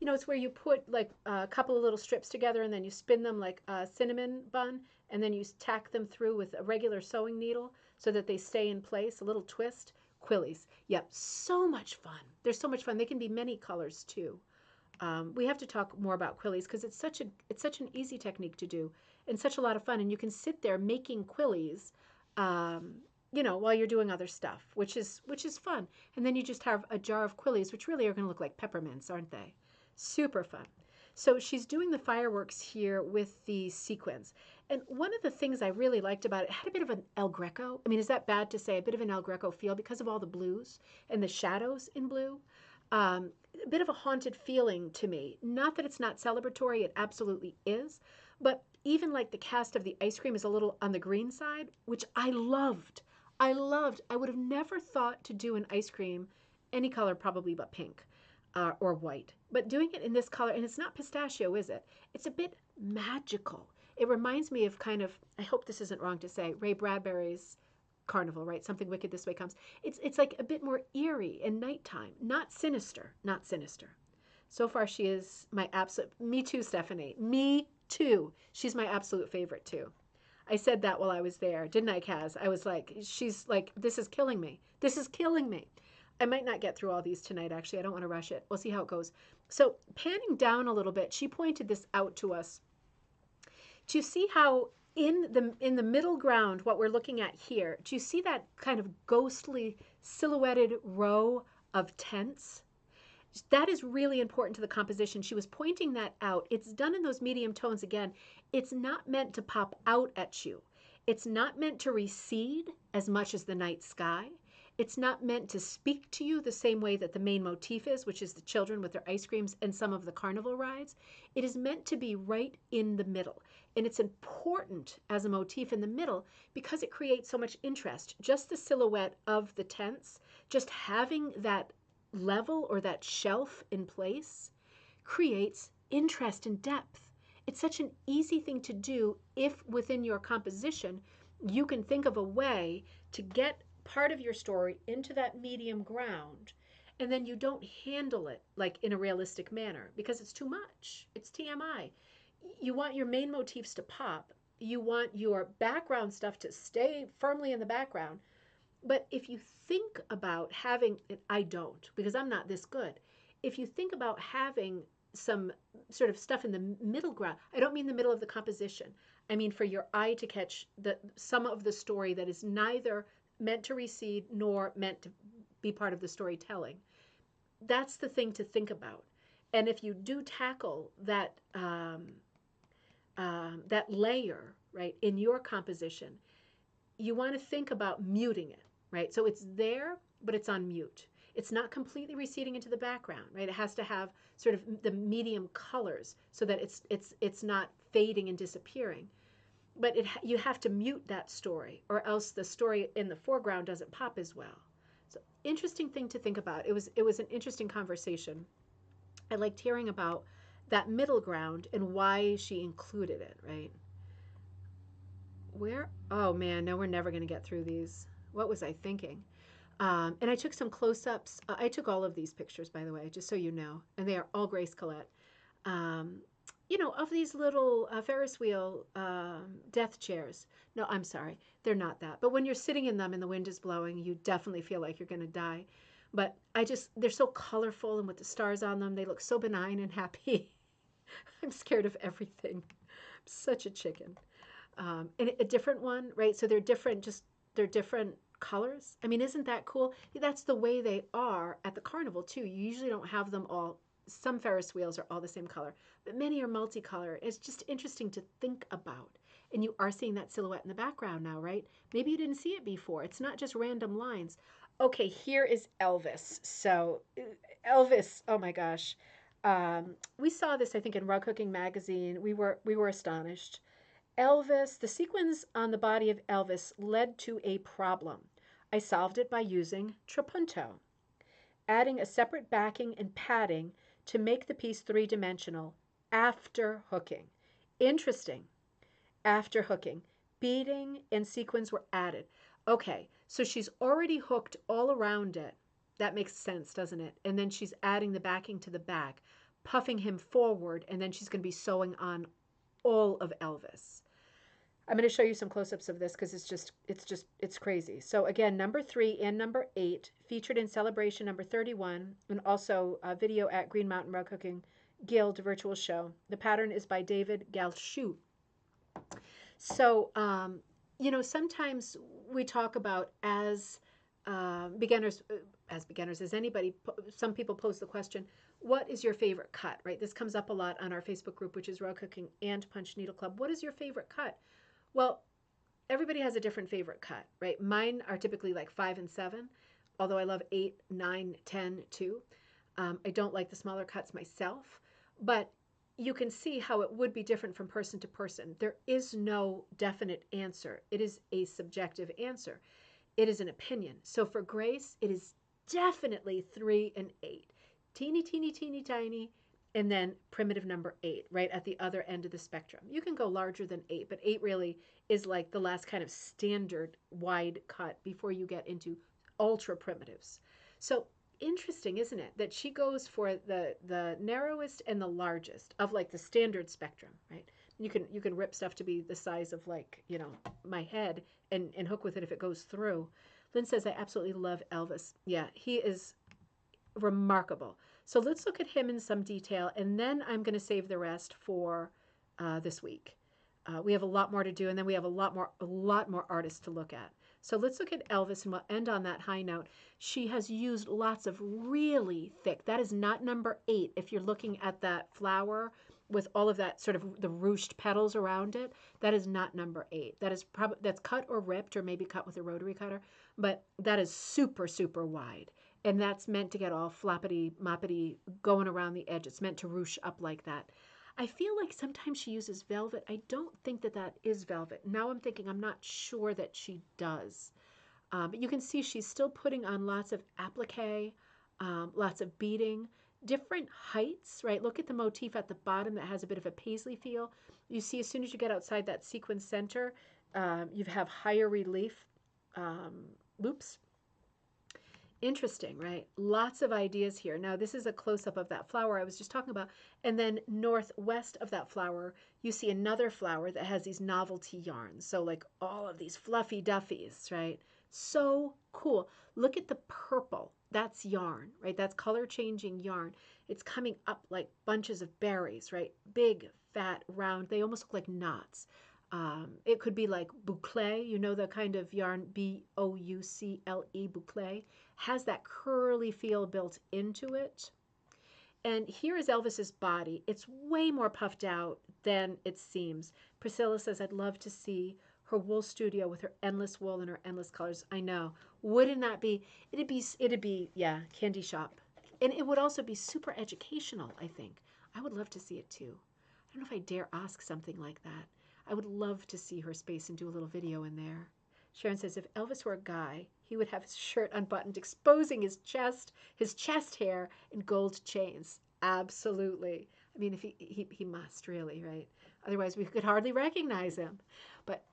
It's where you put like a couple of little strips together and then you spin them like a cinnamon bun, and then you tack them through with a regular sewing needle so that they stay in place, a little twist. Quillies. Yep, so much fun. They're so much fun. They can be many colors too. We have to talk more about quillies because it's such an easy technique to do and such a lot of fun. And you can sit there making quillies, while you're doing other stuff, which is fun. And then you just have a jar of quillies, which really are going to look like peppermints, aren't they? Super fun. So she's doing the fireworks here with the sequins. And one of the things I really liked about it had a bit of an El Greco. I mean, is that bad to say? A bit of an El Greco feel because of all the blues and the shadows in blue. A bit of a haunted feeling to me. Not that it's not celebratory, it absolutely is. But even like the cast of the ice cream is a little on the green side, which I loved. I would have never thought to do an ice cream any color probably but pink. Or white, but doing it in this color, and it's not pistachio, is it? It's a bit magical. It reminds me of kind of, I hope this isn't wrong to say, Ray Bradbury's Carnival, right? Something wicked this way comes. It's like a bit more eerie and nighttime, not sinister. So far, she is my absolute, me too, Stephanie. Me too. She's my absolute favorite too. I said that while I was there, didn't I, Kaz? I was like, she's like, this is killing me. This is killing me. I might not get through all these tonight, actually. I don't want to rush it. We'll see how it goes. So, panning down a little bit, she pointed this out to us. Do you see how in the middle ground, what we're looking at here, do you see that kind of ghostly silhouetted row of tents? That is really important to the composition. She was pointing that out. It's done in those medium tones again. It's not meant to pop out at you. It's not meant to recede as much as the night sky. It's not meant to speak to you the same way that the main motif is, which is the children with their ice creams and some of the carnival rides. It is meant to be right in the middle. And it's important as a motif in the middle because it creates so much interest. Just the silhouette of the tents, just having that level or that shelf in place creates interest and depth. It's such an easy thing to do if within your composition you can think of a way to get part of your story into that medium ground, and then you don't handle it like in a realistic manner because it's too much. It's TMI. You want your main motifs to pop. You want your background stuff to stay firmly in the background. But if you think about having, I don't, because I'm not this good. If you think about having some sort of stuff in the middle ground, I don't mean the middle of the composition. I mean for your eye to catch some of the story that is neither meant to recede nor meant to be part of the storytelling. That's the thing to think about. And if you do tackle that that layer, right, in your composition, you want to think about muting it, right? So it's there, but it's on mute. It's not completely receding into the background, right? It has to have sort of the medium colors so that it's not fading and disappearing. But you have to mute that story, or else the story in the foreground doesn't pop as well. So interesting thing to think about. It was an interesting conversation. I liked hearing about that middle ground and why she included it, right? Where? Oh man, no, we're never going to get through these. What was I thinking? And I took some close-ups. I took all of these pictures, by the way, just so you know, and they are all Grace Collette. Of these little Ferris wheel death chairs. No, I'm sorry, they're not that. But when you're sitting in them and the wind is blowing, you definitely feel like you're going to die. But they're so colorful and with the stars on them, they look so benign and happy. I'm scared of everything. I'm such a chicken. And a different one, right? So they're different colors. I mean, isn't that cool? That's the way they are at the carnival too. You usually don't have them all. Some Ferris wheels are all the same color, but many are multicolor. It's just interesting to think about. And you are seeing that silhouette in the background now, right? Maybe you didn't see it before. It's not just random lines. Okay, here is Elvis. So Elvis, oh my gosh. We saw this, I think, in Rug Cooking magazine. We were astonished. Elvis, the sequins on the body of Elvis led to a problem. I solved it by using trapunto, adding a separate backing and padding to make the piece three-dimensional after hooking. Interesting. After hooking, beading and sequins were added. Okay, so she's already hooked all around it. That makes sense, doesn't it? And then she's adding the backing to the back, puffing him forward, and then she's going to be sewing on all of Elvis. I'm going to show you some close-ups of this because it's crazy. So again, number 3 and number 8 featured in celebration number 31, and also a video at Green Mountain Rug Cooking Guild virtual show. The pattern is by David Galshu. So sometimes we talk about as beginners, as anybody. Some people pose the question, what is your favorite cut? Right? This comes up a lot on our Facebook group, which is Rug Cooking and Punch Needle Club. What is your favorite cut? Well, everybody has a different favorite cut, right? Mine are typically like 5 and 7, although I love 8, 9, 10 too. I don't like the smaller cuts myself, but you can see how it would be different from person to person. There is no definite answer. It is a subjective answer. It is an opinion. So for Grace, it is definitely 3 and 8. Teeny, teeny, teeny, tiny. And then primitive number 8, right at the other end of the spectrum. You can go larger than 8, but 8 really is like the last kind of standard wide cut before you get into ultra primitives. So interesting, isn't it, that she goes for the narrowest and the largest of like the standard spectrum, right? You can rip stuff to be the size of like, you know, my head and hook with it if it goes through. Lynn says, I absolutely love Elvis. Yeah, he is remarkable. So let's look at him in some detail, and then I'm going to save the rest for this week. We have a lot more to do, and then we have a lot more artists to look at. So let's look at Elvis, and we'll end on that high note. She has used lots of really thick. That is not number 8. If you're looking at that flower with all of that sort of the ruched petals around it, that is not number 8. That is probably that's cut or ripped, or maybe cut with a rotary cutter, but that is super super wide. And that's meant to get all floppity moppity going around the edge. It's meant to ruche up like that. I feel like sometimes she uses velvet. I don't think that that is velvet. Now I'm thinking I'm not sure that she does. But you can see she's still putting on lots of applique, lots of beading, different heights, right? Look at the motif at the bottom that has a bit of a paisley feel. You see as soon as you get outside that sequin center, you have higher relief loops. Interesting, right? Lots of ideas here. Now, this is a close-up of that flower I was just talking about. And then northwest of that flower, you see another flower that has these novelty yarns. So like all of these fluffy duffies, right? So cool. Look at the purple. That's yarn, right? That's color-changing yarn. It's coming up like bunches of berries, right? Big, fat, round. They almost look like knots. It could be like boucle, you know, the kind of yarn, B-O-U-C-L-E, boucle, has that curly feel built into it. And here is Elvis's body. It's way more puffed out than it seems. Priscilla says, I'd love to see her wool studio with her endless wool and her endless colors. I know. Wouldn't that be, it'd be, yeah, candy shop. And it would also be super educational, I think. I would love to see it too. I don't know if I dare ask something like that. I would love to see her space and do a little video in there. Sharon says, if Elvis were a guy, he would have his shirt unbuttoned, exposing his chest hair, and gold chains. Absolutely. I mean, if he must really, right? Otherwise, we could hardly recognize him. But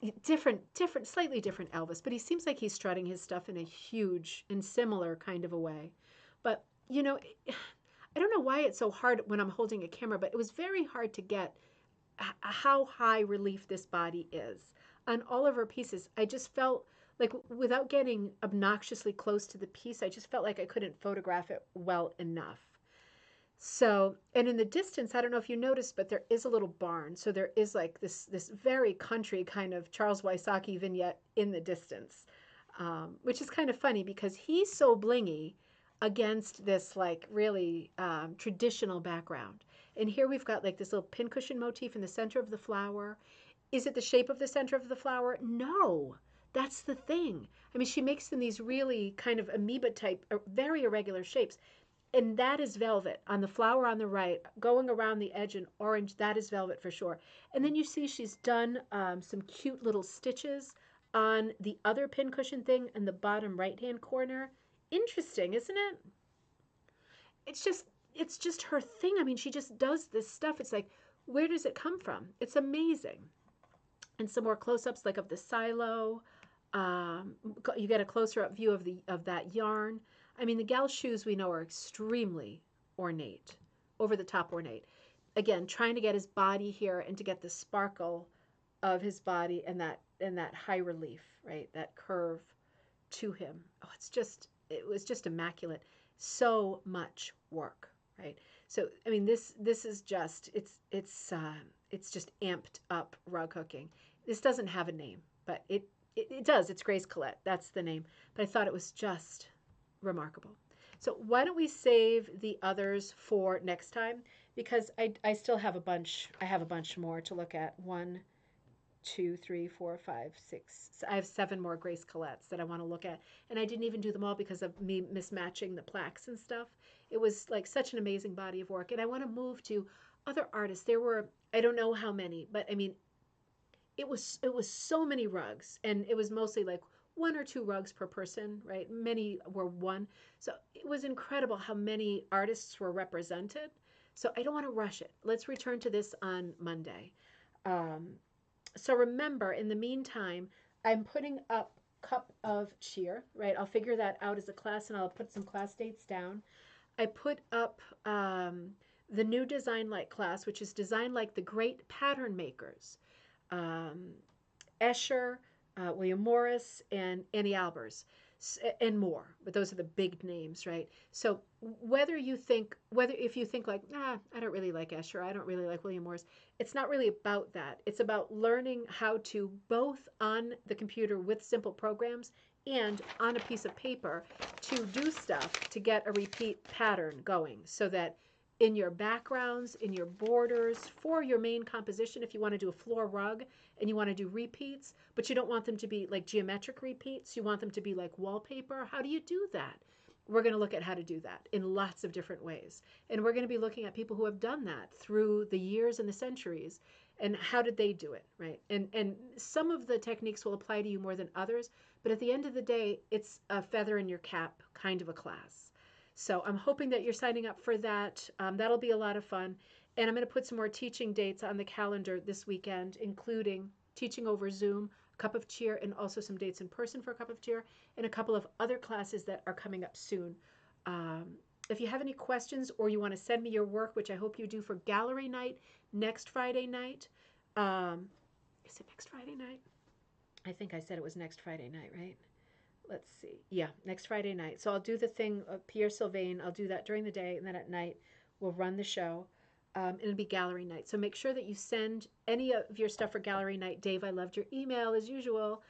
slightly different Elvis. But he seems like he's strutting his stuff in a huge and similar kind of a way. But, you know, I don't know why it's so hard when I'm holding a camera, but it was very hard to get how high relief this body is. On all of her pieces, I just felt like without getting obnoxiously close to the piece, I just felt like I couldn't photograph it well enough. So, and in the distance, I don't know if you noticed, but there is a little barn. So there is like this very country kind of Charles Wysocki vignette in the distance, which is kind of funny because he's so blingy against this like really traditional background. And here we've got like this little pincushion motif in the center of the flower. Is it the shape of the center of the flower? No, that's the thing. I mean, she makes them these really kind of amoeba type, very irregular shapes. And that is velvet on the flower on the right, going around the edge in orange. That is velvet for sure. And then you see she's done some cute little stitches on the other pincushion thing in the bottom right-hand corner. Interesting, isn't it? It's just it's just her thing. I mean, she just does this stuff. It's like, where does it come from? It's amazing. And some more close-ups like of the silo. You get a closer up view of that yarn. I mean, the gal's shoes we know are extremely ornate, over the top ornate. Again, trying to get his body here and to get the sparkle of his body and that high relief, right? That curve to him. Oh, it was just immaculate. So much work, right? So I mean, this is just it's just amped up rug hooking. This doesn't have a name, but it does. It's Grace Collette. That's the name. But I thought it was just remarkable. So why don't we save the others for next time? Because I still have a bunch. I have a bunch more to look at. 1, 2, 3, 4, 5, 6. So I have 7 more Grace Collettes that I want to look at. And I didn't even do them all because of me mismatching the plaques and stuff. It was like such an amazing body of work. And I want to move to other artists. There were, I don't know how many, but I mean, it was so many rugs. And it was mostly like 1 or 2 rugs per person, right? Many were 1. So it was incredible how many artists were represented. So I don't want to rush it. Let's return to this on Monday. So remember, in the meantime, I'm putting up Cup of Cheer, right? I'll figure that out as a class, and I'll put some class dates down. I put up the new Design Like class, which is Design Like the great pattern makers, um, Escher, William Morris, and Annie Albers, and more. But those are the big names, right? So whether if you think like, I don't really like Escher, I don't really like William Morris, it's not really about that. It's about learning how to both on the computer with simple programs and on a piece of paper to do stuff to get a repeat pattern going so that in your backgrounds, in your borders, for your main composition, if you want to do a floor rug and you want to do repeats, but you don't want them to be like geometric repeats, you want them to be like wallpaper, how do you do that? We're going to look at how to do that in lots of different ways. And we're going to be looking at people who have done that through the years and the centuries and how did they do it, right? And some of the techniques will apply to you more than others, but at the end of the day, it's a feather in your cap kind of a class. So I'm hoping that you're signing up for that. That'll be a lot of fun. And I'm going to put some more teaching dates on the calendar this weekend, including teaching over Zoom, a cup of cheer, and also some dates in person for a cup of cheer, and a couple of other classes that are coming up soon. Um, if you have any questions or you want to send me your work, which I hope you do for gallery night next Friday night. Is it next Friday night? I think I said it was next Friday night, right? Let's see. Yeah, next Friday night. So I'll do the thing, Pierre Sylvain. I'll do that during the day, and then at night we'll run the show. And it'll be gallery night. So make sure that you send any of your stuff for gallery night. Dave, I loved your email as usual,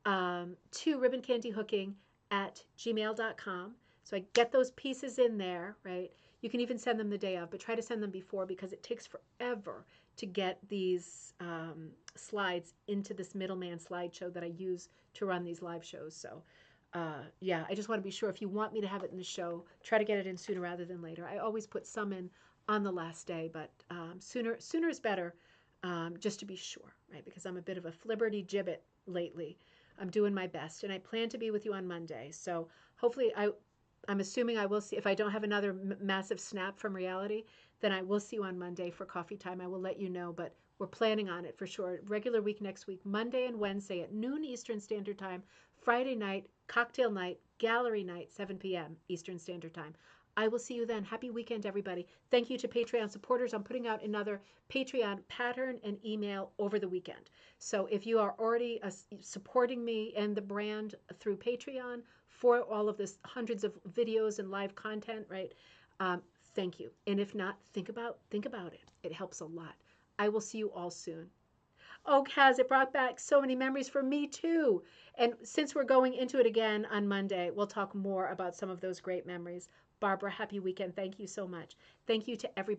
to ribboncandyhooking@gmail.com. So I get those pieces in there, right? You can even send them the day of, but try to send them before because it takes forever to get these slides into this middleman slideshow that I use to run these live shows. So yeah, I just want to be sure if you want me to have it in the show, try to get it in sooner rather than later. I always put some in on the last day, but sooner is better, just to be sure, right? Because I'm a bit of a flibberty gibbet lately. I'm doing my best, and I plan to be with you on Monday. So hopefully, I'm assuming I will see, if I don't have another massive snap from reality, then I will see you on Monday for coffee time. I will let you know, but we're planning on it for sure. Regular week next week, Monday and Wednesday at noon Eastern Standard Time, Friday night, cocktail night, gallery night, 7 p.m. Eastern Standard Time. I will see you then. Happy weekend, everybody. Thank you to Patreon supporters. I'm putting out another Patreon pattern and email over the weekend. So if you are already supporting me and the brand through Patreon for all of this hundreds of videos and live content, right? Thank you. And if not, think about it. It helps a lot. I will see you all soon. Oh, Kaz, it brought back so many memories for me too. And since we're going into it again on Monday, we'll talk more about some of those great memories. Barbara, happy weekend. Thank you so much. Thank you to everybody.